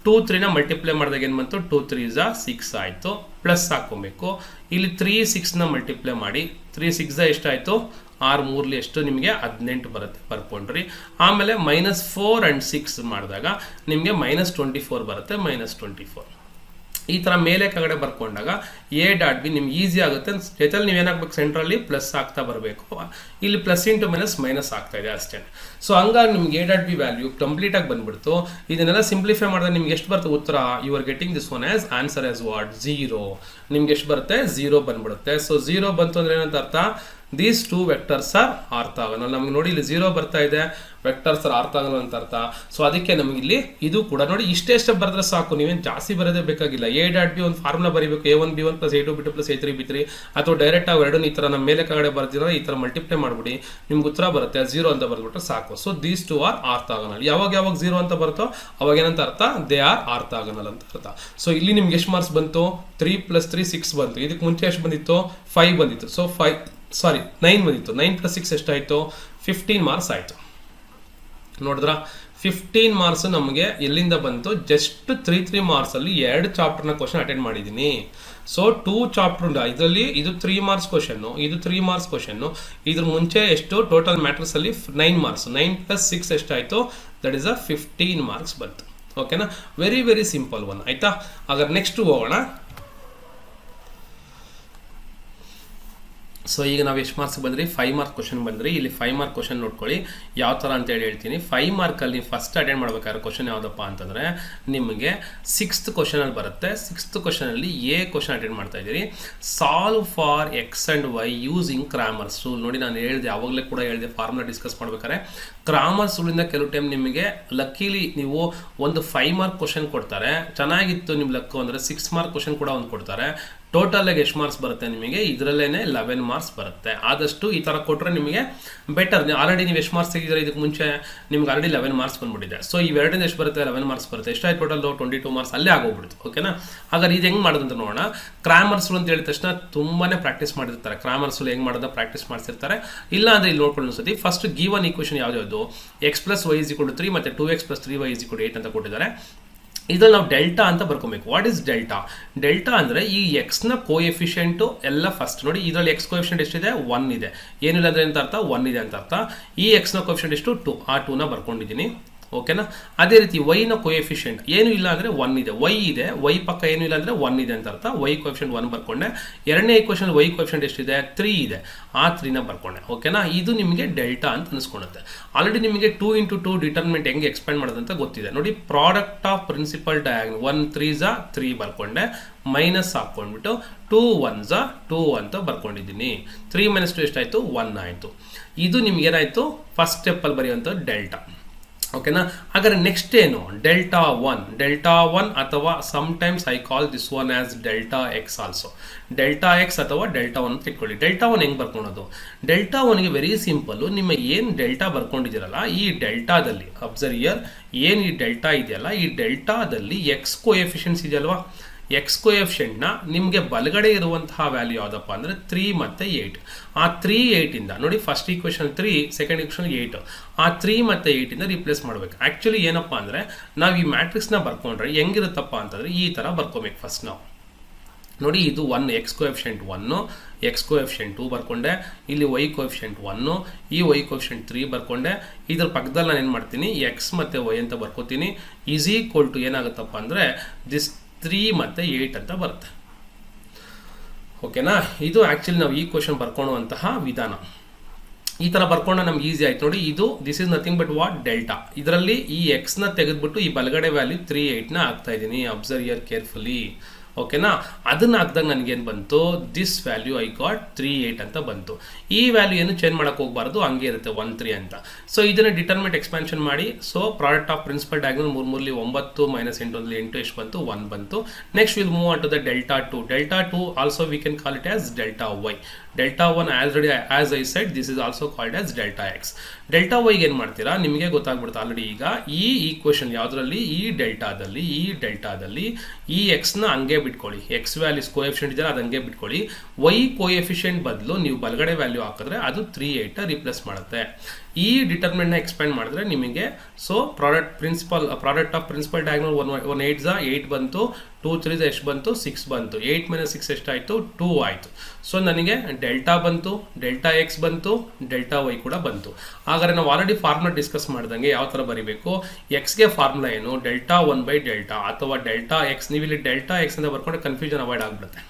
2, 3ನ ಮಲ್ಟಿಪ್ಲೈ ಮಾಡಿದಾಗ ಏನು ಬಂತು, 2, 3 6 ಆಯಿತು. ಪ್ಲಸ್ ಹಾಕ್ಕೊಬೇಕು. ಇಲ್ಲಿ 3, 6ನ ಮಲ್ಟಿಪ್ಲೈ ಮಾಡಿ, 3, 6 ಎಷ್ಟಾಯಿತು 6, 3 ಎಷ್ಟು ನಿಮಗೆ 18 ಬರುತ್ತೆ. ಬರ್ಕೊಂಡ್ರಿ. ಆಮೇಲೆ -4 and 6 ಮಾಡಿದಾಗ ನಿಮಗೆ -24 ಬರುತ್ತೆ. -24 ಈ ಥರ ಮೇಲೆ ಕೆಳಗಡೆ ಬರ್ಕೊಂಡಾಗ ಎ ಡಾಟ್ ಬಿ ನಿಮ್ಗೆ ಈಸಿ ಆಗುತ್ತೆ. ಜೊತೆಲಿ ನೀವೇನಾಗಬೇಕು, ಸೆಂಟ್ರಲ್ಲಿ ಪ್ಲಸ್ ಆಗ್ತಾ ಬರಬೇಕು. ಇಲ್ಲಿ ಪ್ಲಸ್ ಇಂಟು ಮೈನಸ್ ಆಗ್ತಾ ಇದೆ ಅಷ್ಟೇ. ಸೊ ಹಂಗಾಗಿ ನಿಮ್ಗೆ ಎ ಡಾಟ್ ಬಿ ವ್ಯಾಲ್ಯೂ ಕಂಪ್ಲೀಟಾಗಿ ಬಂದ್ಬಿಡ್ತು. ಇದನ್ನೆಲ್ಲ ಸಿಂಪ್ಲಿಫೈ ಮಾಡಿದ್ರೆ ನಿಮ್ಗೆ ಎಷ್ಟು ಬರುತ್ತೆ ಉತ್ತರ, you are getting this one as answer as what 0. ನಿಮ್ಗೆ ಎಷ್ಟು ಬರುತ್ತೆ, 0 ಬಂದ್ಬಿಡುತ್ತೆ. ಸೊ 0 ಬಂತು ಅಂದ್ರೆ ಏನಂತ ಅರ್ಥ, these two vectors R orthogonal. ನಮ್ಗೆ ನೋಡಿ ಇಲ್ಲಿ 0 ಬರ್ತಾ ಇದೆ, ವೆಕ್ಟರ್ಸ್ ಆರ್ ಆರ್ಥೋಗೋನಲ್ ಅಂತ ಅರ್ಥ. ಸೊ ಅದಕ್ಕೆ ನಮಗೆ ಇಲ್ಲಿ ಇದು ಕೂಡ ನೋಡಿ ಇಷ್ಟೇ ಸ್ಟೆಪ್ ಬರೆದ್ರೆ ಸಾಕು, ನೀವೇನು ಜಾಸ್ತಿ ಬರೋದೇ ಬೇಕಾಗಿಲ್ಲ. ಎ ಡಾಟ್ ಬಿ ಒಂದು ಫಾರ್ಮುಲಾ ಬರೀಬೇಕು, A1 B1 + A2 B2 + A3 B3, ಅಥವಾ ಡೈರೆಕ್ಟ್ ಆಗಿ ಎರಡೂ ಈ ಥರ ನಮ್ಮ ಮೇಲೆ ಕಡೆ ಬರ್ದಿರೋ ಈ ಥರ ಮಲ್ಟಿಪ್ಲೈ ಮಾಡ್ಬಿಡಿ, ನಿಮ್ಗೆ ಉತ್ತರ ಬರುತ್ತೆ. 0 ಅಂತ ಬರ್ಬಿಟ್ರೆ ಸಾಕು. So these two are orthogonal. ಯಾವಾಗ 0 ಅಂತ ಬರುತ್ತೋ ಅವಾಗ ಏನಂತ ಅರ್ಥ, ದೇ ಆರ್ ಆರ್ಥೋಗೋನಲ್ ಅಂತ ಅರ್ಥ. ಸೊ ಇಲ್ಲಿ ನಿಮ್ಗೆ ಎಷ್ಟು ಮಾರ್ಕ್ಸ್ ಬಂತು? 3 + 3 6 ಬಂತು. ಇದಕ್ಕೆ ಮುಂಚೆ ಎಷ್ಟು ಬಂದಿತ್ತು? 5 ಬಂದಿತ್ತು. ಸೊ 9 ಬಂದಿತ್ತು. 9 + 6 ಎಷ್ಟಾಯಿತು? 15 ಮಾರ್ಕ್ಸ್ ಆಯಿತು. ನೋಡಿದ್ರ 15 ಮಾರ್ಕ್ಸ್ ನಮಗೆ ಎಲ್ಲಿಂದ ಬಂತು? ಜಸ್ಟ್ 3 ಮಾರ್ಕ್ಸ್ ಅಲ್ಲಿ 2 ಚಾಪ್ಟರ್ನ ಕ್ವಶನ್ ಅಟೆಂಡ್ ಮಾಡಿದ್ದೀನಿ. ಸೊ 2 ಚಾಪ್ಟರ್ ಇದರಲ್ಲಿ ಇದು 3 ಮಾರ್ಕ್ಸ್ ಕ್ವಶನ್, ಇದು 3 ಮಾರ್ಕ್ಸ್ ಕ್ವಶನ್. ಇದ್ರ ಮುಂಚೆ ಎಷ್ಟು ಟೋಟಲ್ ಮ್ಯಾಟ್ರಿಕ್ಸ್ ಅಲ್ಲಿ 9 ಮಾರ್ಕ್ಸ್, 9 + 6 ಎಷ್ಟಾಯಿತು? ದಟ್ ಇಸ್ 15 ಮಾರ್ಕ್ಸ್ ಬಂತು. ಓಕೆನಾ? Very very simple one. ಆಯ್ತಾ? ಹಾಗಾದ್ರೆ ನೆಕ್ಸ್ಟ್ ಹೋಗೋಣ. ಸೊ ಈಗ ನಾವು ಎಷ್ಟು ಮಾರ್ಕ್ಸ್ ಬಂದ್ರಿ? 5 ಮಾರ್ಕ್ ಕ್ವಶನ್ ಬಂದ್ರಿ. ಇಲ್ಲಿ 5 ಮಾರ್ಕ್ ಕ್ವಶನ್ ನೋಡ್ಕೊಳ್ಳಿ ಯಾವ ಥರ ಅಂತೇಳಿ ಹೇಳ್ತೀನಿ. 5 ಮಾರ್ಕಲ್ಲಿ ಫಸ್ಟ್ ಅಟೆಂಡ್ ಮಾಡ್ಬೇಕಾದ್ರೆ ಕ್ವಶನ್ ಯಾವುದಪ್ಪ ಅಂತಂದರೆ ನಿಮಗೆ 6th ಕ್ವಶನಲ್ಲಿ ಬರುತ್ತೆ. 6th ಕ್ವಶನಲ್ಲಿ ಎ ಕ್ವಶನ್ ಅಟೆಂಡ್ ಮಾಡ್ತಾ ಇದ್ದೀರಿ. Solve for X and Y using Cramer's rule. ನೋಡಿ ನಾನು ಹೇಳಿದೆ, ಅವಾಗಲೇ ಕೂಡ ಹೇಳಿದೆ, ಫಾರ್ಮುಲಾ ಡಿಸ್ಕಸ್ ಮಾಡ್ಬೇಕಾದ್ರೆ ಕ್ರಾಮರ್ಸ್ ರೂಲಿಂದ ಕೆಲವು ಟೈಮ್ ನಿಮಗೆ ಲಕ್ಕಿಲಿ ನೀವು ಒಂದು 5 ಮಾರ್ಕ್ ಕ್ವಶನ್ ಕೊಡ್ತಾರೆ, ಚೆನ್ನಾಗಿತ್ತು ನಿಮ್ಮ ಲಕ್ಕು ಅಂದರೆ 6 ಮಾರ್ಕ್ ಕ್ವಶನ್ ಕೂಡ ಒಂದು ಕೊಡ್ತಾರೆ. ಟೋಟಲ್ ಆಗಿ ಎಷ್ಟು ಮಾರ್ಕ್ಸ್ ಬರುತ್ತೆ ನಿಮಗೆ? ಇದರಲ್ಲೇನೆ 11 ಮಾರ್ಕ್ಸ್ ಬರುತ್ತೆ. ಆದಷ್ಟು ಈ ಥರ ಕೊಟ್ಟರೆ ನಿಮಗೆ ಬೆಟರ್. ಆಲ್ರೆಡಿ ನೀವು ಎಷ್ಟು ಮಾರ್ಕ್ಸ್ ತೆಗಿದ್ರೆ ಇದಕ್ಕೆ ಮುಂಚೆ ನಿಮ್ಗೆ ಆಲ್ರೆಡಿ 11 ಮಾರ್ಕ್ಸ್ ಬಂದ್ಬಿಟ್ಟಿದೆ. ಸೊ ಇವೆರಡರಿಂದ ಎಷ್ಟು ಬರುತ್ತೆ? 11 ಮಾರ್ಕ್ಸ್ ಬರುತ್ತೆ. ಎಷ್ಟಾಯ್ತು ಟೋಟಲ್? 22 ಮಾರ್ಕ್ಸ್ ಅಲ್ಲೇ ಆಗೋಗ್ಬಿಡುತ್ತೆ. ಓಕೆನಾ? ಹಾಗಾದ್ರೆ ಇದು ಹೆಂಗೆ ಮಾಡೋದು ಅಂತ ನೋಡೋಣ. ಕ್ರಾಮರ್ಸ್ ರೂಲ್ ಅಂತ ಹೇಳಿದ ತಕ್ಷಣ ತುಂಬಾನೇ ಪ್ರಾಕ್ಟೀಸ್ ಮಾಡಿರ್ತಾರೆ. ಕ್ರಾಮರ್ಸ್ ರೂಲ್ ಹೆಂಗೆ ಮಾಡೋದು ಪ್ರಾಕ್ಟೀಸ್ ಮಾಡ್ತಿರ್ತಾರೆ. ಇಲ್ಲ ಅಂದರೆ ಇಲ್ಲಿ ನೋಡ್ಕೊಂಡು ಅನ್ಸುತ್ತೆ. ಫಸ್ಟ್ ಗಿವನ್ ಈಕ್ವೇಷನ್ ಯಾವ್ದು? x + y = 3 ಮತ್ತು 2x + 3y = 8 ಅಂತ ಕೊಟ್ಟಿದ್ದಾರೆ. ಇದ್ರಲ್ಲಿ ನಾವು ಡೆಲ್ಟಾ ಅಂತ ಬರ್ಕೊಬೇಕು. What is delta? ಡೆಲ್ಟಾ ಅಂದರೆ ಈ ಎಕ್ಸ್ನ ಕೋಎಫಿಷಿಯೆಂಟು ಎಲ್ಲ ಫಸ್ಟ್ ನೋಡಿ. ಇದರಲ್ಲಿ ಎಕ್ಸ್ ಕೋಎಫಿಷಿಯೆಂಟ್ ಎಷ್ಟಿದೆ? 1 ಇದೆ. ಏನಿಲ್ಲ ಅಂದರೆ ಅಂತ ಅರ್ಥ 1 ಇದೆ ಅಂತ ಅರ್ಥ. ಈ ಎಕ್ಸ್ನ ಕೋಎಫಿಷಿಯೆಂಟ್ ಎಷ್ಟು? 2. ಆ 2ನ ಬರ್ಕೊಂಡಿದ್ದೀನಿ. ಓಕೆನಾ? ಅದೇ ರೀತಿ ವೈನ ಕೋಎಫಿಷಿಯೆಂಟ್ ಏನು ಇಲ್ಲ ಅಂದರೆ 1 ಇದೆ. ವೈ ಇದೆ, ವೈ ಪಕ್ಕ ಏನು ಇಲ್ಲ ಅಂದರೆ 1 ಇದೆ ಅಂತ ಅರ್ಥ. ವೈ ಕೋಎಫಿಷಿಯೆಂಟ್ 1 ಬರ್ಕೊಂಡೆ. ಎರಡನೇ ಈಕ್ವೇಷನ್ ವೈ ಕೋಎಫಿಷಿಯೆಂಟ್ ಎಷ್ಟಿದೆ? 3 ಇದೆ. ಆ 3ನ ಬರ್ಕೊಂಡೆ. ಓಕೆನಾ? ಇದು ನಿಮಗೆ ಡೆಲ್ಟಾ ಅಂತ ಅನಿಸ್ಕೊಳುತ್ತೆ. ಆಲ್ರೆಡಿ ನಿಮಗೆ 2 × 2 ಡಿಟರ್ಮಿನೆಂಟ್ ಹೆಂಗೆ ಎಕ್ಸ್ಪ್ಯಾಂಡ್ ಮಾಡೋದಂತ ಗೊತ್ತಿದೆ. ನೋಡಿ, ಪ್ರಾಡಕ್ಟ್ ಆಫ್ ಪ್ರಿನ್ಸಿಪಲ್ ಡಯಾಗ್ನಲ್ 1 3 3 ಬರ್ಕೊಂಡೆ, ಮೈನಸ್ ಹಾಕ್ಕೊಂಡ್ಬಿಟ್ಟು 2 1 2 ಅಂತ ಬರ್ಕೊಂಡಿದ್ದೀನಿ. 3 - 2 ಎಷ್ಟಾಯಿತು? 1 ಆಯಿತು. ಇದು ನಿಮ್ಗೇನಾಯಿತು? First ಸ್ಟೆಪ್ಪಲ್ಲಿ ಬರೆಯುವಂಥ delta. ಓಕೆನಾ? ಹಾಗಾದ್ರೆ ನೆಕ್ಸ್ಟ್ ಏನು? ಡೆಲ್ಟಾ 1 ಅಥವಾ sometimes I call this one as delta X also. Delta X ಅಥವಾ ಡೆಲ್ಟಾ 1 ಅಂತ ಇಟ್ಕೊಳ್ಳಿ. ಡೆಲ್ಟಾ 1 ಹೆಂಗೆ ಬರ್ಕೊಳೋದು? ಡೆಲ್ಟಾ 1ಗೆ ವೆರಿ ಸಿಂಪಲ್ಲು. ನಿಮ್ಮ ಏನು ಡೆಲ್ಟಾ ಬರ್ಕೊಂಡಿದ್ದೀರಲ್ಲ, ಈ ಡೆಲ್ಟಾದಲ್ಲಿ ಅಬ್ಸರ್ವ್ ಇಯರ್, ಏನು ಈ ಡೆಲ್ಟಾ ಇದೆಯಲ್ಲ, ಈ ಡೆಲ್ಟಾದಲ್ಲಿ ಎಕ್ಸ್ ಕೋಎಫಿಷಿಯೆಂಟ್ಸ್ ಇದೆಯಲ್ವಾ, ಎಕ್ಸ್ ಕೋಎಫಿಷಿಯೆಂಟ್ನ ನಿಮಗೆ ಬಲಗಡೆ ಇರುವಂತಹ ವ್ಯಾಲ್ಯೂ ಯಾವುದಪ್ಪ ಅಂದರೆ 3 ಮತ್ತು 8. ಆ 3 8ಇಂದ ನೋಡಿ, ಫಸ್ಟ್ ಈಕ್ವೇಷನ್ 3, ಸೆಕೆಂಡ್ ಈಕ್ವೇಷನ್ 8. ಆ 3 ಮತ್ತು 8ಇಂದ ರಿಪ್ಲೇಸ್ ಮಾಡಬೇಕು. ಆ್ಯಕ್ಚುಲಿ ಏನಪ್ಪ ಅಂದರೆ ನಾವು ಈ ಮ್ಯಾಟ್ರಿಕ್ಸ್ನ ಬರ್ಕೊಂಡ್ರೆ ಹೆಂಗಿರುತ್ತಪ್ಪ ಅಂತಂದರೆ ಈ ಥರ ಬರ್ಕೋಬೇಕು. ಫಸ್ಟ್ ನಾವು ನೋಡಿ, ಇದು 1 ಎಕ್ಸ್ ಕೋಎಫಿಷಿಯೆಂಟ್ 1, ಎಕ್ಸ್ ಕೋಎಫಿಷಿಯೆಂಟ್ 2 ಬರ್ಕೊಂಡೆ. ಇಲ್ಲಿ ವೈ ಕೋಎಫಿಷಿಯೆಂಟ್ 1, ಈ ವೈ ಕೋಎಫಿಷಿಯೆಂಟ್ 3 ಬರ್ಕೊಂಡೆ. ಇದ್ರ ಪಕ್ಕದಲ್ಲಿ ನಾನು ಏನು ಮಾಡ್ತೀನಿ? ಎಕ್ಸ್ ಮತ್ತು ವೈ ಅಂತ ಬರ್ಕೋತೀನಿ. ಈಸ್ ಈಕ್ವಲ್ ಟು ಏನಾಗುತ್ತಪ್ಪ ಅಂದರೆ ದಿಸ್ 3 ಮತ್ತು 8 ಅಂತ ಬರುತ್ತೆ. ಓಕೆನಾ? ಇದು ಆ್ಯಕ್ಚುಲಿ ನಾವು ಈ ಕ್ವಶನ್ ಬರ್ಕೊಳ್ಳುವಂತಹ ವಿಧಾನ. ಈ ಥರ ಬರ್ಕೊಂಡ್ರೆ ನಮ್ಗೆ ಈಸಿ ಆಯ್ತು. ನೋಡಿ, ಇದು this is nothing but what? Delta. ಇದರಲ್ಲಿ ಈ ಎಕ್ಸ್ನ ತೆಗೆದುಬಿಟ್ಟು ಈ ಬಲಗಡೆ ವ್ಯಾಲ್ಯೂ 3 8ನ ಹಾಕ್ತಾ ಇದ್ದೀನಿ. Observe year carefully. ಓಕೆನಾ? ಅದನ್ನ ಹಾಕಿದಾಗ ನನಗೇನು ಬಂತು? ದಿಸ್ ವ್ಯಾಲ್ಯೂ ಐ ಗಾಟ್ 3 8 ಅಂತ ಬಂತು. ಈ ವ್ಯಾಲ್ಯೂ ಏನು ಚೇಂಜ್ ಮಾಡೋಕೆ ಹೋಗಬಾರ್ದು, ಹಂಗೆ ಇರುತ್ತೆ 1 3 ಅಂತ. ಸೊ ಇದನ್ನು ಡಿಟರ್ಮಿನೆಂಟ್ ಎಕ್ಸ್ಪಾನ್ಷನ್ ಮಾಡಿ. So product of principal diagonal 3 3 9 minus 8 8 ಎಷ್ಟು ಬಂತು? 1 ಬಂತು. Next will move on to the delta 2. Delta 2 also we can call it as delta Y. Delta 1 as I said this is also called as delta X. Delta ವೈಗೆ ಏನು ಮಾಡ್ತೀರಾ? ನಿಮಗೆ ಗೊತ್ತಾಗ್ಬಿಡುತ್ತೆ already. ಈಗ ಈ ಈಕ್ವೇಷನ್ ಯಾವುದರಲ್ಲಿ? ಈ ಡೆಲ್ಟಾದಲ್ಲಿ ಈ ಎಕ್ಸ್ನ ಹಂಗೆ ಬಿಟ್ಕೊಳ್ಳಿ. ಎಕ್ಸ್ ವ್ಯಾಲ್ಯೂಸ್ ಕೋಎಫಿಷಿಯೆಂಟ್ ಇದೆಯಲ್ಲ, ಅದು ಹಂಗೆ ಬಿಟ್ಕೊಳ್ಳಿ. ವೈ ಕೋಎಫಿಷಿಯೆಂಟ್ ಬದಲು ನೀವು ಬಲಗಡೆ ವ್ಯಾಲ್ಯೂ ಹಾಕಿದ್ರೆ ಅದು 3 8 ರಿಪ್ಲೇಸ್ ಮಾಡುತ್ತೆ. ಈ ಡಿಟರ್ಮಿನೆಂಟ್ನ ಎಕ್ಸ್ಪ್ಯಾಂಡ್ ಮಾಡಿದ್ರೆ ನಿಮಗೆ so product of principal diagonal 1 8 8 ಬಂತು, 2 3 ಎಷ್ಟು ಬಂತು? 6 ಬಂತು. 8 - 6 ಎಷ್ಟಾಯಿತು? 2 ಆಯಿತು. ಸೊ ನನಗೆ ಡೆಲ್ಟಾ ಬಂತು, ಡೆಲ್ಟಾ ಎಕ್ಸ್ ಬಂತು, ಡೆಲ್ಟಾ ವೈ ಕೂಡ ಬಂತು. ಹಾಗಾದ್ರೆ ನಾವು ಆಲ್ರೆಡಿ ಫಾರ್ಮುಲಾ ಡಿಸ್ಕಸ್ ಮಾಡ್ದಂಗೆ ಯಾವ ಥರ ಬರೀಬೇಕು? ಎಕ್ಸ್ಗೆ ಫಾರ್ಮುಲಾ ಏನು? ಡೆಲ್ಟಾ 1/ಡೆಲ್ಟಾ ಅಥವಾ ಡೆಲ್ಟಾ ಎಕ್ಸ್. ನೀವು ಇಲ್ಲಿ ಡೆಲ್ಟಾ ಎಕ್ಸ್ ಅಂತ ಬರ್ಕೊಂಡ್ರೆ ಕನ್ಫ್ಯೂಷನ್ ಅವಾಯ್ಡ್ ಆಗಿಬಿಡುತ್ತೆ.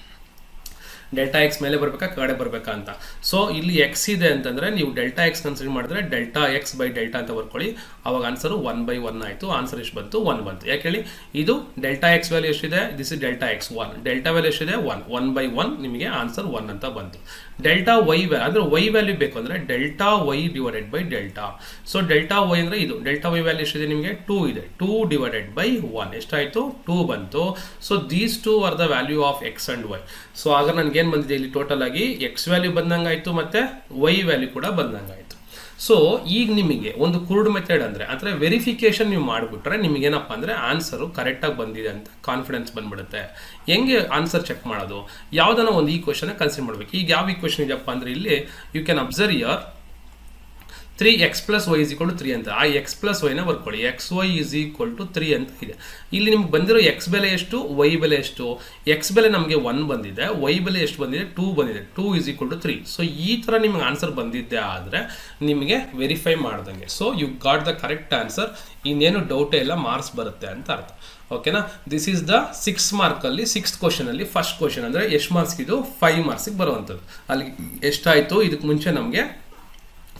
ಡೆಲ್ಟಾ ಎಕ್ಸ್ ಮೇಲೆ ಬರಬೇಕಾ ಕೆಳಗಡೆ ಬರಬೇಕಾ ಅಂತ. ಸೊ ಇಲ್ಲಿ ಎಕ್ಸ್ ಇದೆ ಅಂತಂದರೆ ನೀವು ಡೆಲ್ಟಾ ಎಕ್ಸ್ ಕನ್ಸಿಡರ್ ಮಾಡಿದ್ರೆ ಡೆಲ್ಟಾ ಎಕ್ಸ್ ಬೈ ಡೆಲ್ಟಾ ಅಂತ ಬರ್ಕೊಳ್ಳಿ. ಅವಾಗ ಆನ್ಸರು 1/1 ಆಯಿತು. ಆನ್ಸರ್ ಎಷ್ಟು ಬಂತು? 1 ಬಂತು. ಯಾಕೆ ಹೇಳಿ? ಇದು ಡೆಲ್ಟಾ ಎಕ್ಸ್ ವ್ಯಾಲ್ಯೂ ಎಷ್ಟಿದೆ? This is delta X 1. Delta value ಎಷ್ಟಿದೆ? 1. 1/1 ನಿಮಗೆ ಆನ್ಸರ್ 1 ಅಂತ ಬಂತು. ಡೆಲ್ಟಾ ವೈ ಅಂದರೆ ವೈ ವ್ಯಾಲ್ಯೂ ಬೇಕು ಅಂದರೆ delta Y divided by delta. So delta Y ಅಂದರೆ ಇದು ಡೆಲ್ಟಾ ವೈ ವ್ಯಾಲ್ಯೂ ಎಷ್ಟಿದೆ ನಿಮಗೆ 2 ಇದೆ. 2 ಡಿವೈಡೆಡ್ ಬೈ 1 ಎಷ್ಟಾಯಿತು 2 ಬಂತು. So these two are the value of X and Y. So ಆಗ ನನಗೇನು ಬಂದಿದೆ ಇಲ್ಲಿ ಟೋಟಲ್ ಆಗಿ ಎಕ್ಸ್ ವ್ಯಾಲ್ಯೂ ಬಂದಂಗಾಯಿತು ಮತ್ತು ವೈ ವ್ಯಾಲ್ಯೂ ಕೂಡ ಬಂದಂಗಾಯಿತು. ಸೊ ಈಗ ನಿಮಗೆ ಒಂದು ಕುರುಡ್ ಮೆಥಡ್ ಅಂದರೆ ವೆರಿಫಿಕೇಶನ್ ನೀವು ಮಾಡಿಬಿಟ್ರೆ ನಿಮಗೇನಪ್ಪ ಅಂದರೆ ಆನ್ಸರು ಕರೆಕ್ಟಾಗಿ ಬಂದಿದೆ ಅಂತ ಕಾನ್ಫಿಡೆನ್ಸ್ ಬಂದ್ಬಿಡುತ್ತೆ. ಹೆಂಗೆ ಆನ್ಸರ್ ಚೆಕ್ ಮಾಡೋದು? ಯಾವುದನ್ನ ಒಂದು ಈಕ್ವೇಷನ್ ಕನ್ಸಿಡರ್ ಮಾಡಬೇಕು. ಈಗ ಯಾವ ಈಕ್ವೇಷನ್ ಇದೆಯಪ್ಪ ಅಂದರೆ ಇಲ್ಲಿ you can observe here 3x + y = 3 ಅಂತ. ಆ x + y ನ ಬರ್ಕೊಳ್ಳಿ. xy = 3 ಅಂತ ಇದೆ. ಇಲ್ಲಿ ನಿಮ್ಗೆ ಬಂದಿರೋ x ಬೆಲೆ ಎಷ್ಟು, y ಬೆಲೆ ಎಷ್ಟು? x ಬೆಲೆ ನಮಗೆ 1 ಬಂದಿದೆ, y ಬೆಲೆ ಎಷ್ಟು ಬಂದಿದೆ 2 ಬಂದಿದೆ. 2 = 3. ಸೊ ಈ ಥರ ನಿಮ್ಗೆ ಆನ್ಸರ್ ಬಂದಿದ್ದೆ ಆದರೆ ನಿಮಗೆ ವೆರಿಫೈ ಮಾಡ್ದಂಗೆ. So you got the correct answer. ಇನ್ನೇನು ಡೌಟೇ ಇಲ್ಲ, ಮಾರ್ಕ್ಸ್ ಬರುತ್ತೆ ಅಂತ ಅರ್ಥ. ಓಕೆನಾ? ದಿಸ್ ಈಸ್ ದ 6 ಮಾರ್ಕಲ್ಲಿ 6th ಕ್ವಶನಲ್ಲಿ ಫಸ್ಟ್ ಕ್ವಶನ್ ಅಂದರೆ ಎಷ್ಟು ಮಾರ್ಕ್ಸ್ ಇದು 5 ಮಾರ್ಕ್ಸಿಗೆ ಬರುವಂಥದ್ದು. ಅಲ್ಲಿ ಎಷ್ಟಾಯಿತು ಇದಕ್ಕೆ ಮುಂಚೆ ನಮಗೆ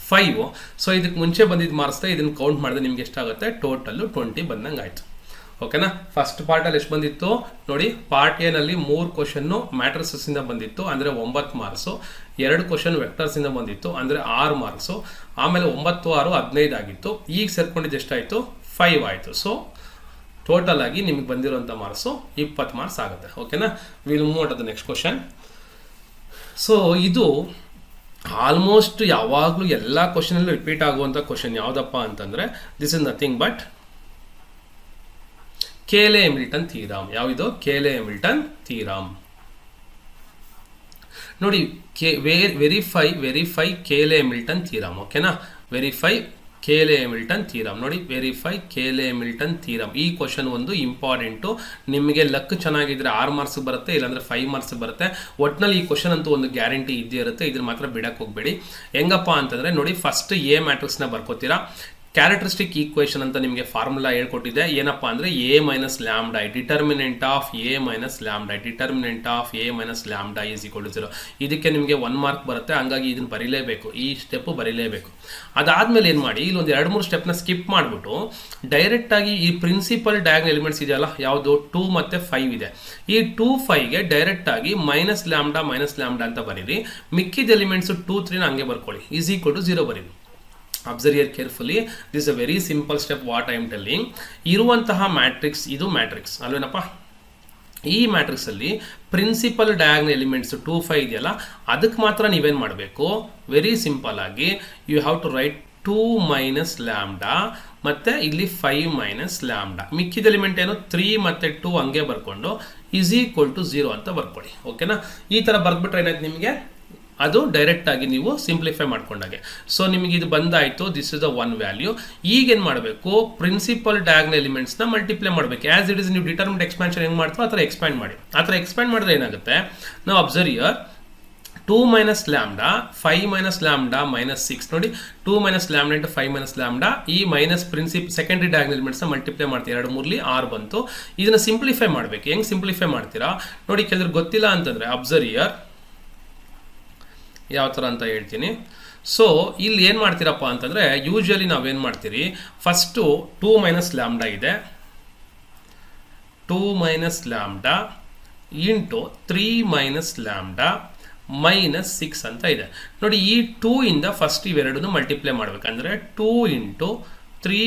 5. ಸೊ ಇದಕ್ಕೆ ಮುಂಚೆ ಬಂದಿದ್ದು ಮಾರ್ಕ್ಸ್ ಇದನ್ನು ಕೌಂಟ್ ಮಾಡಿದ್ರೆ ನಿಮ್ಗೆ ಎಷ್ಟಾಗುತ್ತೆ ಟೋಟಲ್ಲು 20 ಬಂದಂಗೆ ಆಯಿತು. ಓಕೆನಾ? ಫಸ್ಟ್ ಪಾರ್ಟಲ್ಲಿ ಎಷ್ಟು ಬಂದಿತ್ತು ನೋಡಿ. ಪಾರ್ಟ್ ಎನಲ್ಲಿ 3 ಕ್ವಶನ್ನು ಮ್ಯಾಟ್ರಿಸಸ್ಸಿಂದ ಬಂದಿತ್ತು ಅಂದರೆ 9 ಮಾರ್ಕ್ಸು. 2 ಕ್ವಶನ್ ವೆಕ್ಟರ್ಸಿಂದ ಬಂದಿತ್ತು ಅಂದರೆ 6 ಮಾರ್ಕ್ಸು. ಆಮೇಲೆ 9, 6, 15 ಆಗಿತ್ತು. ಈಗ ಸೇರ್ಕೊಂಡಿದ್ದು ಎಷ್ಟಾಯಿತು 5 ಆಯಿತು. ಸೊ ಟೋಟಲ್ ಆಗಿ ನಿಮಗೆ ಬಂದಿರೋಂಥ ಮಾರ್ಕ್ಸು 20 ಮಾರ್ಕ್ಸ್ ಆಗುತ್ತೆ. ಓಕೆನಾ? Will move on to the next question. So ಇದು ಆಲ್ಮೋಸ್ಟ್ ಯಾವಾಗಲೂ ಎಲ್ಲ ಕ್ವಶನಲ್ಲೂ ರಿಪೀಟ್ ಆಗುವಂಥ ಕ್ವಶನ್ ಯಾವುದಪ್ಪ ಅಂತಂದರೆ this is nothing but Cayley Hamilton theorem. ಯಾವುದಿದು? Cayley Hamilton theorem. ನೋಡಿ, ವೆರಿಫೈ ಕೇಲೆ-ಹ್ಯಾಮಿಲ್ಟನ್ ಥಿಯರಮ್. ಓಕೆನಾ? Verify Cayley Hamilton theorem. ನೋಡಿ, ವೆರಿಫೈ ಕೇಲೆ-ಹ್ಯಾಮಿಲ್ಟನ್ ಥಿಯರಮ್. ಈ ಕ್ವಶನ್ ಒಂದು ಇಂಪಾರ್ಟೆಂಟು. ನಿಮಗೆ ಲಕ್ ಚೆನ್ನಾಗಿದ್ರೆ 6 ಮಾರ್ಕ್ಸ್ ಬರುತ್ತೆ, ಇಲ್ಲಾಂದ್ರೆ 5 ಮಾರ್ಕ್ಸ್ ಬರುತ್ತೆ. ಒಟ್ಟಿನಲ್ಲಿ ಈ ಕ್ವಶನ್ ಅಂತೂ ಒಂದು ಗ್ಯಾರಂಟಿ ಇದ್ದೇ ಇರುತ್ತೆ. ಇದ್ರ ಮಾತ್ರ ಬಿಡಕ್ಕೆ ಹೋಗಬೇಡಿ. ಹೆಂಗಪ್ಪ ಅಂತಂದರೆ ನೋಡಿ, ಫಸ್ಟ್ ಎ ಮ್ಯಾಟ್ರಿಕ್ಸ್ನ ಬರ್ಕೋತೀರಾ. ಕ್ಯಾರೆಕ್ಟರಿಸ್ಟಿಕ್ ಈಕ್ವೇಷನ್ ಅಂತ ನಿಮಗೆ ಫಾರ್ಮುಲಾ ಹೇಳ್ಕೊಟ್ಟಿದೆ. ಏನಪ್ಪ ಅಂದರೆ a - λ, determinant of a - λ, determinant of a - λ = 0. ಇದಕ್ಕೆ ನಿಮಗೆ 1 ಮಾರ್ಕ್ ಬರುತ್ತೆ. ಹಂಗಾಗಿ ಇದನ್ನು ಬರೀಲೇಬೇಕು, ಈ ಸ್ಟೆಪ್ಪು ಬರೀಲೇಬೇಕು. ಅದಾದಮೇಲೆ ಏನು ಮಾಡಿ, ಇಲ್ಲೊಂದು 2-3 ಸ್ಟೆಪ್ನ ಸ್ಕಿಪ್ ಮಾಡಿಬಿಟ್ಟು ಡೈರೆಕ್ಟಾಗಿ ಈ ಪ್ರಿನ್ಸಿಪಲ್ ಡಯಾಗ್ನಲ್ ಎಲಿಮೆಂಟ್ಸ್ ಇದೆಯಲ್ಲ, ಯಾವುದು 2 ಮತ್ತು 5 ಇದೆ. ಈ 2, 5ಗೆ ಡೈರೆಕ್ಟಾಗಿ -λ ಅಂತ ಬರೀರಿ. ಮಿಕ್ಕಿದ ಎಲಿಮೆಂಟ್ಸು 2, 3ನ ಹಂಗೆ ಬರ್ಕೊಳ್ಳಿ. = 0 ಬರೀರಿ. Observe here carefully. This a very simple step what I am telling. ಇರುವಂತಹ ಮ್ಯಾಟ್ರಿಕ್ಸ್ ಇದು ಮ್ಯಾಟ್ರಿಕ್ಸ್ ಅಲ್ವೇನಪ್ಪ? ಈ ಮ್ಯಾಟ್ರಿಕ್ಸಲ್ಲಿ ಪ್ರಿನ್ಸಿಪಲ್ ಡಯಾಗ್ನಲ್ ಎಲಿಮೆಂಟ್ಸ್ 2, 5 ಇದೆಯಲ್ಲ, ಅದಕ್ಕೆ ಮಾತ್ರ ನೀವೇನು ಮಾಡಬೇಕು, ವೆರಿ ಸಿಂಪಲ್ ಆಗಿ ಯು ಹ್ಯಾವ್ ಟು ರೈಟ್ 2 - λ ಮತ್ತು ಇಲ್ಲಿ 5 - λ. ಮಿಕ್ಕಿದ ಎಲಿಮೆಂಟ್ ಏನು 3 ಮತ್ತು 2 ಹಂಗೆ ಬರ್ಕೊಂಡು = 0 ಅಂತ ಬರ್ಕೊಳ್ಳಿ. ಓಕೆನಾ? ಈ ಥರ ಬರ್ಬಿಟ್ರೆ ಏನಾಯ್ತು ನಿಮಗೆ, ಅದು ಡೈರೆಕ್ಟಾಗಿ ನೀವು ಸಿಂಪ್ಲಿಫೈ ಮಾಡ್ಕೊಂಡಾಗೆ. ಸೊ ನಿಮಗೆ ಇದು ಬಂದಾಯಿತು. This is the 1 value. ಈಗೇನು ಮಾಡಬೇಕು, ಪ್ರಿನ್ಸಿಪಲ್ ಡಯಾಗ್ನಲ್ ಎಲಿಮೆಂಟ್ಸ್ನ ಮಲ್ಟಿಪ್ಲೈ ಮಾಡಬೇಕು. ಆ್ಯಸ್ ಇಟ್ ಇಸ್ ನೀವು ಡಿಟರ್ಮಿನೆಂಟ್ ಎಕ್ಸ್ಪಾನ್ಷನ್ ಹೆಂಗೆ ಮಾಡ್ತೀರೋ ಆ ಥರ ಎಕ್ಸ್ಪ್ಯಾಂಡ್ ಮಾಡಿ. ಆ ಥರ ಎಕ್ಸ್ಪ್ಯಾಂಡ್ ಮಾಡಿದ್ರೆ ಏನಾಗುತ್ತೆ, ನಾವು ಅಬ್ಸರ್ವ್ ಹಿಯರ್ 2 - λ, 5 - λ -6. ನೋಡಿ, 2 - λ × 5 - λ. ಈ ಮೈನಸ್ ಸೆಕೆಂಡ್ರಿ ಡಯಾಗ್ನಲ್ ಎಲಿಮೆಂಟ್ಸ್ನ ಮಲ್ಟಿಪ್ಲೈ ಮಾಡ್ತೀರಾ. 2, 3 6 ಬಂತು. ಇದನ್ನು ಸಿಂಪ್ಲಿಫೈ ಮಾಡಬೇಕು. ಹೆಂಗೆ ಸಿಂಪ್ಲಿಫೈ ಮಾಡ್ತೀರಾ ನೋಡಿ. ಕೆಲವ್ರಿಗೆ ಗೊತ್ತಿಲ್ಲ ಅಂತಂದರೆ ಅಬ್ಸರ್ವ್ ಹಿಯರ್ ಯಾವ ಥರ ಅಂತ ಹೇಳ್ತೀನಿ. ಸೊ ಇಲ್ಲಿ ಏನು ಮಾಡ್ತೀರಪ್ಪ ಅಂತಂದರೆ, ಯೂಶ್ವಲಿ ನಾವೇನು ಮಾಡ್ತೀರಿ, ಫಸ್ಟು 2 - λ ಇದೆ. 2 - λ × 3 - λ -6 ಅಂತ ಇದೆ. ನೋಡಿ, ಈ 2 ಇಂದ ಫಸ್ಟ್ ಇವೆರಡನ್ನು ಮಲ್ಟಿಪ್ಲೈ ಮಾಡಬೇಕಂದ್ರೆ 2 × 3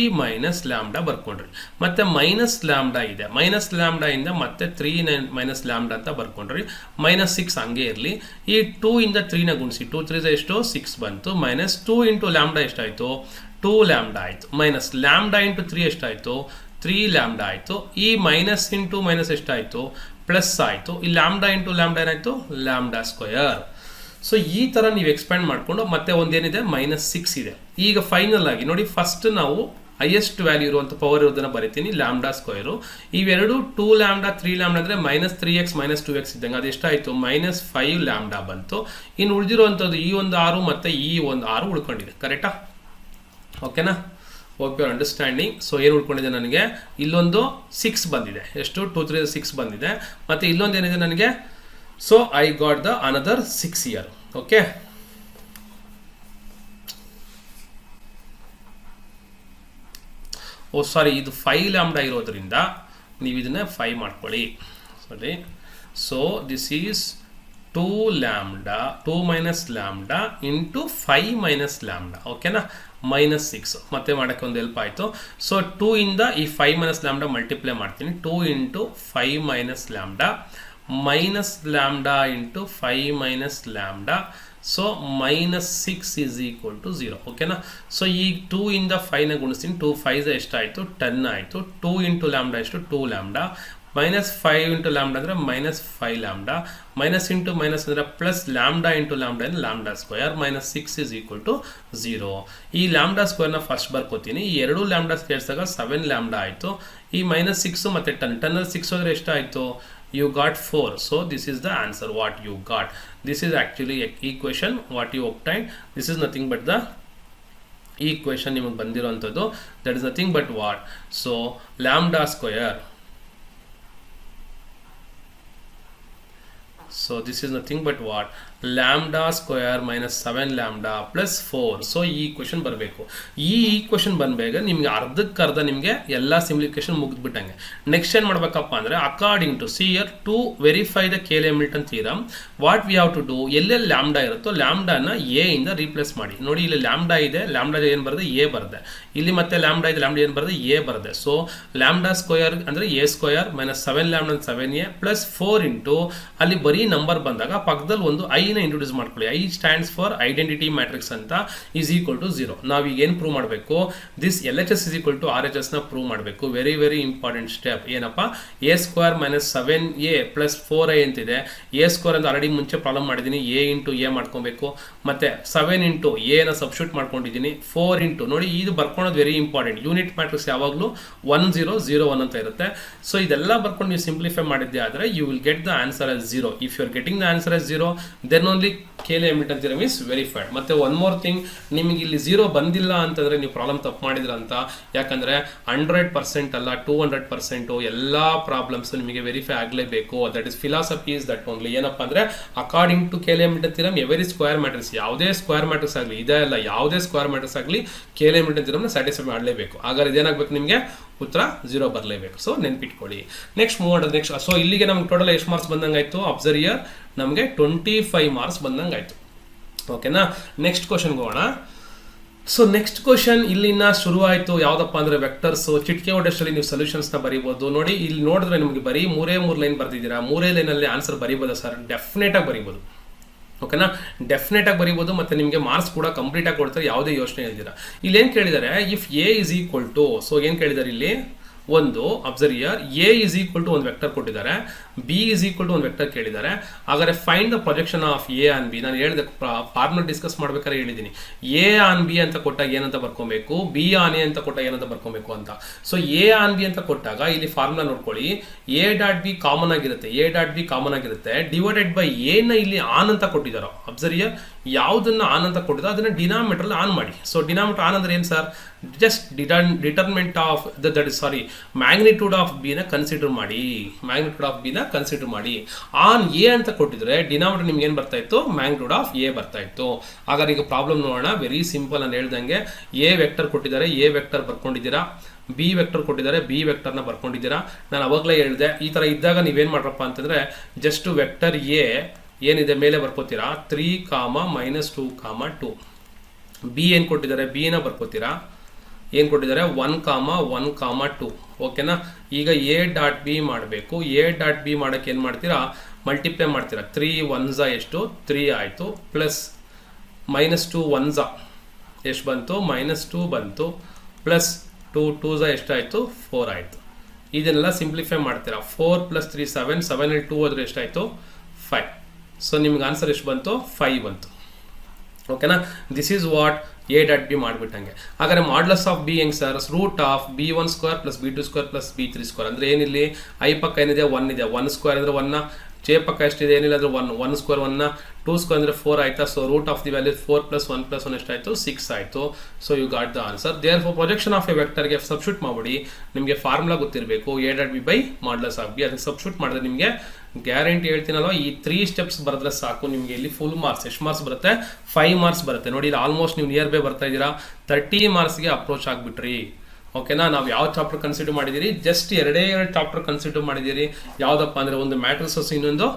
- λ ಬರ್ಕೊಂಡ್ರಿ. ಮತ್ತು -λ ಇದೆ. -λ ಇಂದ ಮತ್ತೆ 3 - λ ಅಂತ ಬರ್ಕೊಂಡ್ರಿ. -6 ಹಂಗೆ ಇರಲಿ. ಈ 2 ಇಂದ 3ನ ಗುಣಿಸಿ. 2, 3 ಎಷ್ಟು 6 ಬಂತು. -2 × λ ಎಷ್ಟಾಯಿತು 2 λ ಆಯಿತು. -λ × 3 ಎಷ್ಟಾಯಿತು 3 λ ಆಯಿತು. ಈ ಮೈನಸ್ ಇಂಟು ಮೈನಸ್ ಎಷ್ಟಾಯಿತು ಪ್ಲಸ್ ಆಯಿತು. ಈ λ × λ ಏನಾಯಿತು λ². ಸೊ ಈ ಥರ ನೀವು ಎಕ್ಸ್ಪ್ಯಾಂಡ್ ಮಾಡಿಕೊಂಡು ಮತ್ತೆ ಒಂದೇನಿದೆ -6 ಇದೆ. ಈಗ ಫೈನಲ್ ಆಗಿ ನೋಡಿ, ಫಸ್ಟ್ ನಾವು ಹೈಯೆಸ್ಟ್ ವ್ಯಾಲ್ಯೂ ಇರುವಂಥ ಪವರ್ ಇರೋದನ್ನು ಬರಿತೀನಿ λ². ಇವೆರಡು 2 λ 3 λ ಅಂದರೆ -3x -2x ಇದ್ದಂಗೆ ಅದು ಎಷ್ಟಾಯಿತು -5 λ ಬಂತು. ಇನ್ನು ಉಳಿದಿರುವಂಥದ್ದು ಈ ಒಂದು 6 ಮತ್ತು ಈ ಒಂದು 6 ಉಳ್ಕೊಂಡಿದೆ. ಕರೆಕ್ಟಾ? ಓಕೆನಾ? Hope you understanding. ಸೊ ಏನು ಉಳ್ಕೊಂಡಿದೆ ನನಗೆ, ಇಲ್ಲೊಂದು 6 ಬಂದಿದೆ. ಎಷ್ಟು 2, 3 6 ಬಂದಿದೆ. ಮತ್ತು ಇಲ್ಲೊಂದು ಏನಿದೆ ನನಗೆ, so I got the another 6 here. Okay, oh sorry, ಇದು 5 λ ಇರೋದ್ರಿಂದ ನೀವು ಇದನ್ನ 5 ಮಾಡ್ಕೊಳ್ಳಿ. ಸರಿ, so this is 2 lambda 2 minus lambda into 5 minus lambda. ಓಕೆನಾ, -6 ಮತ್ತೆ ಮಾಡೋಕ್ಕೆ ಒಂದು ಹೆಲ್ಪ್ ಆಯಿತು. ಸೊ 2 ಇಂದ ಈ 5 ಮೈನಸ್ ಲ್ಯಾಂಬ್ಡಾ ಮಲ್ಟಿಪ್ಲೈ ಮಾಡ್ತೀನಿ. 2 into 5 minus lambda minus lambda into 5 minus lambda. So -6 is equal to 0. ಓಕೆನಾ, ಸೊ ಈಗ 2 ಇಂದ 5ನ ಗುಣಿಸ್ತೀನಿ. 2 5 ಎಷ್ಟಾಯಿತು? 10 ಆಯಿತು. 2 ಇಂಟು ಲ್ಯಾಂಬ್ಡಾ ಎಷ್ಟು? 2 ಲ್ಯಾಂಬ್ಡಾ. -5 ಇಂಟು ಲ್ಯಾಂಬ್ಡಾ ಅಂದರೆ -5 ಲ್ಯಾಂಬ್ಡಾ. ಮೈನಸ್ ಇಂಟು ಮೈನಸ್ ಅಂದರೆ ಪ್ಲಸ್ ಲ್ಯಾಂಬ್ಡಾ ಇಂಟು ಲ್ಯಾಂಬ್ಡಾ ಅಂದರೆ lambda square. -6 is equal to 0. ಈ ಲ್ಯಾಂಬ್ಡಾ ಸ್ಕ್ವೇರ್ನ ಫಸ್ಟ್ ಬರ್ಕೋತೀನಿ. ಈ ಎರಡು ಲ್ಯಾಂಬ್ಡಾ ಸೇರಿಸಿದಾಗ 7 ಲ್ಯಾಂಬ್ಡಾ ಆಯಿತು. ಈ -6 ಮತ್ತು 10 10 6 ಅಂದರೆ ಎಷ್ಟಾಯಿತು? You got 4. So this is the answer what you got. This is actually a equation what you obtained. This is nothing but the equation ನಿಮಗೆ ಬಂದಿರುವಂಥದ್ದು. That is nothing but what? So lambda square. So this is nothing but what? Lambda square minus 7 lambda plus 4. So ಈ equation ಬರಬೇಕು. ಈ equation ಬಂದಾಗ ನಿಮ್ಗೆ ಅರ್ಧಕ್ಕರ್ಧ ನಿಮಗೆ ಎಲ್ಲ simplification ಮುಗಿದ್ಬಿಟ್ಟಂಗೆ. Next ಏನು ಮಾಡಬೇಕಪ್ಪ ಅಂದರೆ according to here to verify the Cayley Hamilton theorem what we have to do, ಎಲ್ಲೆಲ್ಲಿ ಲ್ಯಾಂಬ್ಡಾ ಇರುತ್ತೋ ಲ್ಯಾಂಬ್ಡಾನ ಎ ಇಂದ ರೀಪ್ಲೇಸ್ ಮಾಡಿ. ನೋಡಿ ಇಲ್ಲಿ ಲ್ಯಾಂಬ್ಡಾ ಇದೆ, ಲ್ಯಾಂಬ್ಡಾ ಏನು ಬರುತ್ತೆ? ಎ ಬರುತ್ತೆ. ಇಲ್ಲಿ ಮತ್ತೆ ಲ್ಯಾಂಬ್ಡಾ ಇದೆ, ಲ್ಯಾಂಬ್ಡಾ ಏನು ಬರುತ್ತೆ? ಎ ಬರುತ್ತೆ. ಸೊ ಲ್ಯಾಂಬ್ಡಾ ಸ್ಕ್ವೇರ್ ಅಂದರೆ a square minus 7 lambda 7a plus 4 into ಅಲ್ಲಿ ಬರೀ ನಂಬರ್ ಬಂದಾಗ ಪಕ್ಕದಲ್ಲಿ ಒಂದು ಐನ ಇಂಟ್ರೊಡ್ಯೂಸ್ ಮಾಡ್ಕೊಳ್ಳಿ. I stands for identity matrix ಅಂತ ಈಸ್ ಈಕ್ವಲ್ ಟು 0. ನಾವೀಗ ಏನು ಪ್ರೂವ್ ಮಾಡಬೇಕು? This LHS is equal to RHS ನ ಪ್ರೂವ್ ಮಾಡಬೇಕು. Very very important step. ಏನಪ್ಪ? A square minus 7a plus 4a ಅಂತಿದೆ. ಎ ಸ್ಕ್ವೇರ್ ಅಂತ ಆಲ್ರೆಡಿ ಮುಂಚೆ ಪ್ರಾಬ್ಲಮ್ ಮಾಡಿದ್ದೀನಿ. ಎ ಇಂಟು ಎ ಮಾಡ್ಕೊಬೇಕು. ಮತ್ತೆ 7 ಇಂಟು ಎನ ಸಬ್ಸ್ಟಿಟ್ಯೂಟ್ ಮಾಡ್ಕೊಂಡಿದ್ದೀನಿ. 4 ಇಂಟು ನೋಡಿ ಇದು ಬರ್ಕೊಳ್ಳೋದು ವೆರಿ ಇಂಪಾರ್ಟೆಂಟ್. ಯೂನಿಟ್ ಮ್ಯಾಟ್ರಿಕ್ಸ್ ಯಾವಾಗಲೂ 1 0 0 1 ಅಂತ ಇರುತ್ತೆ. ಸೊ ಇದೆಲ್ಲ ಬರ್ಕೊಂಡು ನೀವು ಸಿಂಪ್ಲಿಫೈ ಮಾಡಿದ್ದೆ ಆದರೆ you will get the answer as 0. If you are getting the answer as 0 then only Cayley Hamilton theorem is verified. ಮತ್ತೆ ಒನ್ ಮೋರ್ ಥಿಂಗ್, ನಿಮಗೆ ಇಲ್ಲಿ 0 ಬಂದಿಲ್ಲ ಅಂತಂದ್ರೆ ನೀವು ಪ್ರಾಬ್ಲಮ್ ತಪ್ಪು ಮಾಡಿದ್ರ ಅಂತ. ಯಾಕಂದ್ರೆ 100% ಅಲ್ಲ 200% ಎಲ್ಲ ಪ್ರಾಬ್ಲಮ್ಸ್ ನಿಮಗೆ ವೆರಿಫೈ ಆಗಲೇಬೇಕು. That is philosophy is that only. ಏನಪ್ಪ ಅಂದ್ರೆ according to Cayley Hamilton theorem every square matrix, ಯಾವುದೇ ಸ್ಕ್ವೇರ್ ಮ್ಯಾಟ್ರಿಕ್ಸ್ ಆಗಲಿ, ಇದೇ ಅಲ್ಲ ಯಾವುದೇ ಸ್ಕ್ವೇರ್ ಮ್ಯಾಟ್ರಿಕ್ಸ್ ಆಗಲಿ ಕೇಲೆ ಮಿಲ್ಟನ್ ಥಿಯರಮ್ನ ಸ್ಯಾಟಿಸ್ಫೈ ಮಾಡಲೇಬೇಕು. ಹಾಗಾದ್ರೆ ಇದೇನಾಗಬೇಕು? ನಿಮಗೆ ಉತ್ತರ 0 ಬರಲೇಬೇಕು. ಸೊ ನೆನ್ಪಿಟ್ಕೊಳ್ಳಿ. ನೆಕ್ಸ್ಟ್ ಮೂವ್ ಮಾಡೋದು. ನೆಕ್ಸ್ಟ್ ಸೊ ಇಲ್ಲಿಗೆ ನಮ್ಗೆ ಟೋಟಲ್ ಎಷ್ಟು ಮಾರ್ಕ್ಸ್ ಬಂದಂಗಾಯ್ತು? ಅಬ್ಸರ್ವ್ ಹಿಯರ್, ನಮಗೆ 25 ಮಾರ್ಕ್ಸ್ ಬಂದಂಗಾಯ್ತು. ಓಕೆನಾ, ನೆಕ್ಸ್ಟ್ ಕ್ವಶನ್ಗೆ ಹೋಗೋಣ. ಸೊ ನೆಕ್ಸ್ಟ್ ಕ್ವಶನ್ ಇಲ್ಲಿನ ಶುರು ಆಯಿತು. ಯಾವುದಪ್ಪ ಅಂದರೆ ವೆಕ್ಟರ್ಸ್. ಚಿಟಿಕೆ ಹೊಡೆಷ್ಟರಲ್ಲಿ ನೀವು ಸೊಲ್ಯೂಷನ್ಸ್ನ ಬರೀಬೋದು. ನೋಡಿ ಇಲ್ಲಿ ನೋಡಿದ್ರೆ ನಿಮಗೆ ಬರೀ 3 ಲೈನ್ ಬರ್ತಿದ್ದೀರಾ. 3 ಲೈನಲ್ಲಿ ಆನ್ಸರ್ ಬರೀಬೋದು ಸರ್? ಡೆಫಿನೆಟ್ ಆಗಿ ಬರೀಬೋದು. ಓಕೆನಾ, ಡೆಫಿನೆಟ್ ಆಗಿ ಬರೀಬೋದು. ಮತ್ತು ನಿಮಗೆ ಮಾರ್ಕ್ಸ್ ಕೂಡ ಕಂಪ್ಲೀಟ್ ಆಗಿ ಕೊಡ್ತಾರೆ, ಯಾವುದೇ ಯೋಚನೆ ಇಲ್ದಿರ. ಇಲ್ಲಿ ಏನು ಕೇಳಿದ್ದಾರೆ? If A is equal to, so ಏನು ಕೇಳಿದ್ದಾರೆ ಇಲ್ಲಿ? ಒಂದು observe here, A is equal to ಒಂದು ವೆಕ್ಟರ್ ಕೊಟ್ಟಿದ್ದಾರೆ, ಬಿ ಇಸ್ ಈಕ್ವಲ್ ಟು ಒಂದು ವೆಕ್ಟರ್ ಕೇಳಿದ್ದಾರೆ. ಹಾಗಾದ್ರೆ find the projection of A on B. ನಾನು ಹೇಳಿದೆ ಫಾರ್ಮುಲಾ ಡಿಸ್ಕಸ್ ಮಾಡ್ಬೇಕಾದ್ರೆ ಹೇಳಿದ್ದೀನಿ. ಎ ಆನ್ ಬಿ ಅಂತ ಕೊಟ್ಟಾಗ ಏನಂತ ಬರ್ಕೊಬೇಕು, ಬಿ ಆನ್ ಎ ಅಂತ ಕೊಟ್ಟಾಗ ಏನಂತ ಬರ್ಕೊಬೇಕು ಅಂತ. ಸೊ ಎ ಆನ್ ಬಿ ಅಂತ ಕೊಟ್ಟಾಗ ಇಲ್ಲಿ ಫಾರ್ಮುಲಾ ನೋಡ್ಕೊಳ್ಳಿ. ಎ ಡಾಟ್ ಬಿ ಕಾಮನ್ ಆಗಿರುತ್ತೆ, ಎ ಡಾಟ್ ಬಿ ಕಾಮನ್ ಆಗಿರುತ್ತೆ. ಡಿವೈಡೆಡ್ ಬೈ ಎನ ಇಲ್ಲಿ ಆನ್ ಅಂತ ಕೊಟ್ಟಿದ್ದಾರೋ. ಅಬ್ಸರ್ವ್ ಹಿಯರ್, ಯಾವುದನ್ನ ಆನ್ ಅಂತ ಕೊಟ್ಟಿದ್ದೋ ಅದನ್ನ ಡಿನಾಮಿನೇಟರ್ ಆನ್ ಮಾಡಿ. ಸೊ ಡಿನಾಮಿನೇಟರ್ ಆನ್ ಅಂದ್ರೆ ಏನು sir? Just determinant of that is sorry magnitude of B ನ ಕನ್ಸಿಡರ್ ಮಾಡಿ. ಮ್ಯಾಗ್ನಿಟ್ಯೂಡ್ ಆಫ್ ಬಿ ನ ಕನ್ಸಿಡರ್ ಮಾಡಿ. ಆನ್ ಎ ಅಂತ ಕೊಟ್ಟಿದ್ರೆ ಡಿನಾಮಿನೇಟರ್ ನಿಮ್ಗೆ ಏನು ಬರ್ತಾ ಇತ್ತು? ಮ್ಯಾಗ್ನಿಟ್ಯೂಡ್ ಆಫ್ ಎ ಬರ್ತಾ ಇತ್ತು. ಹಾಗಾದ್ರೆ ಈಗ ಪ್ರಾಬ್ಲಮ್ ನೋಡೋಣ. Very simple. ನಾನು ಹೇಳ್ದಂಗೆ ಎ ವೆಕ್ಟರ್ ಕೊಟ್ಟಿದ್ದಾರೆ, ಎ ವೆಕ್ಟರ್ ಬರ್ಕೊಂಡಿದ್ದೀರಾ. ಬಿ ವೆಕ್ಟರ್ ಕೊಟ್ಟಿದ್ದಾರೆ, ಬಿ ವೆಕ್ಟರ್ನ ಬರ್ಕೊಂಡಿದ್ದೀರಾ. ನಾನು ಅವಾಗಲೇ ಹೇಳಿದೆ, ಈ ಥರ ಇದ್ದಾಗ ನೀವೇನು ಮಾಡ್ರಪ್ಪ ಅಂತಂದರೆ ಜಸ್ಟ್ ವೆಕ್ಟರ್ ಎ ಏನಿದೆ ಮೇಲೆ ಬರ್ಕೋತೀರಾ 3, -2, 2. ಬಿ ಏನು ಕೊಟ್ಟಿದ್ದಾರೆ? ಬಿನ ಬರ್ಕೋತೀರಾ. ಏನು ಕೊಟ್ಟಿದ್ದಾರೆ? 1, 1, 2. ಓಕೆನಾ, ಈಗ ಎ ಡಾಟ್ ಬಿ ಮಾಡಬೇಕು. ಎ ಡಾಟ್ ಬಿ ಮಾಡೋಕ್ಕೆ ಏನು ಮಾಡ್ತೀರಾ? ಮಲ್ಟಿಪ್ಲೈ ಮಾಡ್ತೀರಾ. 3 1s ಎಷ್ಟು? 3 ಆಯಿತು. ಪ್ಲಸ್ -2 1s ಎಷ್ಟು ಬಂತು? -2 ಬಂತು. ಪ್ಲಸ್ 2 2s ಎಷ್ಟಾಯಿತು? 4 ಆಯಿತು. ಇದನ್ನೆಲ್ಲ ಸಿಂಪ್ಲಿಫೈ ಮಾಡ್ತೀರಾ. 4 + 3 7, 7 2 ಹೋದ್ರೆ ಎಷ್ಟಾಯಿತು? 5. ಸೊ ನಿಮ್ಗೆ ಆನ್ಸರ್ ಎಷ್ಟು ಬಂತು? 5 ಬಂತು. ಓಕೆನಾ, this is what a dot b ಮಾಡಿಬಿಟ್ಟಂಗೆ. ಹಾಗಾದ್ರೆ ಮಾಡ್ಲಸ್ ಆಫ್ ಬಿ ಹೆಂಗ್ sir? Root of b1² + b2² + b3² ಅಂದರೆ ಏನಿಲ್ಲಿ ಐ ಪಕ್ಕ ಏನಿದೆ? 1 ಇದೆ. 1² ಅಂದರೆ 1, ಜೆ ಪಕ್ಕ ಎಷ್ಟಿದೆ? ಏನಿಲ್ಲ ಅಂದರೆ 1, 1² 1, 2² ಅಂದರೆ 4 ಆಯ್ತಾ? So root of the value 4 + 1 + 1 ಎಷ್ಟಾಯಿತು? 6 ಆಯಿತು. So you got the answer. Therefore projection of a ವೆಕ್ಟರ್ಗೆ ಸಬ್ಸ್ಟಿಟ್ಯೂಟ್ ಮಾಡಿ. ನಿಮಗೆ ಫಾರ್ಮುಲಾ ಗೊತ್ತಿರಬೇಕು, a dot b by modulus of b. ಅದಕ್ಕೆ ಸಬ್ಸ್ಟಿಟ್ಯೂಟ್ ಮಾಡಿದ್ರೆ ನಿಮಗೆ ಗ್ಯಾರಂಟಿ ಹೇಳ್ತೀನಲ್ವ, ಈ 3 ಸ್ಟೆಪ್ಸ್ ಬರೆದ್ರೆ ಸಾಕು. ನಿಮಗೆ ಇಲ್ಲಿ ಫುಲ್ ಮಾರ್ಕ್ಸ್ ಎಷ್ಟು ಮಾರ್ಕ್ಸ್ ಬರುತ್ತೆ? 5 ಮಾರ್ಕ್ಸ್ ಬರುತ್ತೆ. ನೋಡಿ ಇಲ್ಲಿ ಆಲ್ಮೋಸ್ಟ್ ನೀವು ನಿಯರ್ ಬೈ ಬರ್ತಾ ಇದ್ದೀರಾ. 30 ಮಾರ್ಕ್ಸ್ಗೆ ಅಪ್ರೋಚ್ ಆಗಿಬಿಟ್ರಿ. ಓಕೆನಾ, ನಾವು ಯಾವ ಚಾಪ್ಟರ್ ಕನ್ಸಿಡರ್ ಮಾಡಿದ್ದೀರಿ? ಜಸ್ಟ್ 2 ಚಾಪ್ಟರ್ ಕನ್ಸಿಡರ್ ಮಾಡಿದ್ದೀರಿ. ಯಾವುದಪ್ಪ ಅಂದರೆ ಒಂದು ಮ್ಯಾಟ್ರಿಸಸ್, ಇನ್ನೊಂದು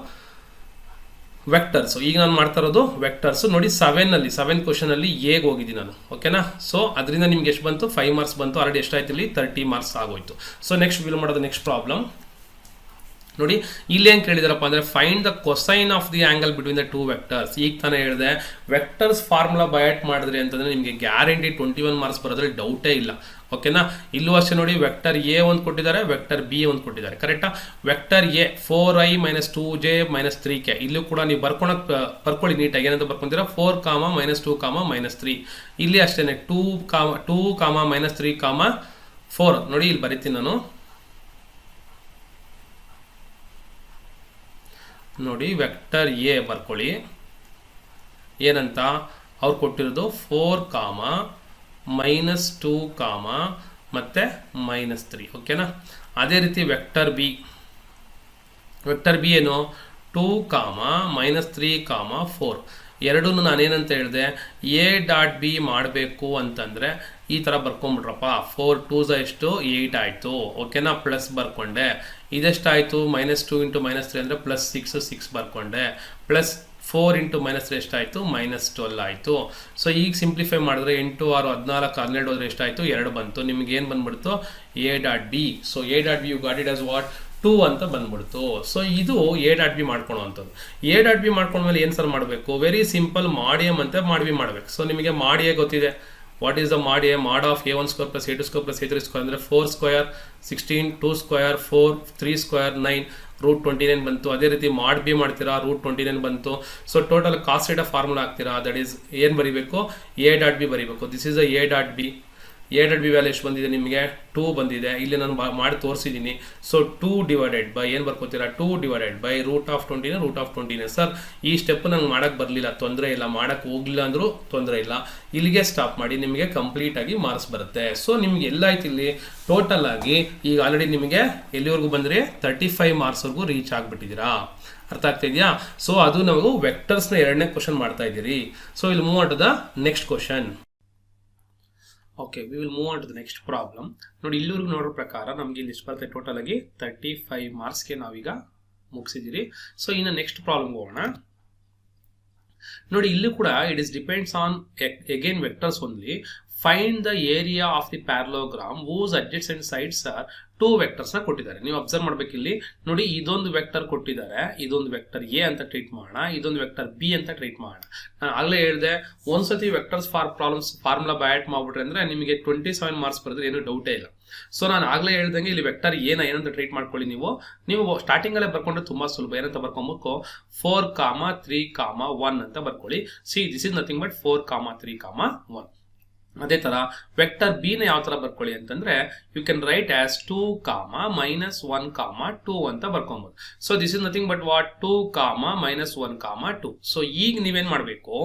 ವೆಕ್ಟರ್ಸ್. ಈಗ ನಾನು ಮಾಡ್ತಾ ಇರೋದು ವೆಕ್ಟರ್ಸ್ ನೋಡಿ. 7 ಕ್ವಶನ್ ಅಲ್ಲಿ ಹೇಗೆ ಹೋಗಿದ್ದೀನಿ ನಾನು, ಓಕೆನಾ. ಸೊ ಅದರಿಂದ ನಿಮ್ಗೆ ಎಷ್ಟು ಬಂತು, 5 ಮಾರ್ಕ್ಸ್ ಬಂತು. ಆಲ್ರೆಡಿ ಎಷ್ಟಾಯ್ತು ಇಲ್ಲಿ 30 ಮಾರ್ಕ್ಸ್ ಆಗೋಯ್ತು. ಸೊ ನೆಕ್ಸ್ಟ್ ವಿಲ್ ಮಾಡೋದು ನೆಕ್ಸ್ಟ್ ಪ್ರಾಬ್ಲಮ್ ನೋಡಿ. ಇಲ್ಲಿ ಏನು ಕೇಳಿದಾರಪ್ಪ ಅಂದರೆ find the cosine of the angle between the two vectors. ಈಗ ತಾನೇ ಹೇಳಿದೆ ವೆಕ್ಟರ್ಸ್ ಫಾರ್ಮುಲಾ ಬಯಾಟ್ ಮಾಡಿದ್ರಿ ಅಂತಂದ್ರೆ ನಿಮಗೆ ಗ್ಯಾರಂಟಿ 21 ಮಾರ್ಕ್ಸ್ ಬರೋದ್ರಲ್ಲಿ ಡೌಟೇ ಇಲ್ಲ, ಓಕೆನಾ. ಇಲ್ಲೂ ಅಷ್ಟೇ ನೋಡಿ, ವೆಕ್ಟರ್ ಎ ಒಂದು ಕೊಟ್ಟಿದ್ದಾರೆ, ವೆಕ್ಟರ್ ಬಿ ಒಂದು ಕೊಟ್ಟಿದ್ದಾರೆ, ಕರೆಕ್ಟಾ. Vector A 4i - 2j - 3k. ಇಲ್ಲೂ ಕೂಡ ನೀವು ಬರ್ಕೊಳ್ಳಿ ನೀಟಾಗಿ. ಏನಂತ ಬರ್ಕೊಂತೀರಾ, 4, -2, -3. ಇಲ್ಲಿ ಅಷ್ಟೇ 2, -3, 4 ನೋಡಿ. ಇಲ್ಲಿ ಬರೀತೀನಿ ನಾನು ನೋಡಿ. ವೆಕ್ಟರ್ ಎ ಬರ್ಕೊಳ್ಳಿ. ಏನಂತ ಅವ್ರು ಕೊಟ್ಟಿರೋದು 4, -2, ಮತ್ತೆ -3, ಓಕೆನಾ. ಅದೇ ರೀತಿ ವೆಕ್ಟರ್ ಬಿ ಏನು 2, -3, 4. ಎರಡೂ ನಾನೇನಂತ ಹೇಳಿದೆ, A.B ಮಾಡಬೇಕು ಅಂತಂದರೆ ಈ ಥರ ಬರ್ಕೊಂಬಿಟ್ರಪ್ಪ. 4 2s ಎಷ್ಟು 8 ಆಯಿತು, ಓಕೆನಾ. ಪ್ಲಸ್ ಬರ್ಕೊಂಡೆ. ಇದೆಷ್ಟಾಯಿತು -2 × -3 ಅಂದರೆ +6 ಬರ್ಕೊಂಡೆ. ಪ್ಲಸ್ 4 × -3 ಎಷ್ಟಾಯಿತು, -12 ಆಯಿತು. ಸೊ ಈಗ ಸಿಂಪ್ಲಿಫೈ ಮಾಡಿದ್ರೆ 8, 6, 14, 12 ಹೋದ್ರೆ ಎಷ್ಟಾಯಿತು, 2 ಬಂತು. ನಿಮ್ಗೆ ಏನು ಬಂದ್ಬಿಡ್ತು, A.B. So A.B you got it as what 2 ಅಂತ ಬಂದ್ಬಿಡ್ತು. ಸೊ ಇದು A.B ಮಾಡ್ಕೊಳ್ಳೋವಂಥದ್ದು. A.B ಮಾಡ್ಕೊಂಡ್ಮೇಲೆ ಏನು ಸರ್ ಮಾಡಬೇಕು, ವೆರಿ ಸಿಂಪಲ್, ಮಾಡಿ ಮತ್ತೆ ಮಾಡಬೇಕು. ಸೊ ನಿಮಗೆ ಮಾಡಿಯೇ ಗೊತ್ತಿದೆ. ವಾಟ್ ಈಸ್ ದ ಮಾಡಿ ಎ? ಮಾಡ್ ಆಫ್ A1² + A2² + A3² ಅಂದರೆ 4² 16, 2² 4, 3² 9, √29 ಬಂತು. ಅದೇ ರೀತಿ ಮಾಡ್ ಬಿ ಮಾಡ್ತೀರಾ, √29 ಬಂತು. So total cos theta formula ಹಾಕ್ತೀರಾ. ದಟ್ ಈಸ್ ಏನು ಬರೀಬೇಕು, A.B ಬರೀಬೇಕು. This is a A.B. A.B value ಎಷ್ಟು ಬಂದಿದೆ ನಿಮಗೆ, 2 ಬಂದಿದೆ. ಇಲ್ಲಿ ನಾನು ಮಾಡಿ ತೋರಿಸಿದ್ದೀನಿ. ಸೊ 2 ಡಿವೈಡೆಡ್ ಬೈ ಏನು ಬರ್ಕೋತೀರಾ, 2 ಡಿವೈಡೆಡ್ ಬೈ √20 ಸರ್ ಈ ಸ್ಟೆಪ್ ನಂಗೆ ಮಾಡೋಕ್ಕೆ ಬರಲಿಲ್ಲ, ತೊಂದರೆ ಇಲ್ಲ. ಮಾಡೋಕ್ಕೆ ಹೋಗಲಿಲ್ಲ ಅಂದರೂ ತೊಂದರೆ ಇಲ್ಲ. ಇಲ್ಲಿಗೆ ಸ್ಟಾಪ್ ಮಾಡಿ, ನಿಮಗೆ ಕಂಪ್ಲೀಟ್ ಆಗಿ ಮಾರ್ಕ್ಸ್ ಬರುತ್ತೆ. ಸೊ ನಿಮ್ಗೆ ಎಲ್ಲ ಆಯ್ತು ಇಲ್ಲಿ ಟೋಟಲ್ ಆಗಿ. ಈಗ ಆಲ್ರೆಡಿ ನಿಮಗೆ ಎಲ್ಲಿವರೆಗೂ ಬಂದರೆ 35 ಮಾರ್ಕ್ಸ್ವರೆಗೂ ರೀಚ್ ಆಗಿಬಿಟ್ಟಿದ್ದೀರಾ. ಅರ್ಥ ಆಗ್ತಾ ಇದೆಯಾ. ಸೊ ಅದು ನಾವು ವೆಕ್ಟರ್ಸ್ನ 2ನೇ ಕ್ವಶನ್ ಮಾಡ್ತಾ ಇದ್ದೀರಿ. ಸೊ ಇಲ್ಲಿ move on to the next question. Okay, we will move on to the next problem. ನೋಡಿ, ಇಲ್ಲಿವರೆಗೂ ನೋಡೋ ಪ್ರಕಾರ ನಮಗೆ ಇಲ್ಲಿ ಎಷ್ಟು ಬರುತ್ತೆ, ಟೋಟಲ್ ಆಗಿ 35 ಮಾರ್ಕ್ಸ್ಗೆ ನಾವೀಗ ಮುಗಿಸಿದ್ದೀರಿ. ಸೊ ಇನ್ನು ನೆಕ್ಸ್ಟ್ ಪ್ರಾಬ್ಲಮ್ ಹೋಗೋಣ. ನೋಡಿ, ಇಲ್ಲೂ ಕೂಡ it is depends on again vectors only. Find the area of the parallelogram whose adjacent sides are 2 vectors ನ ಕೊಟ್ಟಿದ್ದಾರೆ. ನೀವು ಅಬ್ಸರ್ವ್ ಮಾಡ್ಬೇಕು ಇಲ್ಲಿ ನೋಡಿ, ಇದೊಂದು ವೆಕ್ಟರ್ ಕೊಟ್ಟಿದ್ದಾರೆ, ಇದೊಂದು ವೆಕ್ಟರ್ ಎ ಅಂತ ಟ್ರೀಟ್ ಮಾಡೋಣ, ಇದೊಂದು ವೆಕ್ಟರ್ ಬಿ ಅಂತ ಟ್ರೀಟ್ ಮಾಡೋಣ. ನಾನು ಆಗಲೇ ಹೇಳಿದೆ, ಒಂದ್ಸತಿ ವೆಕ್ಟರ್ಸ್ ಫಾರ್ಮುಲಾ ಬ್ಯಾಟ್ ಮಾಡ್ಬಿಟ್ರೆ ಅಂದ್ರೆ ನಿಮಗೆ 27 ಮಾರ್ಕ್ಸ್ ಬರೆದ್ರೆ ಏನು ಡೌಟೇ ಇಲ್ಲ. ಸೊ ನಾನು ಆಗಲೇ ಹೇಳ್ದಂಗೆ ಇಲ್ಲಿ ವೆಕ್ಟರ್ ಏನಂತ ಟ್ರೀಟ್ ಮಾಡ್ಕೊಳ್ಳಿ. ನೀವು ಸ್ಟಾರ್ಟಿಂಗ್ ಅಲ್ಲೇ ಬರ್ಕೊಂಡ್ರೆ ತುಂಬಾ ಸುಲಭ. ಏನಂತ ಬರ್ಕೊಬೇಕು, 4, 3, 1 ಅಂತ ಬರ್ಕೊಳ್ಳಿ. See this is nothing but 4, 3, 1. ಅದೇ ತರ ವೆಕ್ಟರ್ ಬಿ ನ ಯಾವ ತರ ಬರ್ಕೊಳ್ಳಿ ಅಂತಂದ್ರೆ, ಯು ಕ್ಯಾನ್ ರೈಟ್ ಆಸ್ 2, -1, 2 ಅಂತ ಬರ್ಕೊಬಹುದು. So this is nothing but what 2, -1, 2. So ಈಗ ನೀವೇನ್ ಮಾಡ್ಬೇಕು,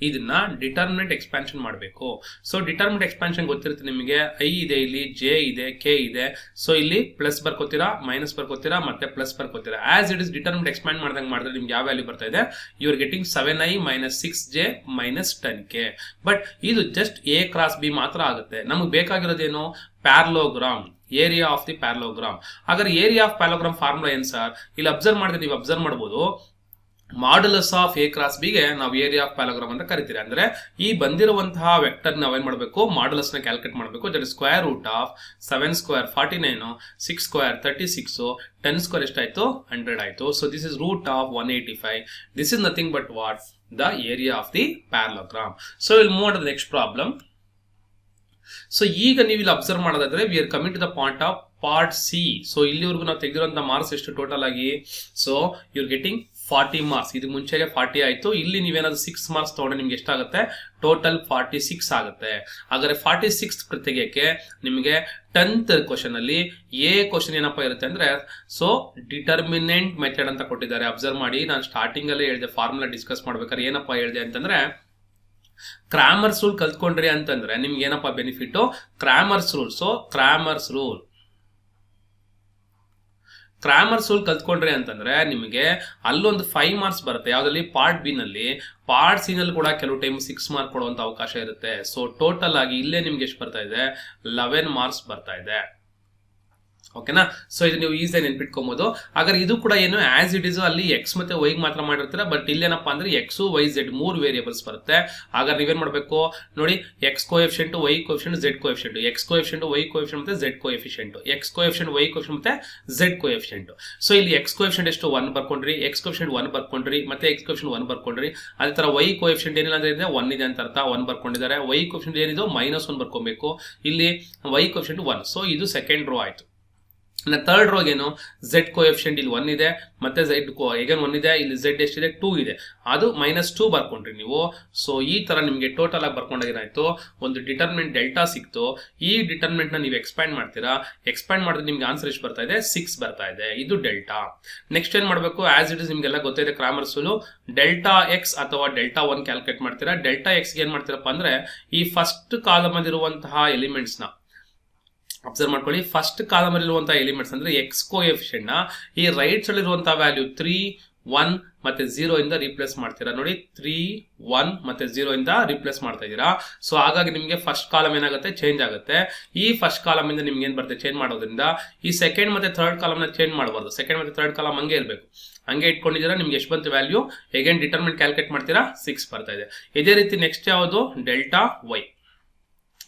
ಇದನ್ನ ಡಿಟರ್ಮಿನೆಂಟ್ ಎಕ್ಸ್ಪಾನ್ಷನ್ ಮಾಡಬೇಕು. ಸೊ ಡಿಟರ್ಮಿನೆಂಟ್ ಎಕ್ಸ್ಪಾನ್ಷನ್ ಗೊತ್ತಿರುತ್ತೆ ನಿಮಗೆ. ಐ ಇದೆ, ಇಲ್ಲಿ ಜೆ ಇದೆ, ಕೆ ಇದೆ. ಸೊ ಇಲ್ಲಿ ಪ್ಲಸ್ ಬರ್ಕೋತೀರಾ, ಮೈನಸ್ ಬರ್ಕೋತೀರಾ, ಮತ್ತೆ ಪ್ಲಸ್ ಬರ್ಕೋತೀರಾ. As it is determinant expand ಮಾಡಿದಂಗೆ ಮಾಡಿದ್ರೆ ನಿಮ್ಗೆ ಯಾವ ವ್ಯಾಲ್ಯೂ ಬರ್ತಾ ಇದೆ, you are getting 7i - 6j - 10k. But ಇದು ಜಸ್ಟ್ ಎ ಕ್ರಾಸ್ ಬಿ ಮಾತ್ರ ಆಗುತ್ತೆ. ನಮಗೆ ಬೇಕಾಗಿರೋದೇನು, parallelogram, area of the parallelogram. ಹಾಗಾದ್ರೆ ಏರಿಯಾ ಆಫ್ ಪ್ಯಾರಲೋಗ್ರಾಮ್ ಫಾರ್ಮುಲಾ ಏನ್ ಸರ್, ಇಲ್ಲಿ ಅಬ್ಸರ್ವ್ ಮಾಡಿದ್ರೆ ನೀವು ಅಬ್ಸರ್ವ್ ಮಾಡಬಹುದು, ಮಾಡ್ಯುಲಸ್ ಆಫ್ ಎ ಕ್ರಾಸ್ ಬಿಗೆ ನಾವು ಏರಿಯಾ ಆಫ್ ಪ್ಯಾರಲೋಗ್ರಾಮ್ ಅಂತ ಕರಿತೀರಿ. ಅಂದ್ರೆ ಈ ಬಂದಿರುವಂತಹ ವೆಕ್ಟರ್ ನಾವೇನ್ ಮಾಡಬೇಕು, ಮಾಡ್ಯುಲಸ್ ನ ಕ್ಯಾಲ್ಕುಲೇಟ್ ಮಾಡಬೇಕು. ದಟ್ ಇಸ್ √7² 49, 6² 36, 10² ಎಷ್ಟಾಯ್ತು 100 ಆಯ್ತು. So this is √185. This is nothing but what the area of the parallelogram. So we'll move on to the next problem. So ಈಗ ನೀವು ಇಲ್ಲಿ ಅಬ್ಸರ್ವ್ ಮಾಡೋದಾದ್ರೆ, we are coming to the point of part C. So ಇಲ್ಲಿವರೆಗೂ ನಾವು ತೆಗೆದಿರುವಂತಹ marks ಎಷ್ಟು total ಆಗಿ, so you are getting 40 marks. ಇದು ಮುಂಚೆಗೆ 40 ಆಯ್ತು. ಇಲ್ಲಿ ನೀವೇನಾದ್ರೂ 6 ಮಾರ್ಕ್ಸ್ ತಗೊಂಡ್ರೆ ನಿಮ್ಗೆ ಎಷ್ಟಾಗುತ್ತೆ, ಟೋಟಲ್ 46 ಆಗುತ್ತೆ. ಹಾಗಾದ್ರೆ 46 ತೆಗೆಯಕ್ಕೆ ನಿಮಗೆ 10th ಕ್ವಶನ್ ಅಲ್ಲಿ ಎ ಕ್ವಶನ್ ಏನಪ್ಪಾ ಇರುತ್ತೆ ಅಂದ್ರೆ, ಸೊ ಡಿಟರ್ಮಿನೆಂಟ್ ಮೆಥಡ್ ಅಂತ ಕೊಟ್ಟಿದ್ದಾರೆ. ಅಬ್ಸರ್ವ್ ಮಾಡಿ, ನಾನು ಸ್ಟಾರ್ಟಿಂಗ್ ಅಲ್ಲೇ ಹೇಳಿದೆ, ಫಾರ್ಮುಲಾ ಡಿಸ್ಕಸ್ ಮಾಡ್ಬೇಕಾದ್ರೆ ಏನಪ್ಪಾ ಹೇಳಿದೆ ಅಂತಂದ್ರೆ, ಕ್ರಾಮರ್ಸ್ ರೂಲ್ ಕಲ್ತ್ಕೊಂಡ್ರಿ ಅಂತಂದ್ರೆ ನಿಮ್ಗೆ ಏನಪ್ಪಾ benefit, Cramer's rule. So Cramer's rule ಕಲ್ತ್ಕೊಂಡ್ರಿ ಅಂತಂದ್ರೆ ನಿಮಗೆ ಅಲ್ಲೊಂದು 5 ಮಾರ್ಕ್ಸ್ ಬರುತ್ತೆ. ಯಾವ್ದ್ರಲ್ಲಿ, ಪಾರ್ಟ್ ಬಿ ನಲ್ಲಿ. ಪಾರ್ಟ್ ಸಿ ನಲ್ಲಿ ಕೂಡ ಕೆಲವು ಟೈಮ್ 6 ಮಾರ್ಕ್ ಕೊಡುವಂತ ಅವಕಾಶ ಇರುತ್ತೆ. ಸೊ ಟೋಟಲ್ ಆಗಿ ಇಲ್ಲೇ ನಿಮ್ಗೆ ಎಷ್ಟು ಬರ್ತಾ ಇದೆ, 11 ಮಾರ್ಕ್ಸ್ ಬರ್ತಾ ಇದೆ. ಓಕೆನಾ. ಸೊ ಇದು ನೀವು ಈಸಿಯಾಗಿ ನೆನ್ಪಿಟ್ಕೊಬಹುದು. ಹಾಗಾದ್ರೆ ಇದು ಕೂಡ ಏನು ಆಸ್ ಇಟ್ ಇಸ್ ಅಲ್ಲಿ ಎಕ್ಸ್ ಮತ್ತೆ ವೈಗೆ ಮಾತ್ರ ಮಾಡಿರ್ತೀರ, ಬಟ್ ಇಲ್ಲೇನಪ್ಪ ಅಂದ್ರೆ ಎಕ್ಸ್ ವೈ ಝೆಡ್ 3 ವೇರಿಯೇಬಲ್ಸ್ ಬರುತ್ತೆ. ಹಾಗಾದ್ರೆ ನೀವೇನ್ ಮಾಡಬೇಕು ನೋಡಿ, x coefficient, y coefficient, z coefficient, x coefficient, y coefficient ಮತ್ತೆ z coefficient, x coefficient, y coefficient ಮತ್ತೆ ಝೆಡ್ ಕೋಎಫಿಷಿಯಂಟ್. ಸೊ ಇಲ್ಲಿ ಎಕ್ಸ್ ಕೋಎಫಿಷಿಯಂಟ್ ಎಷ್ಟು 1 ಬರ್ಕೊಂಡ್ರಿ, ಎಕ್ಸ್ ಕೋಎಫಿಷಿಯಂಟ್ 1 ಬರ್ಕೊಂಡ್ರಿ, ಮತ್ತೆ ಎಕ್ಸ್ ಕೋಎಫಿಷಿಯಂಟ್ 1 ಬರ್ಕೊಂಡ್ರಿ. ಅದೇ ತರ ವೈ ಕೋಎಫಿಷಿಯಂಟ್ ಏನಿಲ್ಲ ಅಂದ್ರೆ ಇದೆ 1 ಇದೆ ಅಂತ ಅರ್ಥ, 1 ಬರ್ಕೊಂಡಿದ್ದಾರೆ. ವೈ ಕೋಎಫಿಷಿಯಂಟ್ ಏನಿದೆ -1 ಬರ್ಕೊಬೇಕು. ಇಲ್ಲಿ ವೈ ಕೋಎಫಿಷಿಯಂಟ್ 1. ಸೊ ಇದು ಸೆಕೆಂಡ್ ರೋ ಆಯ್ತು. ಥರ್ಡ್ ರೋಗೆ ಏನು, ಝೆಡ್ ಕೋಎಫಿಷಿಯಂಟ್ ಇಲ್ಲಿ 1 ಇದೆ, ಮತ್ತೆ ಝೆಡ್ ಹೇಗನ್ 1 ಇದೆ, ಇಲ್ಲಿ ಝೆಡ್ ಎಷ್ಟಿದೆ 2 ಇದೆ, ಅದು -2 ಬರ್ಕೊಂಡ್ರಿ ನೀವು. ಸೊ ಈ ತರ ನಿಮಗೆ ಟೋಟಲ್ ಆಗಿ ಬರ್ಕೊಂಡಾಗಿನಾಯ್ತು, ಒಂದು ಡಿಟರ್ಮಿನೆಂಟ್ ಡೆಲ್ಟಾ ಸಿಕ್ತು. ಈ ಡಿಟರ್ಮಿನೆಂಟ್ ನ ನೀವು ಎಕ್ಸ್ಪ್ಯಾಂಡ್ ಮಾಡ್ತೀರಾ, ಎಕ್ಸ್ಪ್ಯಾಂಡ್ ಮಾಡಿದ್ರೆ ನಿಮ್ಗೆ ಆನ್ಸರ್ ಎಷ್ಟು ಬರ್ತಾ ಇದೆ, 6 ಬರ್ತಾ ಇದೆ. ಇದು ಡೆಲ್ಟಾ. ನೆಕ್ಸ್ಟ್ ಏನ್ ಮಾಡಬೇಕು, ಆಸ್ ಇಟ್ ಇಸ್ ನಿಮ್ಗೆಲ್ಲ ಗೊತ್ತಿದೆ ಕ್ರಾಮರ್ಸ್ ರೂಲ್, ಡೆಲ್ಟಾ ಎಕ್ಸ್ ಅಥವಾ ಡೆಲ್ಟಾ 1 ಕ್ಯಾಲ್ಕುಲೇಟ್ ಮಾಡ್ತೀರಾ. ಡೆಲ್ಟಾ ಎಕ್ಸ್ ಏನ್ ಮಾಡ್ತೀರಪ್ಪ ಅಂದ್ರೆ ಈ ಫಸ್ಟ್ ಕಾಲಮ್ ಅಲ್ಲಿರುವಂತಹ ಎಲಿಮೆಂಟ್ಸ್ ನ ಅಬ್ಸರ್ವ್ ಮಾಡ್ಕೊಳ್ಳಿ. ಫಸ್ಟ್ ಕಾಲಮ್ ಅಲ್ಲಿರುವಂತಹ ಎಲಿಮೆಂಟ್ಸ್ ಅಂದ್ರೆ ಎಕ್ಸ್ ಕೋಎಫಿಷಿಯಂಟ್ ನ ಈ ರೈಟ್ ಸೈಡ್ ಇರುವಂತಹ ವ್ಯಾಲ್ಯೂ 3, 1 ಮತ್ತೆ 0 ಇಂದ ರಿಪ್ಲೇಸ್ ಮಾಡ್ತೀರಾ. ನೋಡಿ 3, 1 ಮತ್ತೆ 0 ಇಂದ ರಿಪ್ಲೇಸ್ ಮಾಡ್ತಾ ಇದೀರಾ. ಸೊ ಹಾಗಾಗಿ ನಿಮಗೆ ಫಸ್ಟ್ ಕಾಲಮ್ ಏನಾಗುತ್ತೆ, ಚೇಂಜ್ ಆಗುತ್ತೆ. ಈ ಫಸ್ಟ್ ಕಾಲಮ್ ಇಂದ ನಿಮ್ಗೆ ಏನ್ ಬರುತ್ತೆ, ಚೇಂಜ್ ಮಾಡೋದ್ರಿಂದ ಈ ಸೆಕೆಂಡ್ ಮತ್ತೆ ಥರ್ಡ್ ಕಾಲಮ್ ನ ಚೇಂಜ್ ಮಾಡಬಾರ್ದು. ಸೆಕೆಂಡ್ ಮತ್ತೆ ಥರ್ಡ್ ಕಾಲಮ್ ಹಂಗೆ ಇರಬೇಕು. ಹಂಗೆ ಇಟ್ಕೊಂಡಿದ್ದೀರಾ, ನಿಮ್ಗೆ ಎಷ್ಟು ಬಂತು ವ್ಯಾಲ್ಯೂ, ಅಗೇನ್ ಡಿಟರ್ಮಿನೆಂಟ್ ಕ್ಯಾಲ್ಕುಲೇಟ್ ಮಾಡ್ತೀರಾ, 6 ಬರ್ತಾ ಇದೆ. ಇದೇ ರೀತಿ ನೆಕ್ಸ್ಟ್ ಯಾವುದು, ಡೆಲ್ಟಾ ವೈ.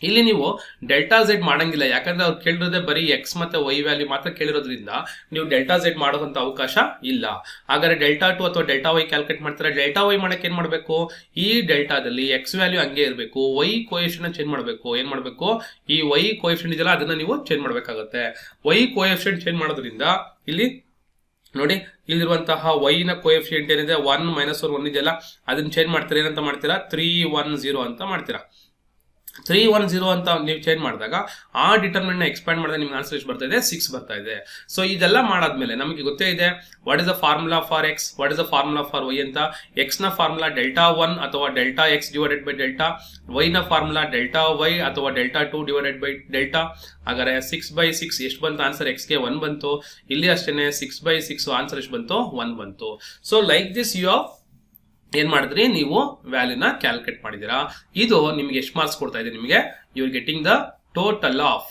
ಇಲ್ಲಿ ನೀವು ಡೆಲ್ಟಾ ಝೆಡ್ ಮಾಡಂಗಿಲ್ಲ, ಯಾಕಂದ್ರೆ ಅವ್ರು ಕೇಳಿರೋದೇ ಬರೀ ಎಕ್ಸ್ ಮತ್ತೆ ವೈ ವ್ಯಾಲ್ಯೂ ಮಾತ್ರ ಕೇಳಿರೋದ್ರಿಂದ ನೀವು ಡೆಲ್ಟಾ ಝೆಡ್ ಮಾಡೋದಂತ ಅವಕಾಶ ಇಲ್ಲ. ಹಾಗಾದ್ರೆ ಡೆಲ್ಟಾ 2 ಅಥವಾ ಡೆಲ್ಟಾ ವೈ ಕ್ಯಾಲ್ಕುಲೇಟ್ ಮಾಡ್ತಾರೆ. ಡೆಲ್ಟಾ ವೈ ಮಾಡಕ್ಕೆ ಏನ್ ಮಾಡಬೇಕು, ಈ ಡೆಲ್ಟಾದಲ್ಲಿ ಎಕ್ಸ್ ವ್ಯಾಲ್ಯೂ ಹಂಗೆ ಇರಬೇಕು, ವೈ ಕೋಎಫಿಷಿಯಂಟ್ ಚೇಂಜ್ ಮಾಡಬೇಕು. ಏನ್ ಮಾಡಬೇಕು, ಈ ವೈ ಕೋಎಫಿಷಿಯಂಟ್ ಇದೆಯಲ್ಲ ಅದನ್ನ ನೀವು ಚೇಂಜ್ ಮಾಡಬೇಕಾಗುತ್ತೆ. ವೈ ಕೋಎಫಿಷಿಯಂಟ್ ಚೇಂಜ್ ಮಾಡೋದ್ರಿಂದ ಇಲ್ಲಿ ನೋಡಿ, ಇಲ್ಲಿರುವಂತಹ ವೈ ನ ಕೋಎಫಿಷಿಯಂಟ್ ಏನಿದೆ 1 -1 1 ಇದೆಯಲ್ಲ, ಅದನ್ನ ಚೇಂಜ್ ಮಾಡ್ತೀರಾ. ಏನಂತ ಮಾಡ್ತೀರಾ, 3, 1, 0 ಅಂತ ಮಾಡ್ತೀರಾ. 3, 1, 0 ಅಂತ ನೀವು ಚೇಂಜ್ ಮಾಡಿದಾಗ ಆ ಡಿಟರ್ಮಿನೆಂಟ್ ನ ಎಕ್ಸ್ಪ್ಯಾಂಡ್ ಮಾಡಿದ್ರೆ ನಿಮ್ಗೆ ಆನ್ಸರ್ ಎಷ್ಟು ಬರ್ತಾ ಇದೆ, 6 ಬರ್ತಾ ಇದೆ. ಸೊ ಇದೆಲ್ಲ ಮಾಡಾದ್ಮೇಲೆ ನಮಗೆ ಗೊತ್ತೇ ಇದೆ what is the formula for X, what is the formula for Y ಅಂತ. ಎಕ್ಸ್ ನ ಫಾರ್ಮುಲಾ ಡೆಲ್ಟಾ 1 ಅಥವಾ delta X divided by delta, Y ನ ಫಾರ್ಮುಲಾ ಡೆಲ್ಟಾ ವೈ ಅಥವಾ ಡೆಲ್ಟಾ 2 ಡಿವೈಡೆಡ್ ಬೈ ಡೆಲ್ಟಾ. ಹಾಗಾದ್ರೆ 6/6 ಎಷ್ಟು ಬಂತು ಆನ್ಸರ್, ಎಕ್ಸ್ ಗೆ 1 ಬಂತು. ಇಲ್ಲಿ ಅಷ್ಟೇನೆ 6/6 ಆನ್ಸರ್ ಎಷ್ಟು ಬಂತು, 1 ಬಂತು. ಸೊ ಲೈಕ್ ದಿಸ್ ಯು ಏನ್ ಮಾಡಿದ್ರಿ, ನೀವು ವ್ಯಾಲ್ಯೂನ ಕ್ಯಾಲ್ಕುಲೇಟ್ ಮಾಡಿದೀರಾ. ಇದು ನಿಮ್ಗೆ ಎಷ್ಟು ಮಾರ್ಕ್ಸ್ ಕೊಡ್ತಾ ಇದೆ, ನಿಮಗೆ you are getting the total of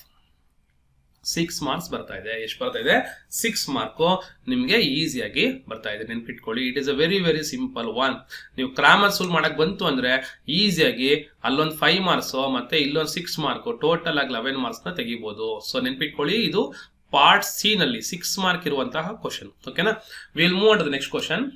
6 marks ಬರ್ತಾ ಇದೆ. ಎಷ್ಟು ಬರ್ತಾ ಇದೆ, 6 ಮಾರ್ಕು ನಿಮ್ಗೆ ಈಸಿಯಾಗಿ ಬರ್ತಾ ಇದೆ. ನೆನ್ಪಿಟ್ಕೊಳ್ಳಿ, it is a very very simple one. ನೀವು ಕ್ರಾಮರ್ ಸಾಲ್ವ್ ಮಾಡಕ್ ಬಂತು ಅಂದ್ರೆ ಈಸಿಯಾಗಿ ಅಲ್ಲೊಂದು 5 ಮಾರ್ಕ್ಸ್ ಮತ್ತೆ ಇಲ್ಲೊಂದು 6 ಮಾರ್ಕ್, ಟೋಟಲ್ ಆಗಿ 11 ಮಾರ್ಕ್ಸ್ ನ ತೆಗಿಬಹುದು. ಸೊ ನೆನ್ಪಿಟ್ಕೊಳ್ಳಿ, ಇದು ಪಾರ್ಟ್ ಸಿ ನಲ್ಲಿ 6 ಮಾರ್ಕ್ ಇರುವಂತಹ ಕ್ವಶನ್. ಓಕೆನಾ, will move on to the next question.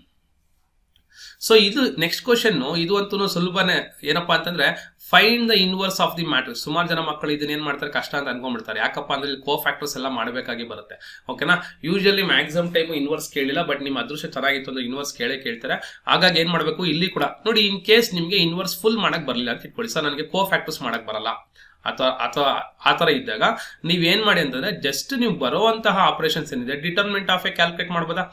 So ಇದು ನೆಕ್ಸ್ಟ್ ಕ್ವಶನ್, ಇದು ಅಂತೂ ಸುಲಭನೇ. ಏನಪ್ಪಾ ಅಂತಂದ್ರೆ find the inverse of the matrix. ಸುಮಾರು ಜನ ಮಕ್ಕಳು ಇದನ್ನ ಏನ್ ಮಾಡ್ತಾರೆ, ಕಷ್ಟ ಅಂತ ಅನ್ಕೊಂಡ್ಬಿಡ್ತಾರೆ. ಯಾಕಪ್ಪ ಅಂದ್ರೆ ಕೋ ಫ್ಯಾಕ್ಟರ್ಸ್ ಎಲ್ಲ ಮಾಡಬೇಕಾಗಿ ಬರುತ್ತೆ. ಓಕೆನಾ, ಯೂಶಲಿ ಮ್ಯಾಕ್ಸಿಮಮ್ ಟೈಮ್ ಇನ್ವರ್ಸ್ ಕೇಳಿಲ್ಲ, ಬಟ್ ನಿಮ್ಮ ಅದೃಷ್ಟ ಚೆನ್ನಾಗಿತ್ತು ಅಂದ್ರೆ ಇನ್ವರ್ಸ್ ಕೇಳ್ತಾರೆ. ಹಾಗಾಗಿ ಏನ್ ಮಾಡ್ಬೇಕು, ಇಲ್ಲಿ ಕೂಡ ನೋಡಿ, ಇನ್ ಕೇಸ್ ನಿಮ್ಗೆ ಇನ್ವರ್ಸ್ ಫುಲ್ ಮಾಡಕ್ ಬರಲಿಲ್ಲ ಅಂತ ಇಟ್ಕೊಳ್ಳಿ, ಸರ್ ನನಗೆ ಕೋ ಫ್ಯಾಕ್ಟರ್ಸ್ ಮಾಡಕ್ ಬರಲ್ಲ ಅಥವಾ ಆ ತರ ಇದ್ದಾಗ ನೀವೇನ್ ಮಾಡಿ ಅಂತಂದ್ರೆ ಜಸ್ಟ್ ನೀವು ಬರುವಂತಹ ಆಪರೇಷನ್ಸ್ ಏನಿದೆ, ಡಿಟರ್ಮಿನೆಂಟ್ ಆಫ್ ಎ ಕ್ಯಾಲ್ಕುಲೇಟ್ ಮಾಡ್ಬೋದಾ,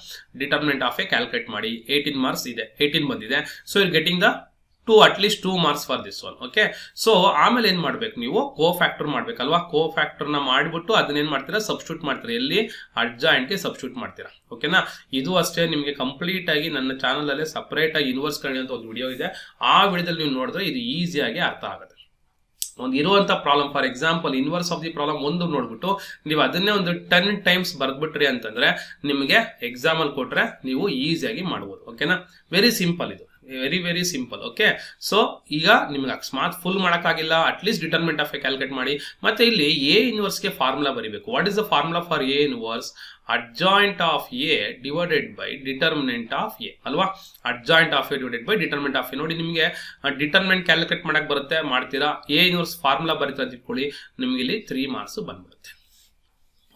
ಡಿಟರ್ಮಿನೆಂಟ್ ಆಫ್ ಎ ಕ್ಯಾಲ್ಕುಲೇಟ್ ಮಾಡಿ. 18 ಮಾರ್ಕ್ಸ್ ಇದೆ, 18 ಬಂದಿದೆ. So you getting the at least 2 marks for this one. Okay, so ಆಮೇಲೆ ಏನ್ ಮಾಡ್ಬೇಕು, ನೀವು ಕೋ ಫ್ಯಾಕ್ಟರ್ ಮಾಡ್ಬೇಕಲ್ವಾ. ಕೋ ಫ್ಯಾಕ್ಟರ್ ನ ಮಾಡ್ಬಿಟ್ಟು ಅದನ್ನೇನ್ ಮಾಡ್ತೀರಾ, ಸಬ್ಸ್ಟಿಟ್ಯೂಟ್ ಮಾಡ್ತೀರಾ. ಎಲ್ಲಿ, ಅಡ್ಜಾಯಿಂಟ್ ಗೆ ಸಬ್ಸ್ಟಿಟ್ಯೂಟ್ ಮಾಡ್ತೀರಾ. ಓಕೆನಾ, ಇದು ಅಷ್ಟೇ ನಿಮಗೆ ಕಂಪ್ಲೀಟ್ ಆಗಿ ನನ್ನ ಚಾನಲ್ ಅಲ್ಲಿ ಸಪರೇಟ್ ಆಗಿ ಇನ್ವರ್ಸ್ ಕಳಿ ಅಂತ ಒಂದು ವಿಡಿಯೋ ಇದೆ. ಆ ವಿಡಿಯೋದಲ್ಲಿ ನೀವು ನೋಡಿದ್ರೆ ಇದು ಈಸಿಯಾಗಿ ಅರ್ಥ ಆಗುತ್ತೆ. ಒಂದು ಇರುವಂತ problem, for example inverse of the problem ಒಂದು ನೋಡ್ಬಿಟ್ಟು ನೀವು ಅದನ್ನೇ ಒಂದು 10 ಟೈಮ್ಸ್ ಬರ್ದ್ಬಿಟ್ರಿ ಅಂತಂದ್ರೆ ನಿಮಗೆ ಎಕ್ಸಾಮ್ ಅಲ್ಲಿ ಕೊಟ್ರೆ ನೀವು ಈಸಿಯಾಗಿ ಮಾಡ್ಬೋದು. ಓಕೆನಾ, ವೆರಿ ಸಿಂಪಲ್ ಇದು, very very simple. Okay, so ಈಗ ನಿಮ್ಗೆ ಅಕಸ್ಮಾತ್ ಫುಲ್ ಮಾಡೋಕ್ಕಾಗಿಲ್ಲ, at least determinant of A calculate ಮಾಡಿ. ಮತ್ತೆ ಇಲ್ಲಿ ಎ ಇನ್ವರ್ಸ್ಗೆ ಫಾರ್ಮುಲಾ ಬರೀಬೇಕು. What is the formula for A inverse, adjoint of A divided by determinant of A ಅಲ್ವಾ. adjoint of A divided by determinant of A. ನೋಡಿ, ನಿಮಗೆ determinant calculate ಮಾಡಕ್ ಬರುತ್ತೆ, ಮಾಡ್ತೀರಾ. ಎ ಇನ್ವರ್ಸ್ ಫಾರ್ಮುಲಾ ಬರೀತಾ ಅಂತ ಇಟ್ಕೊಳ್ಳಿ, ನಿಮ್ಗೆ ಇಲ್ಲಿ 3 ಮಾರ್ಕ್ಸ್ ಬಂದ್ಬಿಡುತ್ತೆ.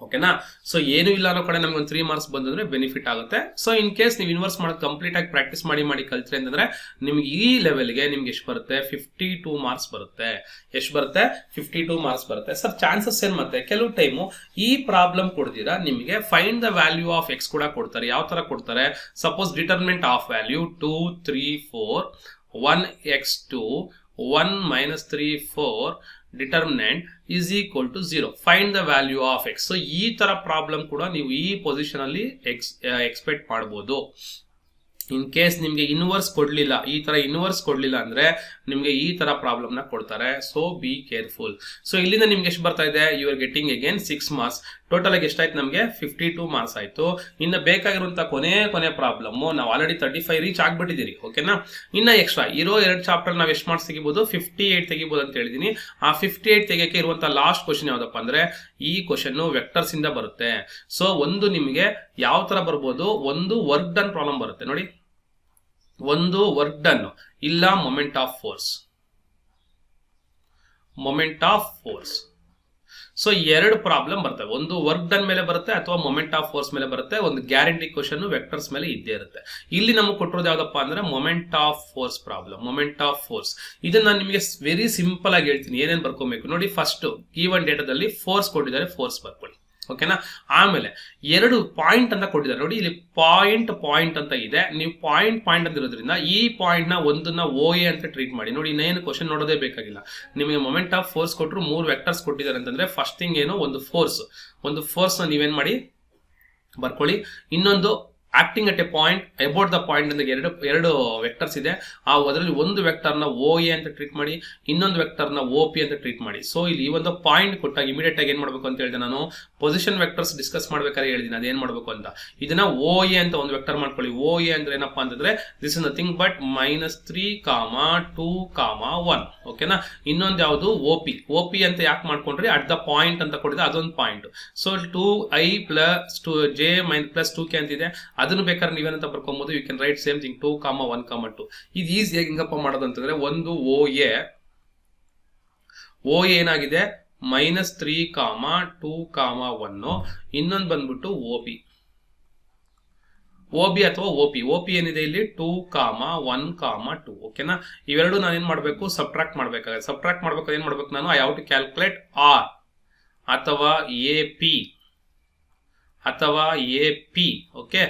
ಓಕೆನಾ, ಸೊ ಏನು ಇಲ್ಲ ಅನ್ನೋ ಕಡೆ ನಮ್ಗೆ ಒಂದು 3 ಮಾರ್ಕ್ಸ್ ಬಂದ್ರೆ ಬೆನಿಫಿಟ್ ಆಗುತ್ತೆ. ಸೊ ಇನ್ ಕೇಸ್ ನೀವು ಇನ್ವರ್ಸ್ ಮಾಡೋದು ಕಂಪ್ಲೀಟ್ ಆಗಿ ಪ್ರಾಕ್ಟೀಸ್ ಮಾಡಿ ಕಲ್ತ್ರೆ ಅಂತಂದ್ರೆ ನಿಮ್ಗೆ ಈ ಲೆವೆಲ್ಗೆ ನಿಮ್ಗೆ ಎಷ್ಟು ಬರುತ್ತೆ, 52 ಮಾರ್ಕ್ಸ್ ಬರುತ್ತೆ. ಎಷ್ಟು ಬರುತ್ತೆ, 52 ಮಾರ್ಕ್ಸ್ ಬರುತ್ತೆ. ಸರ್ ಚಾನ್ಸಸ್ ಏನ್, ಮತ್ತೆ ಕೆಲವು ಟೈಮು ಈ ಪ್ರಾಬ್ಲಮ್ ಕೊಡ್ತೀರಾ, ನಿಮಗೆ find the value of X ಕೂಡ ಕೊಡ್ತಾರೆ. ಯಾವ ತರ ಕೊಡ್ತಾರೆ, suppose determinant of value 2, 3, 4, 1x2, 1 - 3, 4 determinant is equal to 0. Find the value of x. So ಈ ತರ ಪ್ರಾಬ್ಲಮ್ ಕೂಡ ನೀವು ಈ ಪೊಸಿಷನ್ ಅಲ್ಲಿ ಎಕ್ಸ್ಪೆಕ್ಟ್ ಮಾಡಬಹುದು. ಇನ್ ಕೇಸ್ ನಿಮ್ಗೆ ಇನ್ವರ್ಸ್ ಕೊಡ್ಲಿಲ್ಲ, ಈ ತರ ಇನ್ವರ್ಸ್ ಕೊಡ್ಲಿಲ್ಲ ಅಂದ್ರೆ ನಿಮ್ಗೆ ಈ ತರ ಪ್ರಾಬ್ಲಮ್ ನ ಕೊಡ್ತಾರೆ. So be careful. ಸೊ ಇಲ್ಲಿಂದ ನಿಮ್ಗೆ ಎಷ್ಟು ಬರ್ತಾ ಇದೆ, you are getting again 6 marks. Total ಆಗಿ ಎಷ್ಟಾಯ್ತು ನಮಗೆ 52 ಮಾರ್ಕ್ಸ್ ಆಯ್ತು. ಇನ್ನು ಬೇಕಾಗಿರುವಂತಹ ಕೊನೆ ಪ್ರಾಬ್ಲಮ್ ನಾವು ಆಲ್ರೆಡಿ 35 ರೀಚ್ ಆಗ್ಬಿಟ್ಟಿದ್ದೀರಿ. ಓಕೆನಾ, ಇನ್ನ ಎಕ್ಸ್ಟ್ರಾ ಇರೋ 2 ಚಾಪ್ಟರ್ ನಾವು ಎಷ್ಟು ಮಾರ್ಕ್ಸ್ ತೆಗಿಬಹುದು, 58 ತೆಗಿಬಹುದು ಅಂತ ಹೇಳಿದೀನಿ. ಆ 58 ತೆಗಿಯಕ್ಕೆ ಇರುವಂತಹ ಲಾಸ್ಟ್ ಕ್ವಶನ್ ಯಾವ್ದಪ್ಪ ಅಂದ್ರೆ ಈ ಕ್ವಶನ್ ವೆಕ್ಟರ್ಸ್ ಇಂದ ಬರುತ್ತೆ. ಸೊ ಒಂದು ನಿಮಗೆ ಯಾವ ತರ ಬರ್ಬೋದು, ಒಂದು ವರ್ಕ್ ಡನ್ ಪ್ರಾಬ್ಲಮ್ ಬರುತ್ತೆ ನೋಡಿ, ಒಂದು ವರ್ಕ್ ಡನ್ ಇಲ್ಲ moment of force. So 2 problem ಬರ್ತವೆ, ಒಂದು ವರ್ಕ್ ಡನ್ ಮೇಲೆ ಬರುತ್ತೆ ಅಥವಾ ಮೊಮೆಂಟ್ ಆಫ್ ಫೋರ್ಸ್ ಮೇಲೆ ಬರುತ್ತೆ. ಒಂದು ಗ್ಯಾರಂಟಿ ಕ್ವಶನ್ ವೆಕ್ಟರ್ಸ್ ಮೇಲೆ ಇದ್ದೇ ಇರುತ್ತೆ. ಇಲ್ಲಿ ನಮಗೆ ಕೊಟ್ಟಿರೋದು ಯಾವ್ದಪ್ಪ ಅಂದ್ರೆ moment of force problem. Moment of force ಇದನ್ನ ನಾನು ನಿಮಗೆ ವೆರಿ ಸಿಂಪಲ್ ಆಗಿ ಹೇಳ್ತೀನಿ, ಏನೇನು ಬರ್ಕೋಬೇಕು ನೋಡಿ. ಫಸ್ಟ್ ಗಿವನ್ ಡೇಟಾದಲ್ಲಿ ಫೋರ್ಸ್ ಕೊಟ್ಟಿದ್ದಾರೆ, ಫೋರ್ಸ್ ಬರ್ಕೊಳ್ಳಿ. ಓಕೆನಾ, ಆಮೇಲೆ 2 ಪಾಯಿಂಟ್ ಅಂತ ಕೊಟ್ಟಿದ್ದಾರೆ ನೋಡಿ, ಇಲ್ಲಿ ಪಾಯಿಂಟ್ ಅಂತ ಇದೆ. ನೀವು ಪಾಯಿಂಟ್ ಅಂತ ಇರೋದ್ರಿಂದ ಈ ಪಾಯಿಂಟ್ ನ ಒಂದನ್ನ OA ಅಂತ ಟ್ರೀಟ್ ಮಾಡಿ. ನೋಡಿ ಇನ್ನೇನು ಕ್ವಶನ್ ನೋಡೋದೇ ಬೇಕಾಗಿಲ್ಲ. ನಿಮಗೆ ಮೊಮೆಂಟ್ ಆಫ್ ಫೋರ್ಸ್ ಕೊಟ್ಟರು 3 ವೆಕ್ಟರ್ಸ್ ಕೊಟ್ಟಿದ್ದಾರೆ ಅಂತಂದ್ರೆ ಫಸ್ಟ್ ಥಿಂಗ್ ಏನು, ಒಂದು ಫೋರ್ಸ್ ನ ನೀವೇನ್ ಮಾಡಿ ಬರ್ಕೊಳ್ಳಿ. ಇನ್ನೊಂದು acting at A point about the point ಅಂತ ಎರಡು ವೆಕ್ಟರ್ಸ್ ಇದೆ. ಅದರಲ್ಲಿ ಒಂದು ವೆಕ್ಟರ್ ನ OA ಅಂತ ಟ್ರೀಟ್ ಮಾಡಿ, ಇನ್ನೊಂದು ವೆಕ್ಟರ್ ನ OP ಅಂತ ಟ್ರೀಟ್ ಮಾಡಿ. ಸೊ ಇಲ್ಲಿ ಈ ಒಂದು ಪಾಯಿಂಟ್ ಕೊಟ್ಟಾಗ ಇಮಿಡಿಯೇಟ್ ಆಗಿ ಏನ್ ಮಾಡ್ಬೇಕು ಅಂತ ಹೇಳಿದೆ ನಾನು, ಪೊಸಿಷನ್ ವೆಕ್ಟರ್ಸ್ ಡಿಸ್ಕಸ್ ಮಾಡ್ಬೇಕಾದ್ರೆ ಹೇಳಿದೀನಿ ಅದೇನ್ ಮಾಡ್ಬೇಕು ಅಂತ. ಇದನ್ನ OA ಅಂತ ಒಂದು ವೆಕ್ಟರ್ ಮಾಡ್ಕೊಳ್ಳಿ. OA ಅಂದ್ರೆ ಏನಪ್ಪಾ ಅಂತಂದ್ರೆ ದಿಸ್ ಇಸ್ ನಥಿಂಗ್ ಬಟ್ -3, 2, 1. ಓಕೆನಾ, ಇನ್ನೊಂದು ಯಾವುದು OP ಅಂತ ಯಾಕೆ ಮಾಡ್ಕೊಂಡ್ರಿ, ಅಟ್ ದ ಪಾಯಿಂಟ್ ಅಂತ ಕೊಟ್ಟಿದೆ, ಅದೊಂದು point. So 2i + 2j - 2k ಅಂತಿದೆ. ಅದನ್ನು ಬೇಕಾದ್ರೆ ನೀವೇನಂತ ಬರ್ಕೊಬಹುದು, you can write same thing 2, 1, 2. ಇದು ಈಸಿಯಾಗಿ ಹಿಂಗಪ್ಪ ಮಾಡೋದು ಅಂತಂದ್ರೆ ಒಂದು OA ಏನಾಗಿದೆ -3, 2, 1. ಇನ್ನೊಂದು ಬಂದ್ಬಿಟ್ಟು OB ಅಥವಾ OP ಏನಿದೆ ಇಲ್ಲಿ 2, 1, 2. ಓಕೆನಾ, ಇವೆರಡು ನಾನು ಏನ್ ಮಾಡ್ಬೇಕು, ಸಬ್ಟ್ರಾಕ್ಟ್ ಮಾಡ್ಬೇಕಾಗುತ್ತೆ. ಸಬ್ಟ್ರಾಕ್ಟ್ ಮಾಡ್ಬೇಕಾದ್ರೆ ಏನ್ ಮಾಡ್ಬೇಕು ನಾನು, I have to calculate R ಅಥವಾ AP ಅಥವಾ AP. ಓಕೆ,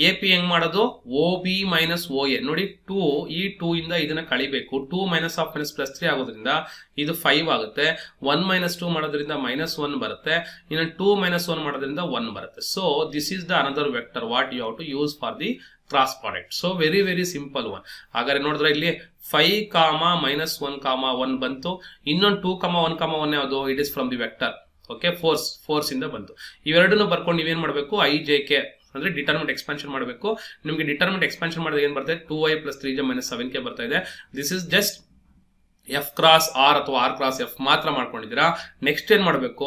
AP ಹೆಂಗ್ ಮಾಡೋದು, OB - OA ನೋಡಿ. 2 ಈ 2 ಇಂದ ಇದನ್ನ ಕಳಿಬೇಕು. 2 - +3 ಆಗೋದ್ರಿಂದ ಇದು 5 ಆಗುತ್ತೆ. 1 - 2 ಮಾಡೋದ್ರಿಂದ -1 ಬರುತ್ತೆ. ಇನ್ನು 2 - 1 ಮಾಡೋದ್ರಿಂದ 1 ಬರುತ್ತೆ. So this is the another vector what you have to use for the cross product. So very simple one. ಹಾಗಾದ್ರೆ ನೋಡಿದ್ರೆ ಇಲ್ಲಿ 5, -1, 1 ಬಂತು. ಇನ್ನೊಂದು 2, 1, 1 ಯಾವುದು, it is from the vector. Okay, force ಇಂದ ಬಂತು. ಇವೆರಡನ್ನು ಬರ್ಕೊಂಡು ನೀವೇನ್ ಮಾಡಬೇಕು, IJK ಅಂದ್ರೆ ಡಿಟರ್ಮಿನೆಂಟ್ ಎಕ್ಸ್ಪಾನ್ಷನ್ ಮಾಡಬೇಕು. ನಿಮಗೆ ಡಿಟರ್ಮಿನೆಂಟ್ ಎಕ್ಸ್ಪಾನ್ಷನ್ ಮಾಡಿದಾಗ ಏನ್ ಬರ್ತದೆ, 2i + 3j - 7k ಬರ್ತಾ ಇದೆ. This is just F × R ಅಥವಾ R × F ಮಾತ್ರ ಮಾಡ್ಕೊಂಡಿದ್ದೀರಾ. ನೆಕ್ಸ್ಟ್ ಏನ್ ಮಾಡಬೇಕು,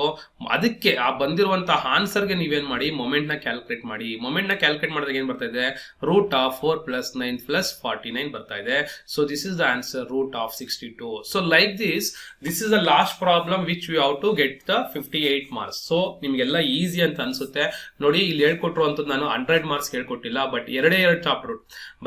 ಅದಕ್ಕೆ ಆ ಬಂದಿರುವಂತಹ ಆನ್ಸರ್ಗೆ ನೀವೇನ್ ಮಾಡಿ, ಮೊಮೆಂಟ್ ನ ಕ್ಯಾಲ್ಕುಲೇಟ್ ಮಾಡಿ. ಮೊಮೆಂಟ್ ನ ಕ್ಯಾಲ್ಕುಲೇಟ್ ಮಾಡಿದಾಗ ಏನ್ ಬರ್ತಾ ಇದೆ, √4 + 9 + 49 ಬರ್ತಾ ಇದೆ. So this is the answer, √62. So like this is the last problem which you have to get the 58 marks. So ನಿಮ್ಗೆಲ್ಲ ಈಸಿ ಅಂತ ಅನ್ಸುತ್ತೆ ನೋಡಿ. ಇಲ್ಲಿ ಹೇಳ್ಕೊಟ್ರು ಅಂತ ನಾನು 100 ಮಾರ್ಕ್ಸ್ ಹೇಳ್ಕೊಟ್ಟಿಲ್ಲ, ಬಟ್ 2 ಚಾಪ್ಟರ್,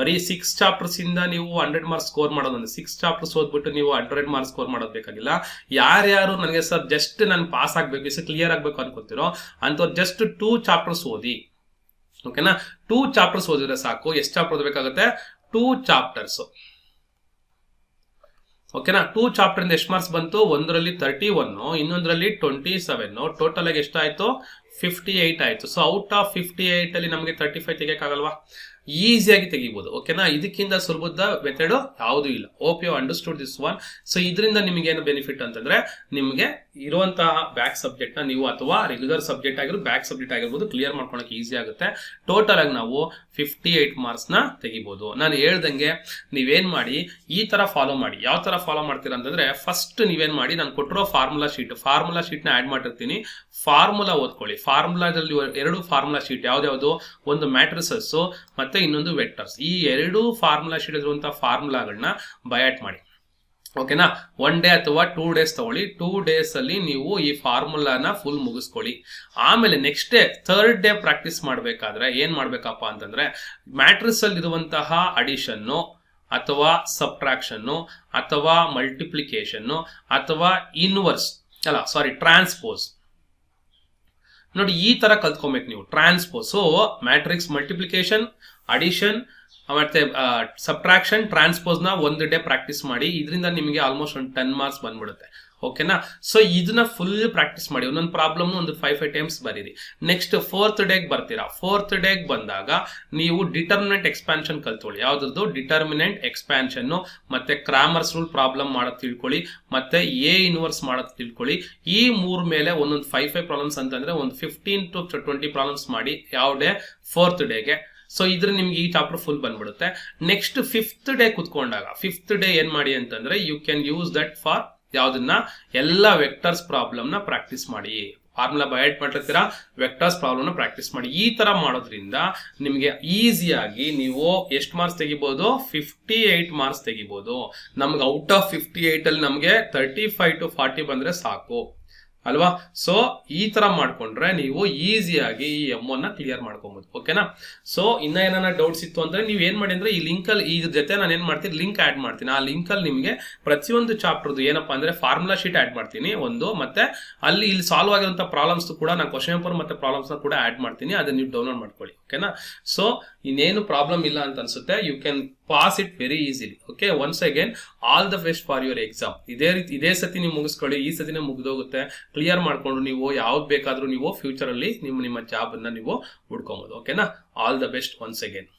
ಬರೀ 6 ಚಾಪ್ಟರ್ಸ್ ಇಂದ ನೀವು 100 ಮಾರ್ಕ್ಸ್ ಸ್ಕೋರ್ ಮಾಡೋದು. 6 ಚಾಪ್ಟರ್ಸ್ ಓದ್ಬಿಟ್ಟು ನೀವು 100 ಮಾರ್ಕ್ಸ್ ಸ್ಕೋರ್ ಮಾಡೋದು ಬೇಕಾಗಿಲ್ಲ. ಯಾರ್ಯಾರು ನನಗೆ ಸರ್ ಜಸ್ಟ್ ನಾನು ಪಾಸ್ ಆಗ್ಬೇಕು, ಕ್ಲಿಯರ್ ಆಗ್ಬೇಕು ಅನ್ಕೋತಿರೋ ಅಂತವ್ರು ಜಸ್ಟ್ 2 ಚಾಪ್ಟರ್ಸ್ ಓದಿ. ಓಕೆನಾ, 2 ಚಾಪ್ಟರ್ಸ್ ಓದಿದ್ರೆ ಸಾಕು. ಎಷ್ಟು ಚಾಪ್ಟರ್ ಓದಬೇಕಾಗುತ್ತೆ, 2 ಚಾಪ್ಟರ್ಸ್. ಓಕೆನಾ, 2 ಚಾಪ್ಟರ್ ಇಂದ ಎಷ್ಟು ಮಾರ್ಕ್ಸ್ ಬಂತು, ಒಂದರಲ್ಲಿ 31, ಇನ್ನೊಂದರಲ್ಲಿ 27. ಟೋಟಲ್ ಆಗಿ ಎಷ್ಟಾಯ್ತು, 58 ಆಯ್ತು. ಸೊ ಔಟ್ ಆಫ್ 58 ಅಲ್ಲಿ ನಮಗೆ 35 ತೆಗಿಯಕ್ಕಾಗಲ್ವಾ, ಈಸಿಯಾಗಿ ತೆಗಿಬಹುದು. ಓಕೆನಾ, ಇದಕ್ಕಿಂತ ಸುಲಭದ ಮೆಥಡ್ ಯಾವುದೂ ಇಲ್ಲ. Hope you understood this one. So ಇದರಿಂದ ನಿಮಗೆ ಏನು ಬೆನಿಫಿಟ್ ಅಂತಂದ್ರೆ, ನಿಮಗೆ ಇರುವಂತಹ ಬ್ಯಾಕ್ ಸಬ್ಜೆಕ್ಟ್ ನ ನೀವು ಅಥವಾ ರೆಗ್ಯುಲರ್ ಸಬ್ಜೆಕ್ಟ್ ಆಗಿರ್ಬೋದು, ಬ್ಯಾಕ್ ಸಬ್ಜೆಕ್ಟ್ ಆಗಿರ್ಬೋದು, ಕ್ಲಿಯರ್ ಮಾಡ್ಕೊಳಕ್ಕೆ ಈಸಿ ಆಗುತ್ತೆ. ಟೋಟಲ್ ಆಗಿ ನಾವು 58 ಮಾರ್ಕ್ಸ್ ನ ತೆಗಿಬಹುದು. ನಾನು ಹೇಳ್ದಂಗೆ ನೀವೇನ್ ಮಾಡಿ, ಈ ತರ ಫಾಲೋ ಮಾಡಿ. ಯಾವ ತರ ಫಾಲೋ ಮಾಡ್ತೀರಾ ಅಂತಂದ್ರೆ, ಫಸ್ಟ್ ನೀವೇನ್ ಮಾಡಿ, ನಾನು ಕೊಟ್ಟಿರೋ ಫಾರ್ಮುಲಾ ಶೀಟ್ ನ ಆಡ್ ಮಾಡಿರ್ತೀನಿ. ಫಾರ್ಮುಲಾ ಓದ್ಕೊಳ್ಳಿ. ಫಾರ್ಮುಲಾದಲ್ಲಿ 2 ಫಾರ್ಮುಲಾ ಶೀಟ್ ಯಾವ್ದು, ಒಂದು ಮ್ಯಾಟ್ರಿಸಸ್ ಮತ್ತೆ ಇನ್ನೊಂದು ವೆಕ್ಟರ್ಸ್. ಈ 2 ಫಾರ್ಮುಲಾ ಶೀಟ್ ಇರುವಂತಹ ಫಾರ್ಮುಲಾಗಳನ್ನ ಬಯಾಟ್ ಮಾಡಿ. ಓಕೆನಾ, 1 ಡೇ ಅಥವಾ 2 ಡೇಸ್ ತಗೊಳ್ಳಿ. 2 ಡೇಸ್ ಅಲ್ಲಿ ನೀವು ಈ ಫಾರ್ಮುಲಾನ ಫುಲ್ ಮುಗಿಸ್ಕೊಳ್ಳಿ. ಆಮೇಲೆ next day 3rd day practice ಮಾಡ್ಬೇಕಾದ್ರೆ ಏನ್ ಮಾಡ್ಬೇಕಪ್ಪ ಅಂತಂದ್ರೆ, ಮ್ಯಾಟ್ರಿಕ್ಸ್ ಅಲ್ಲಿ ಇರುವಂತಹ ಅಡಿಷನ್ ಅಥವಾ ಸಬ್ಟ್ರಾಕ್ಷನ್ ಅಥವಾ ಮಲ್ಟಿಪ್ಲಿಕೇಶನ್ ಅಥವಾ ಟ್ರಾನ್ಸ್ಪೋಸ್ ನೋಡಿ, ಈ ತರ ಕಲ್ತ್ಕೊಬೇಕು ನೀವು. ಟ್ರಾನ್ಸ್ಪೋಸ್, ಮ್ಯಾಟ್ರಿಕ್ಸ್ ಮಲ್ಟಿಪ್ಲಿಕೇಶನ್, ಅಡಿಷನ್ ಮತ್ತೆ ಸಬ್ಟ್ರಾಕ್ಷನ್, ಟ್ರಾನ್ಸ್ಪೋಸ್ ನ 1 ಡೇ ಪ್ರಾಕ್ಟೀಸ್ ಮಾಡಿ. ಇದರಿಂದ ನಿಮಗೆ ಆಲ್ಮೋಸ್ಟ್ ಒಂದು 10 ಮಾರ್ಕ್ಸ್ ಬಂದ್ಬಿಡುತ್ತೆ. ಓಕೆನಾ. ಸೊ ಇದನ್ನ ಫುಲ್ ಪ್ರಾಕ್ಟೀಸ್ ಮಾಡಿ, ಒಂದೊಂದು ಪ್ರಾಬ್ಲಮ್ ಒಂದು 5 ಟೈಮ್ಸ್ ಬರೀರಿ. ನೆಕ್ಸ್ಟ್ 4th ಡೇಗೆ ಬರ್ತೀರಾ. 4th ಡೇಗೆ ಬಂದಾಗ ನೀವು ಡಿಟರ್ಮಿನೆಂಟ್ ಎಕ್ಸ್ಪಾನ್ಷನ್ ಕಲ್ತ್ಕೊಳ್ಳಿ. ಯಾವ್ದು ಡಿಟರ್ಮಿನೆಂಟ್ ಎಕ್ಸ್ಪಾನ್ಷನ್, ಮತ್ತೆ ಕ್ರಾಮರ್ಸ್ ರೂಲ್ ಪ್ರಾಬ್ಲಮ್ ಮಾಡೋದು ತಿಳ್ಕೊಳ್ಳಿ, ಮತ್ತೆ ಎ ಇನ್ವರ್ಸ್ ಮಾಡೋದು ತಿಳ್ಕೊಳ್ಳಿ. ಈ 3 ಮೇಲೆ ಒಂದೊಂದು 5 ಪ್ರಾಬ್ಲಮ್ಸ್ ಅಂತಂದ್ರೆ ಒಂದು 15 to 20 ಪ್ರಾಬ್ಲಮ್ಸ್ ಮಾಡಿ ಯಾವ ಡೇ 4th ಡೇಗೆ. ಸೊ ಇದ್ರ ನಿಮ್ಗೆ ಈ ಚಾಪ್ಟರ್ ಫುಲ್ ಬಂದ್ಬಿಡುತ್ತೆ. ನೆಕ್ಸ್ಟ್ 5th ಡೇ ಕುತ್ಕೊಂಡಾಗ 5th ಡೇ ಏನ್ ಮಾಡಿ ಅಂತಂದ್ರೆ you can use that for ಯಾವ್ದನ್ನ ಎಲ್ಲ ವೆಕ್ಟರ್ಸ್ ಪ್ರಾಬ್ಲಮ್ ನ ಪ್ರಾಕ್ಟೀಸ್ ಮಾಡಿ. ಫಾರ್ಮುಲಾ ಬೈ ಹಾರ್ಟ್ ಮಾಡ್ತೀರಾ, ವೆಕ್ಟರ್ಸ್ ಪ್ರಾಬ್ಲಮ್ ನ ಪ್ರಾಕ್ಟೀಸ್ ಮಾಡಿ. ಈ ತರ ಮಾಡೋದ್ರಿಂದ ನಿಮ್ಗೆ ಈಸಿಯಾಗಿ ನೀವು ಎಷ್ಟು ಮಾರ್ಕ್ಸ್ ತೆಗಿಬಹುದು, 58 ಮಾರ್ಕ್ಸ್ ತೆಗಿಬಹುದು. ನಮ್ಗೆ ಔಟ್ ಆಫ್ 58 ಅಲ್ಲಿ ನಮ್ಗೆ 35 to 40 ಬಂದ್ರೆ ಸಾಕು ಅಲ್ವಾ. ಸೊ ಈ ತರ ಮಾಡ್ಕೊಂಡ್ರೆ ನೀವು ಈಸಿಯಾಗಿ ಈ M1 ಕ್ಲಿಯರ್ ಮಾಡ್ಕೊಬಹುದು. ಓಕೆನಾ. ಸೊ ಇನ್ನ ಏನಾರ ಡೌಟ್ಸ್ ಇತ್ತು ಅಂದ್ರೆ ನೀವು ಏನ್ ಮಾಡಿ ಅಂದ್ರೆ ಈ ಲಿಂಕ್ ಅಲ್ಲಿ ಈ ಜೊತೆ ನಾನು ಏನ್ ಮಾಡ್ತೀನಿ, ಲಿಂಕ್ ಆಡ್ ಮಾಡ್ತೀನಿ. ಆ ಲಿಂಕ್ ಅಲ್ಲಿ ನಿಮಗೆ ಪ್ರತಿಯೊಂದು ಚಾಪ್ಟರ್ದು ಏನಪ್ಪಾ ಅಂದ್ರೆ ಫಾರ್ಮುಲಾ ಶೀಟ್ ಆಡ್ ಮಾಡ್ತೀನಿ ಒಂದು, ಮತ್ತೆ ಅಲ್ಲಿ ಇಲ್ಲಿ ಸಾಲ್ವ್ ಆಗಿರುವಂತಹ ಪ್ರಾಬ್ಲಮ್ಸ್ ಕೂಡ ನಾನು ಕ್ವಶನ್ ಪೇಪರ್ ಮತ್ತೆ ಪ್ರಾಬ್ಲಮ್ಸ್ ನ ಕೂಡ ಆಡ್ ಮಾಡ್ತೀನಿ. ಅದನ್ನ ನೀವು ಡೌನ್ಲೋಡ್ ಮಾಡ್ಕೊಳ್ಳಿ. ಓಕೆನಾ. ಸೊ ಇನ್ನೇನು ಪ್ರಾಬ್ಲಮ್ ಇಲ್ಲ ಅಂತ ಅನ್ಸುತ್ತೆ. You can pass it very easily. Okay. Once again all the best for your exam. ಇದೇ ಸತಿ ನೀವು ಮುಗಿಸ್ಕೊಳ್ಳಿ. ಈ ಸತಿನೇ ಮುಗಿದೋಗುತ್ತೆ. ಕ್ಲಿಯರ್ ಮಾಡ್ಕೊಂಡು ನೀವು ಯಾವ್ದು ಬೇಕಾದ್ರೂ ನೀವು ಫ್ಯೂಚರ್ ಅಲ್ಲಿ ನಿಮ್ಮ ಜಾಬ್ ಅನ್ನ ನೀವು ಹುಡ್ಕೊಬಹುದು. ಓಕೆನಾ. All the best once again.